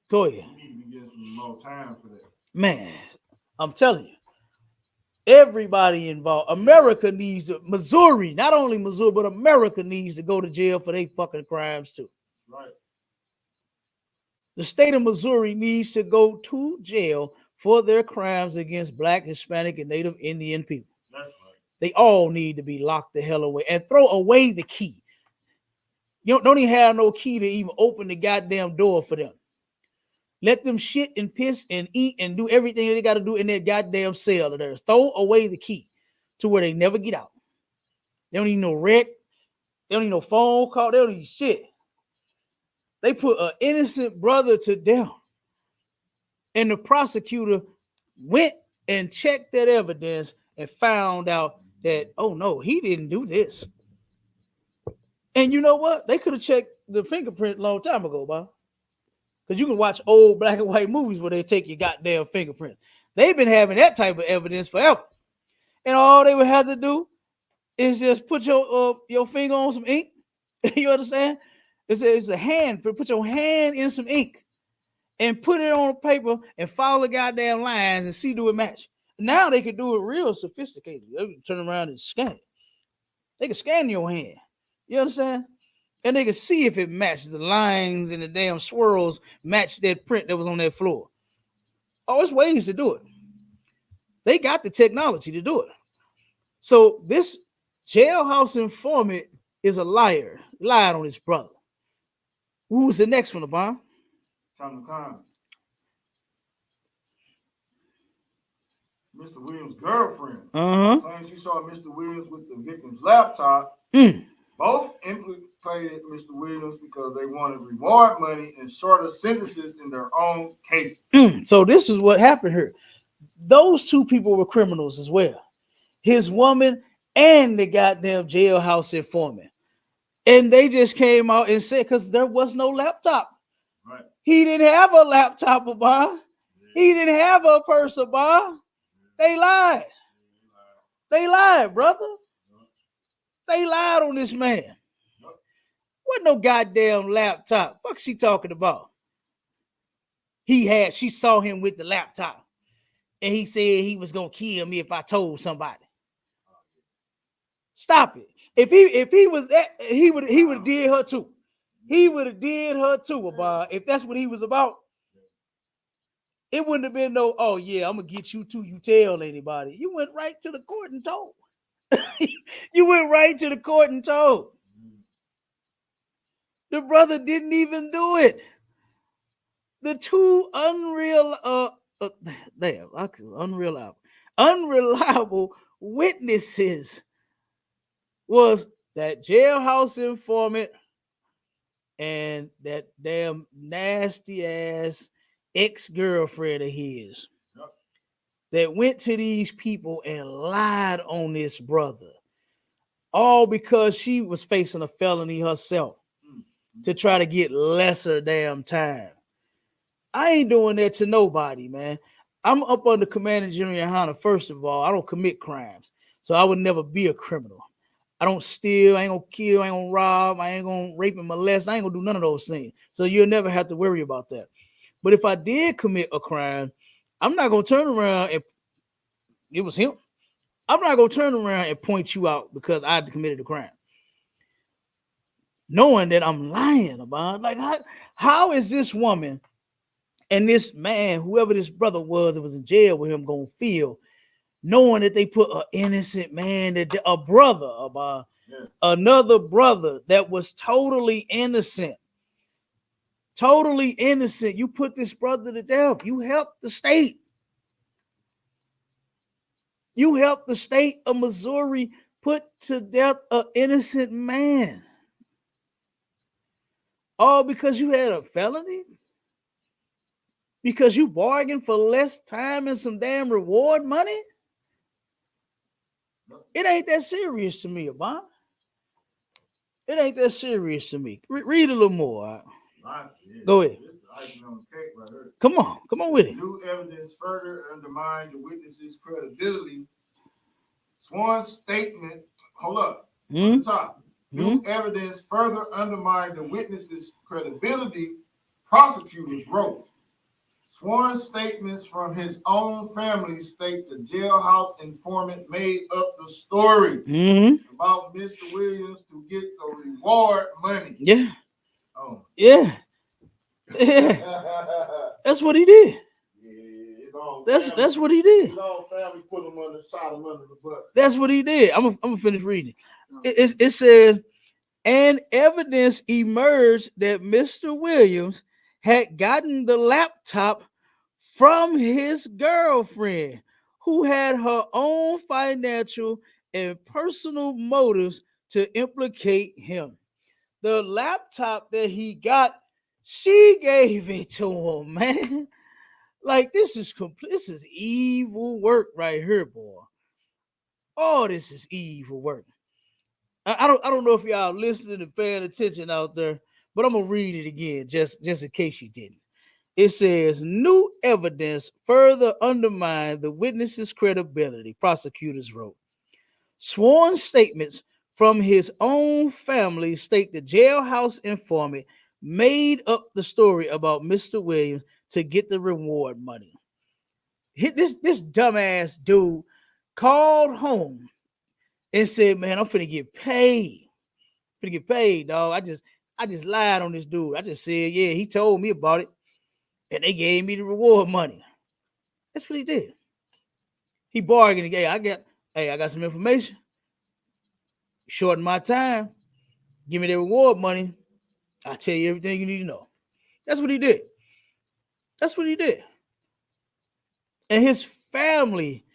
Go ahead. You need to be getting some more time for that. Man, I'm telling you. Everybody involved. America needs to, Missouri, not only Missouri, but America needs to go to jail for their fucking crimes too. Right. The state of Missouri needs to go to jail for their crimes against Black, Hispanic, and Native Indian people. That's right. They all need to be locked the hell away and throw away the key. You don't even have no key to even open the goddamn door for them. Let them shit and piss and eat and do everything they got to do in their goddamn cell of theirs. Throw away the key to where they never get out. They don't need no rec. They don't need no phone call. They don't need shit. They put an innocent brother to death. And the prosecutor went and checked that evidence and found out that, oh no, he didn't do this. And you know what? They could have checked the fingerprint a long time ago, Bob. Because you can watch old black and white movies where they take your goddamn fingerprint. They've been having that type of evidence forever. And all they would have to do is just put your finger on some ink. You understand? It's a hand. Put your hand in some ink and put it on paper and follow the goddamn lines and see do it match. Now they can do it real sophisticated. They can turn around and scan it. They can scan your hand. You understand? And they can see if it matches the lines and the damn swirls match that print that was on that floor. Oh, there's ways to do it. They got the technology to do it. So this jailhouse informant is a liar. Lied on his brother. Who's the next one, Abon? Come. Mr. Williams' girlfriend claims she saw Mr. Williams with the victim's laptop. Both implicated Mr. Williams because they wanted reward money and shorter sentences in their own cases. So this is what happened here. Those two people were criminals as well. His woman and the goddamn jailhouse informant. And they just came out and said, because there was no laptop. Right. He didn't have a laptop, Abba. He didn't have a purse, Abba. They lied. They lied, brother. They lied on this man. What no goddamn laptop? Fuck she talking about? She saw him with the laptop. And he said he was gonna kill me if I told somebody. Stop it. If he was that, he would have did her too. He would have did her too, Abba. If that's what he was about. It wouldn't have been no, oh yeah, I'm gonna get you too. You tell anybody. You went right to the court and told. You went right to the court and told. The brother didn't even do it. The two unreliable witnesses was that jailhouse informant and that damn nasty ass ex-girlfriend of his that went to these people and lied on this brother, all because she was facing a felony herself to try to get lesser damn time. I ain't doing that to nobody, man. I'm up under Commander General YAHANNA. First of all, I don't commit crimes, so I would never be a criminal. I don't steal, I ain't gonna kill, I ain't gonna rob, I ain't gonna rape and molest, I ain't gonna do none of those things. So you'll never have to worry about that. But if I did commit a crime, I'm not gonna turn around and it was him. I'm not gonna turn around and point you out because I committed a crime, knowing that I'm lying about. Like, how is this woman and this man, whoever this brother was that was in jail with him, gonna feel knowing that they put an innocent man, a brother, about another brother that was totally innocent? Totally innocent. You put this brother to death. You helped the state. You helped the state of Missouri put to death an innocent man. All because you had a felony? Because you bargained for less time and some damn reward money? It ain't that serious to me, Abon. It ain't that serious to me. Read a little more. Go ahead. Right, come on with it. New evidence further undermined the witnesses' credibility. Sworn statement. Hold up. On the top. New evidence further undermined the witnesses' credibility. Prosecutors wrote. Sworn statements from his own family state the jailhouse informant made up the story about Mr. Williams to get the reward money. Yeah. Oh. Yeah. Yeah. That's what he did. That's what he did. His own family put him under, shot him under the butt. That's what he did. I'm gonna finish reading. It says, and evidence emerged that Mr. Williams had gotten the laptop from his girlfriend, who had her own financial and personal motives to implicate him. The laptop that he got, she gave it to him, man. Like, this is complete. This is evil work right here, boy. Oh, this is evil work. I don't know if y'all listening and paying attention out there, but I'm gonna read it again just in case you didn't. It says, new evidence further undermined the witness's credibility, prosecutors wrote. Sworn statements from his own family state the jailhouse informant made up the story about Mr. Williams to get the reward money. This dumbass dude called home and said, man, I'm finna get paid. Finna get paid, dog. I just lied on this dude. I just said, yeah, he told me about it. And they gave me the reward money. That's what he did. He bargained again. I got some information. Shorten my time. Give me the reward money. I'll tell you everything you need to know. That's what he did. That's what he did. And his family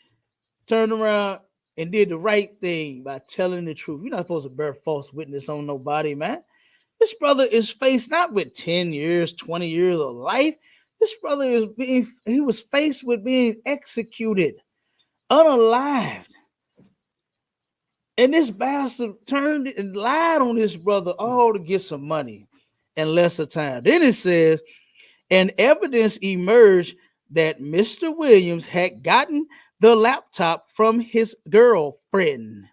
turned around and did the right thing by telling the truth. You're not supposed to bear false witness on nobody, man. This brother is faced not with 10 years, 20 years of life. This brother he was faced with being executed, unalived. And this bastard turned and lied on this brother all to get some money in lesser time. Then it says, and evidence emerged that Mr. Williams had gotten the laptop from his girlfriend,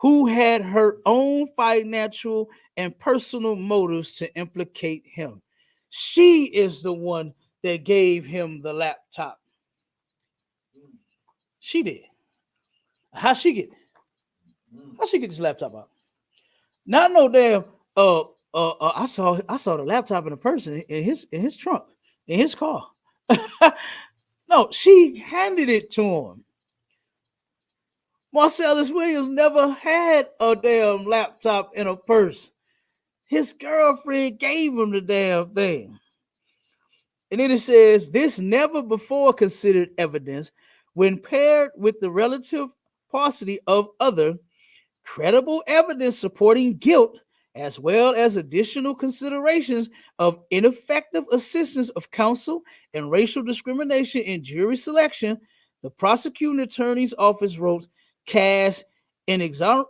who had her own financial and personal motives to implicate him. She is the one that gave him the laptop. She did. How she get this laptop out? Not no damn. I saw the laptop in a person in his trunk in his car. No, she handed it to him. Marcellus Williams never had a damn laptop in a purse. His girlfriend gave him the damn thing. And then it says, this never before considered evidence, when paired with the relative paucity of other credible evidence supporting guilt, as well as additional considerations of ineffective assistance of counsel and racial discrimination in jury selection, the prosecuting attorney's office wrote, cast inexorable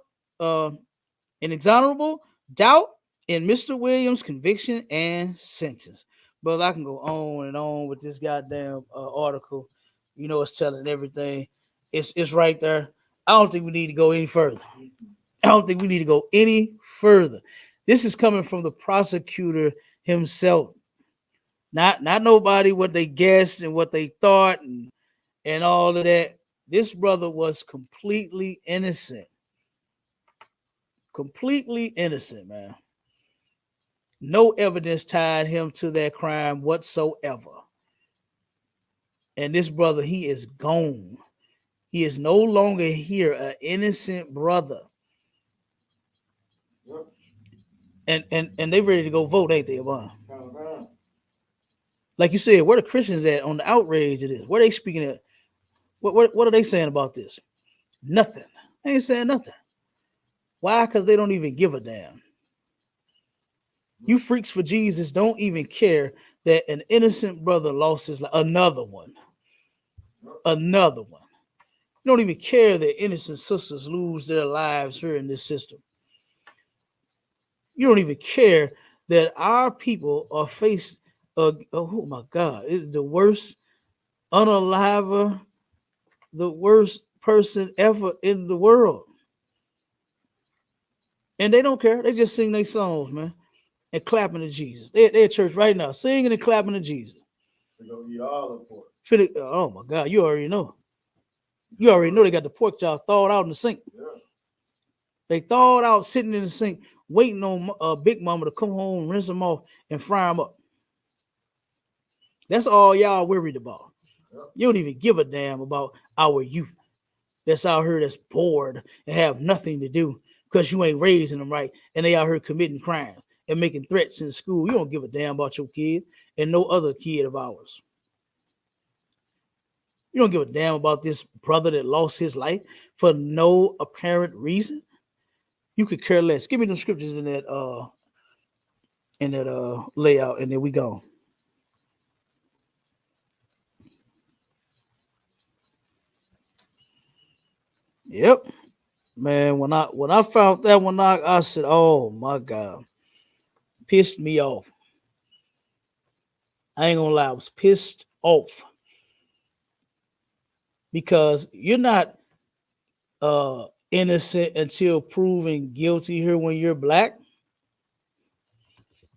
doubt in Mr. Williams' conviction and sentence. But I can go on and on with this goddamn article. You know, it's telling everything. It's right there. I don't think we need to go any further. This is coming from the prosecutor himself. Not nobody, what they guessed and what they thought and all of that. This brother was completely innocent. Completely innocent, man. No evidence tied him to that crime whatsoever. And this brother, he is gone. He is no longer here, an innocent brother. And they ready to go vote, ain't they, Bob? Like you said, where the Christians at on the outrage of this? Where they speaking at? What are they saying about this? Nothing. They ain't saying nothing. Why? Because they don't even give a damn. You freaks for Jesus don't even care that an innocent brother lost his life. Another one. You don't even care that innocent sisters lose their lives here in this system. You don't even care that our people are faced, oh my God, the worst unaliver, the worst person ever in the world. And they don't care. They just sing their songs, man, and clapping to Jesus. They're at church right now, singing and clapping to Jesus. To go eat all the pork. Oh my God, you already know. You already know they got the pork chops thawed out in the sink. Yeah. They thawed out, sitting in the sink, waiting on Big Mama to come home, rinse them off, and fry them up. That's all y'all worried about. Yep. You don't even give a damn about our youth that's out here that's bored and have nothing to do because you ain't raising them right, and they out here committing crimes and making threats in school. You don't give a damn about your kid and no other kid of ours. You don't give a damn about this brother that lost his life for no apparent reason. You could care less. Give me them scriptures in that layout, and then we go. Yep, man. When I found that one, I said, "Oh my God," pissed me off. I ain't gonna lie, I was pissed off because you're not innocent until proven guilty here when you're black.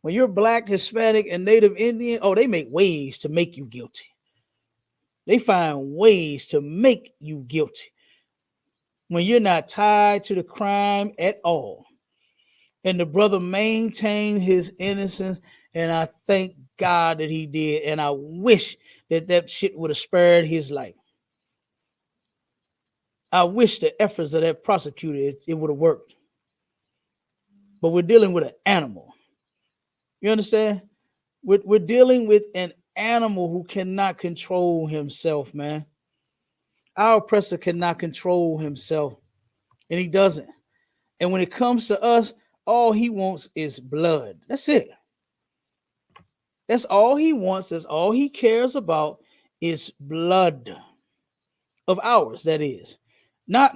When you're black, Hispanic, and Native Indian, oh, they make ways to make you guilty. They find ways to make you guilty when you're not tied to the crime at all. And the brother maintained his innocence, and I thank God that he did. And I wish that shit would have spared his life. I wish the efforts of that prosecutor, it would have worked. But we're dealing with an animal. You understand? We're dealing with an animal who cannot control himself, man. Our oppressor cannot control himself, and he doesn't. And when it comes to us, all he wants is blood. That's it. That's all he wants. That's all he cares about is blood of ours. That is not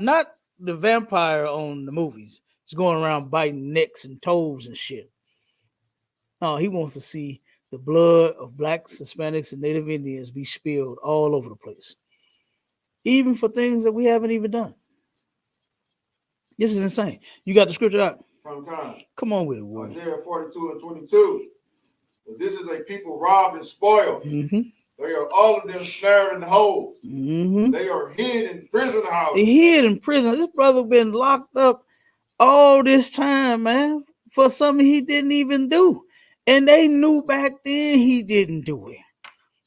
the vampire on the movies. He's going around biting necks and toes and shit. No, he wants to see the blood of blacks, Hispanics, and Native Indians be spilled all over the place, even for things that we haven't even done. This is insane. You got the scripture out? Come on with it, boy. Isaiah 42:22. This is a people robbed and spoiled. Mm-hmm. They are all of them snared and hold. Mm-hmm. They are hid in prison houses. They hid in prison. This brother been locked up all this time, man, for something he didn't even do. And they knew back then he didn't do it.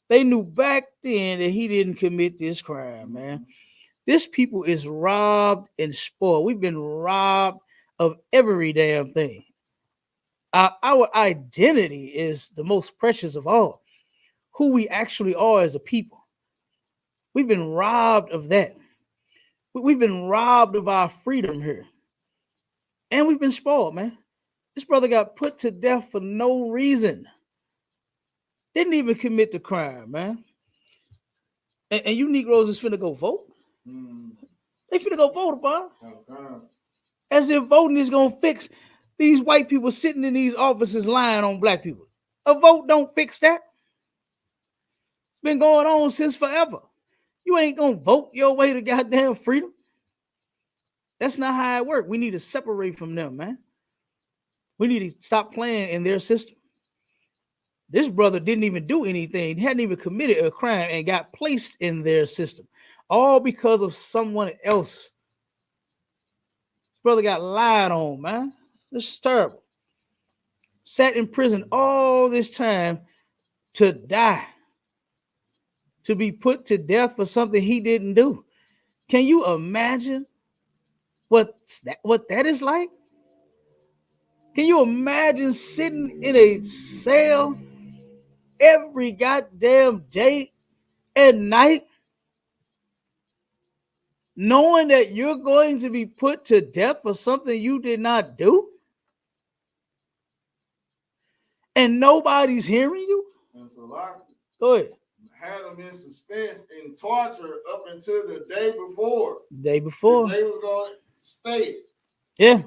They knew back then that he didn't commit this crime, man. This people is robbed and spoiled. We've been robbed of every damn thing. Our identity is the most precious of all. Who we actually are as a people. We've been robbed of that. We've been robbed of our freedom here. And we've been spoiled, man. This brother got put to death for no reason. Didn't even commit the crime, man. And you Negroes is finna go vote? They finna go vote upon. As if voting is gonna fix these white people sitting in these offices lying on black people. A vote don't fix that. It's been going on since forever. You ain't gonna vote your way to goddamn freedom. That's not how it works. We need to separate from them, man. We need to stop playing in their system. This brother didn't even do anything. He hadn't even committed a crime and got placed in their system. All because of someone else. This brother got lied on, man. This is terrible. Sat in prison all this time to die. To be put to death for something he didn't do. Can you imagine what that is like? Can you imagine sitting in a cell every goddamn day and night, knowing that you're going to be put to death for something you did not do? And nobody's hearing you? That's a lot. Go ahead. Had them in suspense and torture up until the day before. Day before. They was going to stay. Yeah.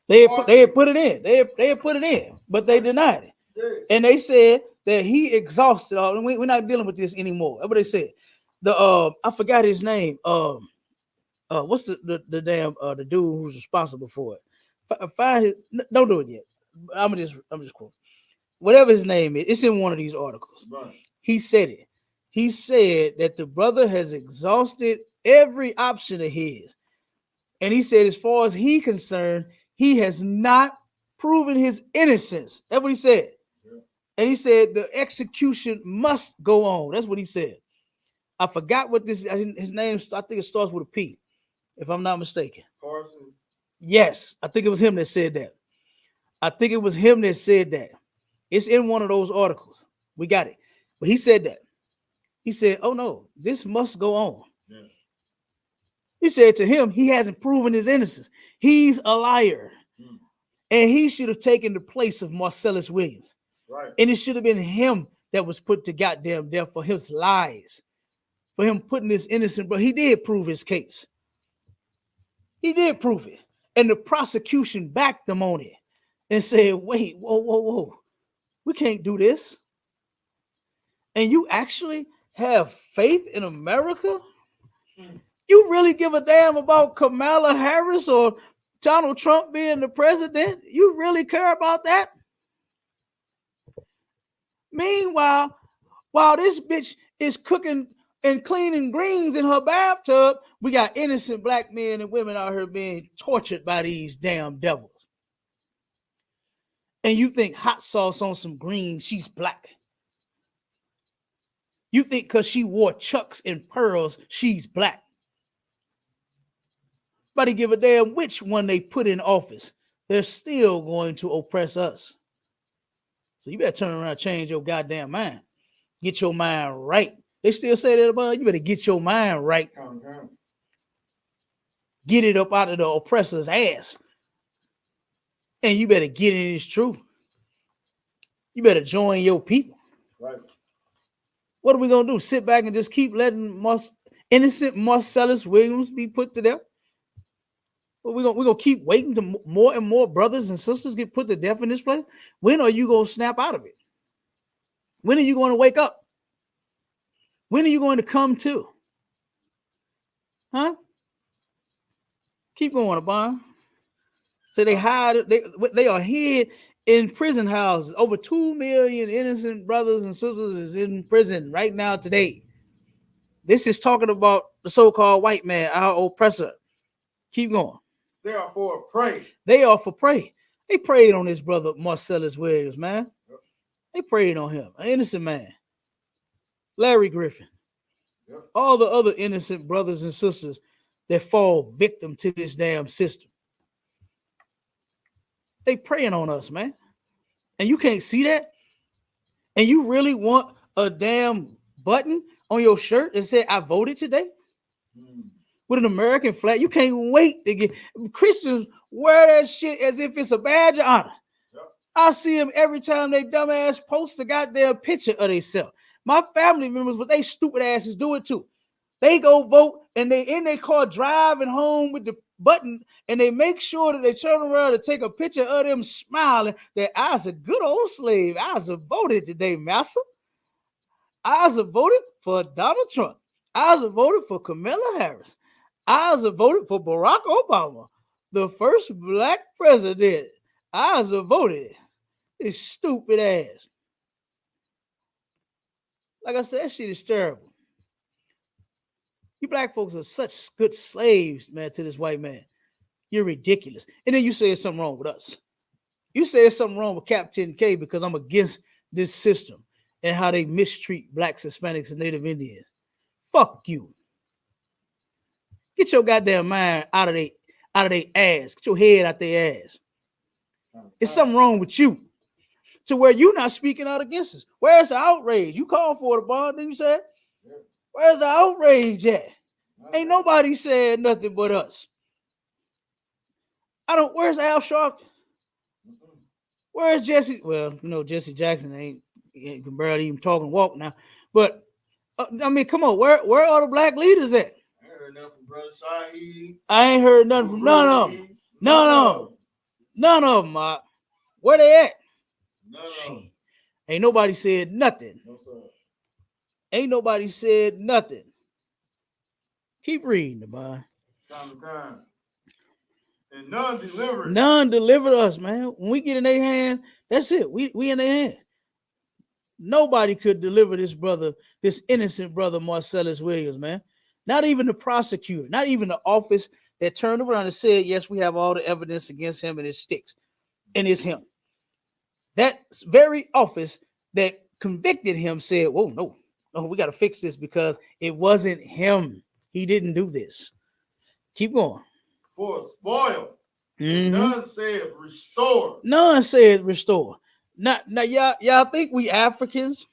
They had put it in. They had put it in, but they denied it. Yeah. And they said that he exhausted all. And we're not dealing with this anymore. That's what they said. I forgot his name. What's the damn the dude who's responsible for it? Find his. Don't do it yet. I'm just quote. Whatever his name is, it's in one of these articles. Right. he said it. He said that the brother has exhausted every option of his. And he said, as far as he concerned, he has not proven his innocence. That's what he said. Yeah. And he said the execution must go on. That's what he said. I forgot what his name, I think it starts with a P, if I'm not mistaken. Parson. Yes, I think it was him that said that. It's in one of those articles. We got it. But he said that. He said, oh no, this must go on. Yeah. He said to him, he hasn't proven his innocence. He's a liar. And he should have taken the place of Marcellus Williams. Right. And it should have been him that was put to goddamn death for his lies. For him putting this innocent, but he did prove his case. He did prove it. And the prosecution backed them on it and said, wait, whoa. We can't do this. And you actually have faith in America? You really give a damn about Kamala Harris or Donald Trump being the president? You really care about that? Meanwhile, while this bitch is cooking and cleaning greens in her bathtub, we got innocent black men and women out here being tortured by these damn devils. And you think hot sauce on some greens, she's black. You think because she wore chucks and pearls, she's black. Nobody give a damn which one they put in office. They're still going to oppress us. So you better turn around and change your goddamn mind. Get your mind right. They still say that about you. Better get your mind right. Get it up out of the oppressor's ass. And you better get in his truth. You better join your people. Right. What are we going to do? Sit back and just keep letting innocent Marcellus Williams be put to death? Well, we're going to keep waiting to more and more brothers and sisters get put to death in this place? When are you going to snap out of it? When are you going to wake up? When are you going to come to? Huh? Keep going, Abon. So they are hid in prison houses. Over 2 million innocent brothers and sisters is in prison right now today. This is talking about the so-called white man, our oppressor. Keep going. They are for prey. They are for prey. They preyed on this brother Marcellus Williams, man. Yep. They preyed on him, an innocent man. Larry Griffin. Yep. All the other innocent brothers and sisters that fall victim to this damn system. They preying on us, man. And you can't see that? And you really want a damn button on your shirt that said, I voted today? With an American flag? You can't wait to get Christians wear that shit as if it's a badge of honor. Yep. I see them every time they dumbass post a goddamn picture of themselves. My family members, but they stupid asses do it too. They go vote and they in their car driving home with the button and they make sure that they turn around to take a picture of them smiling that I was a good old slave. I was voted today, master. I was voted for Donald Trump. I was voted for Kamala Harris. I was voted for Barack Obama, the first black president. I was voted. It's stupid ass. Like I said, that shit is terrible. You black folks are such good slaves, man, to this white man. You're ridiculous. And then you say there's something wrong with us. You say there's something wrong with Captain K because I'm against this system and how they mistreat blacks, Hispanics, and Native Indians. Fuck you. Get your goddamn mind out of their ass. Get your head out their ass. It's something wrong with you. To where you're not speaking out against us. Where's the outrage? You called for the bond, didn't you say? Where's the outrage at? Ain't nobody said nothing but us. Where's Al Sharpton? Where's Jesse? Well, Jesse Jackson he can barely even talk and walk now. But I mean, come on, where are the black leaders at? I ain't heard nothing from Brother Shaheed. I ain't heard nothing from none of them. None of them. Where they at? Ain't nobody said nothing. No, sir. Ain't nobody said nothing. Keep reading, man. Time. And none delivered. None delivered us, man. When we get in their hand, that's it. We in their hand. Nobody could deliver this brother, this innocent brother, Marcellus Williams, man. Not even the prosecutor, not even the office that turned around and said, yes, we have all the evidence against him and it sticks. And it's him. That very office that convicted him said, whoa, no, we got to fix this because it wasn't him. He didn't do this. Keep going. For spoil. None said restore. None said restore. Now y'all think we Africans?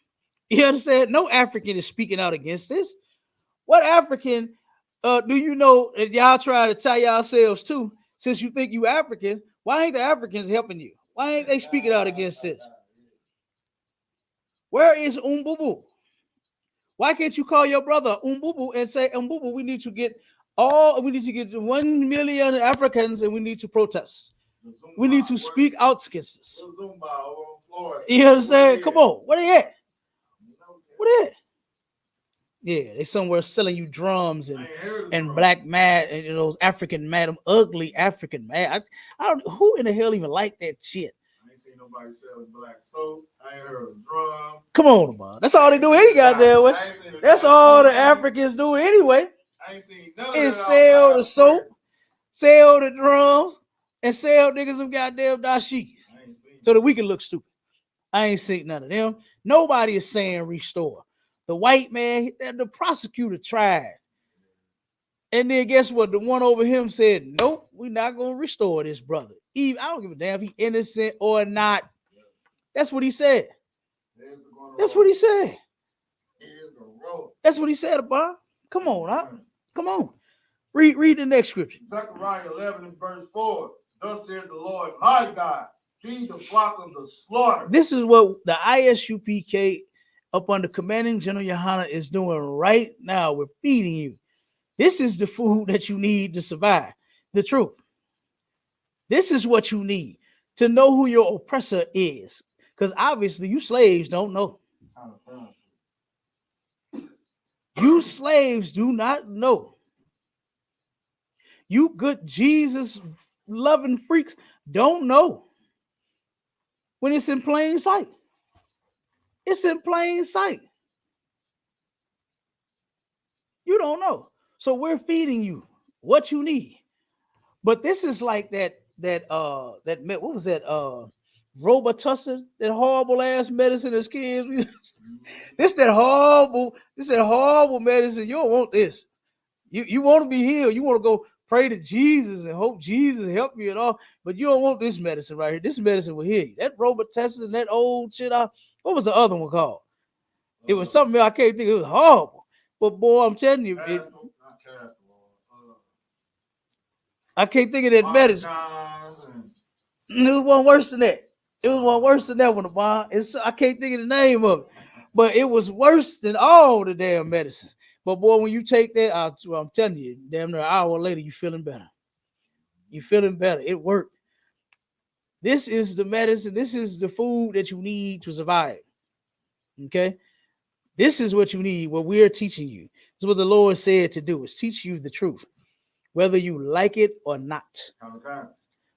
You understand? No African is speaking out against this. What African do you know that y'all try to tie yourselves to? Since you think you African, why ain't the Africans helping you? Why ain't they speaking out against this? Where is Umbubu? Why can't you call your brother Umbubu and say, Umbubu, we need to get 1 million Africans and we need to protest. We need to speak out against this. You understand? Come on. Where they at? Where they at? Yeah, they somewhere selling you drums and black mad and those African madam, ugly African mad. I don't who in the hell even like that shit. I ain't seen nobody selling black soap. I ain't heard of drum. Come on, man. That's all they do any goddamn way. That's all the Africans do anyway. I ain't seen none of that. Sell the soap, sell the drums, and sell niggas some goddamn dashikis so that we can look stupid. I ain't seen none of them. Nobody is saying restore. The white man, the prosecutor tried. And then guess what? The one over him said, nope, we're not going to restore this brother. Even I don't give a damn if he's innocent or not. That's what he said. That's what he said. That's what he said about. Come on, huh? Come on. Read the next scripture. Zechariah 11 and verse 4. Thus said the Lord, my God, feed the flock of the slaughter. This is what the ISUPK up under commanding General YAHANNA is doing right now. We're feeding you. This is the food that you need to survive. The truth. This is what you need to know who your oppressor is. Because obviously you slaves don't know. You slaves do not know. You good Jesus loving freaks don't know. When it's in plain sight. It's in plain sight. You don't know. So we're feeding you what you need. But this is like that what was that Robitussin, that horrible ass medicine as kids. This horrible medicine. You don't want this. You want to be healed. You want to go pray to Jesus and hope Jesus help you and all, but you don't want this medicine right here. This medicine will heal you. That Robitussin and that old shit. What was the other one called? It was something I can't think. It was horrible. But boy, I'm telling you, I can't think of that medicine. It was one worse than that. It was one worse than that one, Bob. I can't think of the name of it. But it was worse than all the damn medicines. But boy, when you take that, I'm telling you, damn near an hour later, you feeling better. You feeling better. It worked. This is the medicine. This is the food that you need to survive. Okay? This is what you need, what we're teaching you. This is what the Lord said to do, is teach you the truth, whether you like it or not. Okay.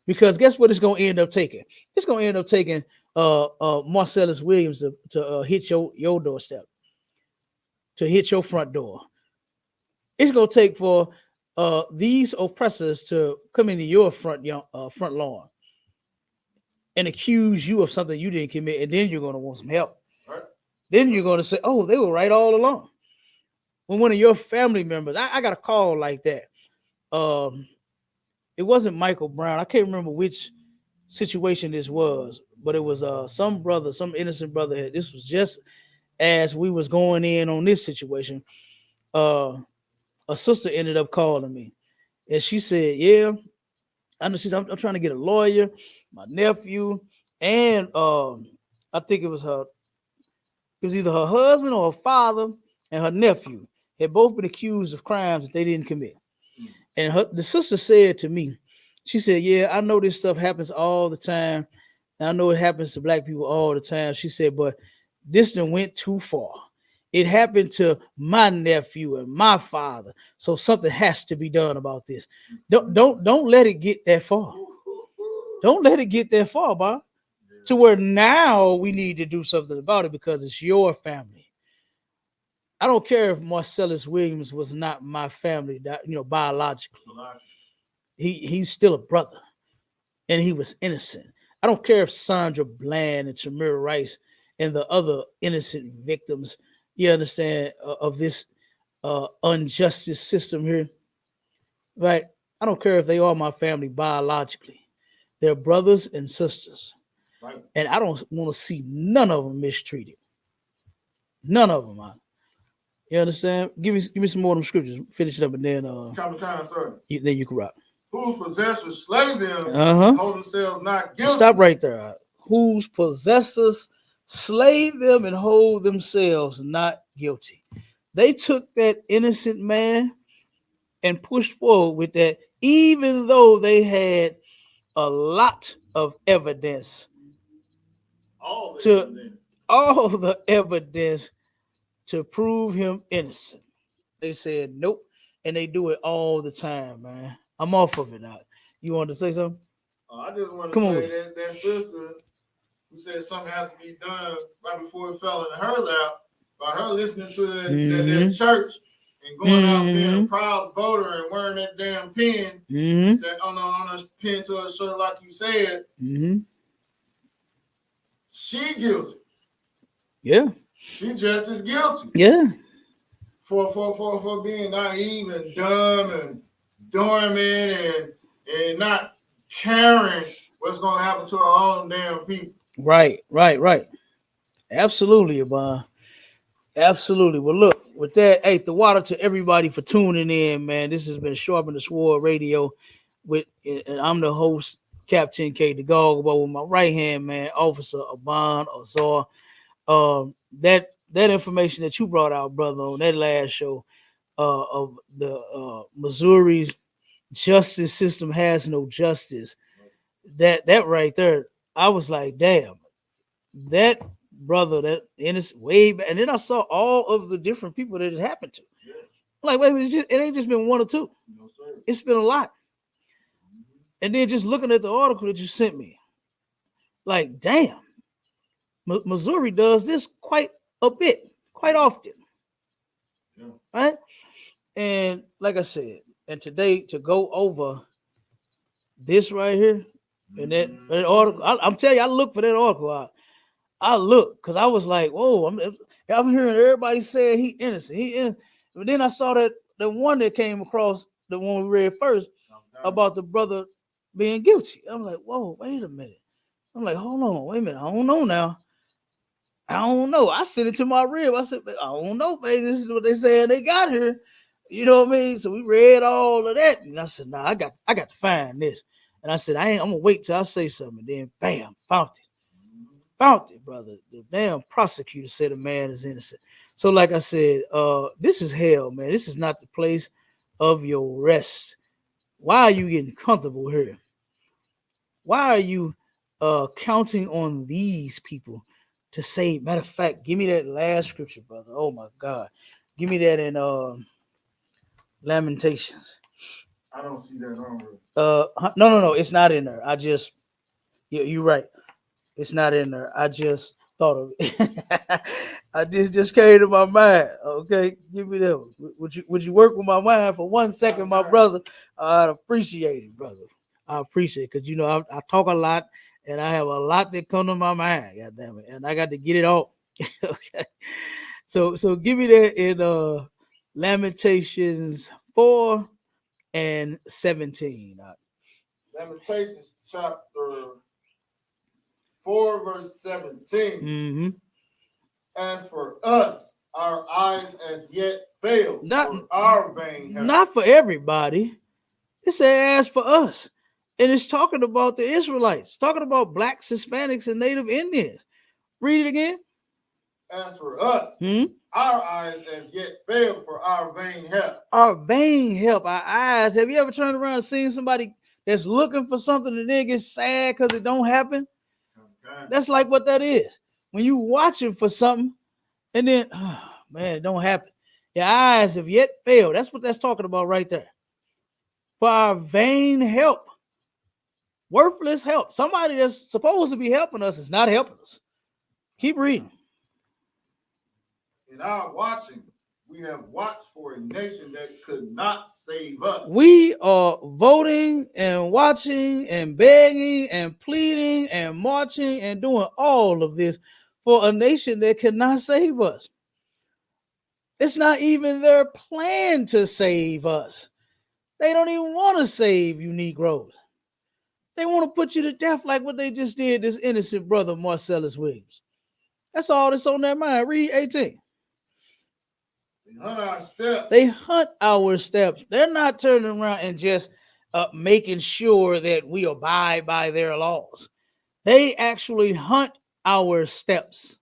Because guess what it's going to end up taking? It's going to end up taking Marcellus Williams to hit your doorstep, to hit your front door. It's going to take for these oppressors to come into your front lawn and accuse you of something you didn't commit, and then you're going to want some help. Right. Then you're going to say, oh, they were right all along. When one of your family members, I got a call like that. It wasn't Michael Brown. I can't remember which situation this was, but it was some brother, some innocent brother. This was just as we was going in on this situation. A sister ended up calling me, and she said, yeah, I know. I'm trying to get a lawyer, my nephew, and I think it was either her husband or her father and her nephew had both been accused of crimes that they didn't commit. And the sister said to me, she said, yeah, I know this stuff happens all the time. I know it happens to black people all the time. She said, but this done went too far. It happened to my nephew and my father. So something has to be done about this. Don't let it get that far. Don't let it get that far, Bob. to where now we need to do something about it because it's your family. I don't care if Marcellus Williams was not my family, biologically. He's still a brother, and he was innocent. I don't care if Sandra Bland and Tamir Rice and the other innocent victims, you understand, of this unjustice system here, right? I don't care if they are my family biologically. They're brothers and sisters. Right. And I don't want to see none of them mistreated. None of them, man. You understand? Give me some more of them scriptures. Finish it up and then then you can rock. Whose possessors slay them, hold themselves not guilty. Stop right there. Whose possessors slay them and hold themselves not guilty. They took that innocent man and pushed forward with that, even though they had a lot of evidence. All the evidence to prove him innocent. They said nope, and they do it all the time, man. I'm off of it now. You want to say something? I just want to say that sister who said something had to be done right before it fell into her lap by her listening to that church and going out being a proud voter and wearing that damn pin that on a pin to her shirt, like you said. She guilty. Yeah. She just as guilty. Yeah. For being naive and dumb and dormant and not caring what's gonna happen to our own damn people. Right. Absolutely, Abon. Absolutely. Well, look, with that, hey, the water to everybody for tuning in, man. This has been Sharpen the Sword Radio and I'm the host, Captain K the Gog, but with my right hand man, Officer Abon Azar. That information that you brought out, brother, on that last show, of the Missouri's justice system has no justice. That right there, I was like, damn, that brother, that innocent way back. And then I saw all of the different people that it happened to. Like, wait a minute, it ain't just been one or two. No, sir. It's been a lot. And then just looking at the article that you sent me, like, damn, Missouri does this quite a bit, quite often. Yeah. Right? And like I said, and today to go over this right here and that article, I'm telling you, I looked for that article. I looked because I was like, whoa, I'm hearing everybody say he innocent. But then I saw that the one that came across, the one we read first, about the brother being guilty. I'm like, whoa, wait a minute. I'm like, hold on, wait a minute. I don't know now. I don't know. I sent it to my rib. I said, I don't know, baby. This is what they saying they got here. You know what I mean? So we read all of that. And I said, nah, I got to find this. And I said, I'm gonna wait till I say something. And then bam, found it, brother. The damn prosecutor said the man is innocent. So, like I said, this is hell, man. This is not the place of your rest. Why are you getting comfortable here? Why are you counting on these people to say? Matter of fact, give me that last scripture, brother. Oh my God, give me that in Lamentations. I don't see that on. No, it's not in there. You're right. It's not in there. I just thought of it. I just came to my mind. Okay, give me that. Would you work with my mind for 1 second, my brother? I'd appreciate it, brother. I appreciate it because I talk a lot and I have a lot that come to my mind. God damn it, and I got to get it all. Okay, so give me that in Lamentations 4 and 17. Lamentations chapter 4 verse 17. Mm-hmm. As for us, our eyes as yet fail. Not our vain help. Not for everybody. It says as for us. And it's talking about the Israelites, talking about blacks, Hispanics, and Native Indians. Read it again. As for us, our eyes as yet fail for our vain help. Our vain help, our eyes. Have you ever turned around and seen somebody that's looking for something and then gets sad because it don't happen? Okay. That's like what that is. When you watching for something and then, oh, man, it don't happen. Your eyes have yet failed. That's what that's talking about right there. For our vain help. Worthless help. Somebody that's supposed to be helping us is not helping us. Keep reading. In our watching, we have watched for a nation that could not save us. We are voting and watching and begging and pleading and marching and doing all of this for a nation that cannot save us. It's not even their plan to save us. They don't even want to save you Negroes. They want to put you to death like what they just did this innocent brother, Marcellus Williams. That's all that's on their mind. Read 18. They hunt our steps. They hunt our steps. They're not turning around and just making sure that we abide by their laws. They actually hunt our steps.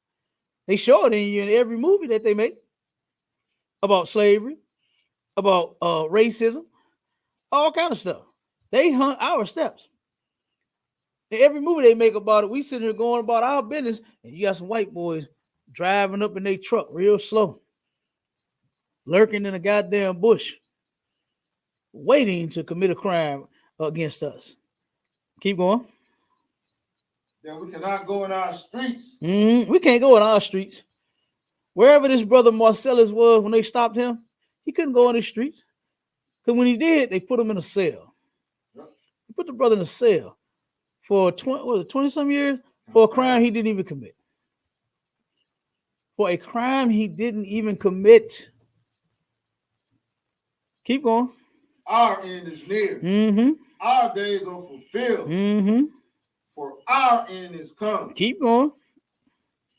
They show it in you in every movie that they make about slavery, about racism, all kind of stuff. They hunt our steps. In every movie they make about it, we sit here going about our business, and you got some white boys driving up in their truck real slow, lurking in a goddamn bush, waiting to commit a crime against us. Keep going. That we cannot go in our streets. We can't go in our streets. Wherever this brother Marcellus was when they stopped him, he couldn't go in the streets. Because when he did, they put him in a cell. Yep. They put the brother in a cell for 20-some years for a crime he didn't even commit. For a crime he didn't even commit. Keep going. Our end is near. Our days are fulfilled. For our end is come. Keep going.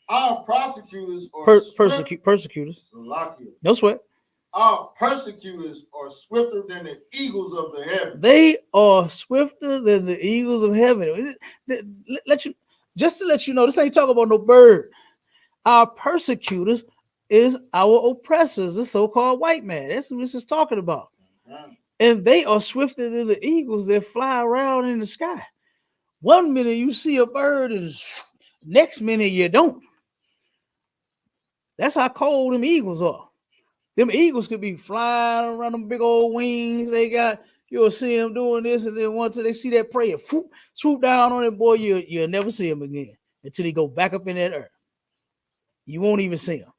Our prosecutors are persecutors. No sweat. Our persecutors are swifter than the eagles of the heaven. They are swifter than the eagles of heaven. Just to let you know, this ain't talking about no bird. Our persecutors is our oppressors, the so-called white man. That's what this is talking about. And they are swifter than the eagles that fly around in the sky. One minute you see a bird, and next minute you don't. That's how cold them eagles are. Them eagles could be flying around them big old wings they got. You'll see them doing this, and then once they see that prey, swoop down on it, boy, you'll never see them again until they go back up in that earth. You won't even see them.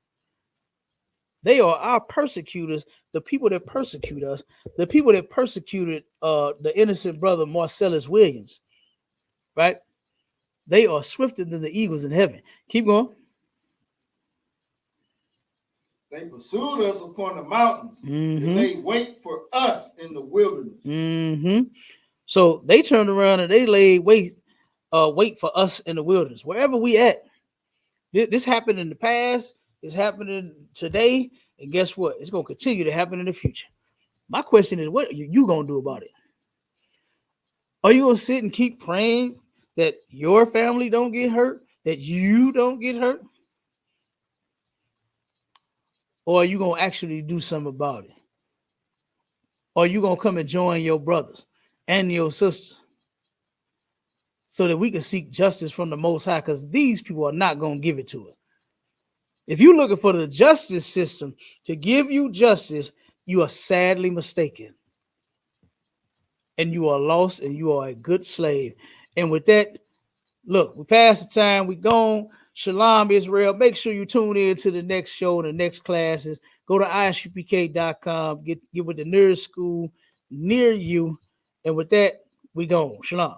They are our persecutors, the people that persecute us, the people that persecuted the innocent brother Marcellus Williams, right? They are swifter than the eagles in heaven. Keep going. They pursued us upon the mountains, and they wait for us in the wilderness. So they turned around and they laid wait for us in the wilderness, wherever we at. This happened in the past. It's happening today. And guess what? It's going to continue to happen in the future. My question is, what are you going to do about it? Are you going to sit and keep praying that your family don't get hurt, that you don't get hurt? Or are you going to actually do something about it? Or are you going to come and join your brothers and your sisters so that we can seek justice from the Most High? Because these people are not going to give it to us. If you're looking for the justice system to give you justice, you are sadly mistaken. And you are lost and you are a good slave. And with that, look, we passed the time, we gone. Shalom, Israel. Make sure you tune in to the next show, the next classes. Go to ISUPK.com, get with the nearest school near you. And with that, we gone. Shalom.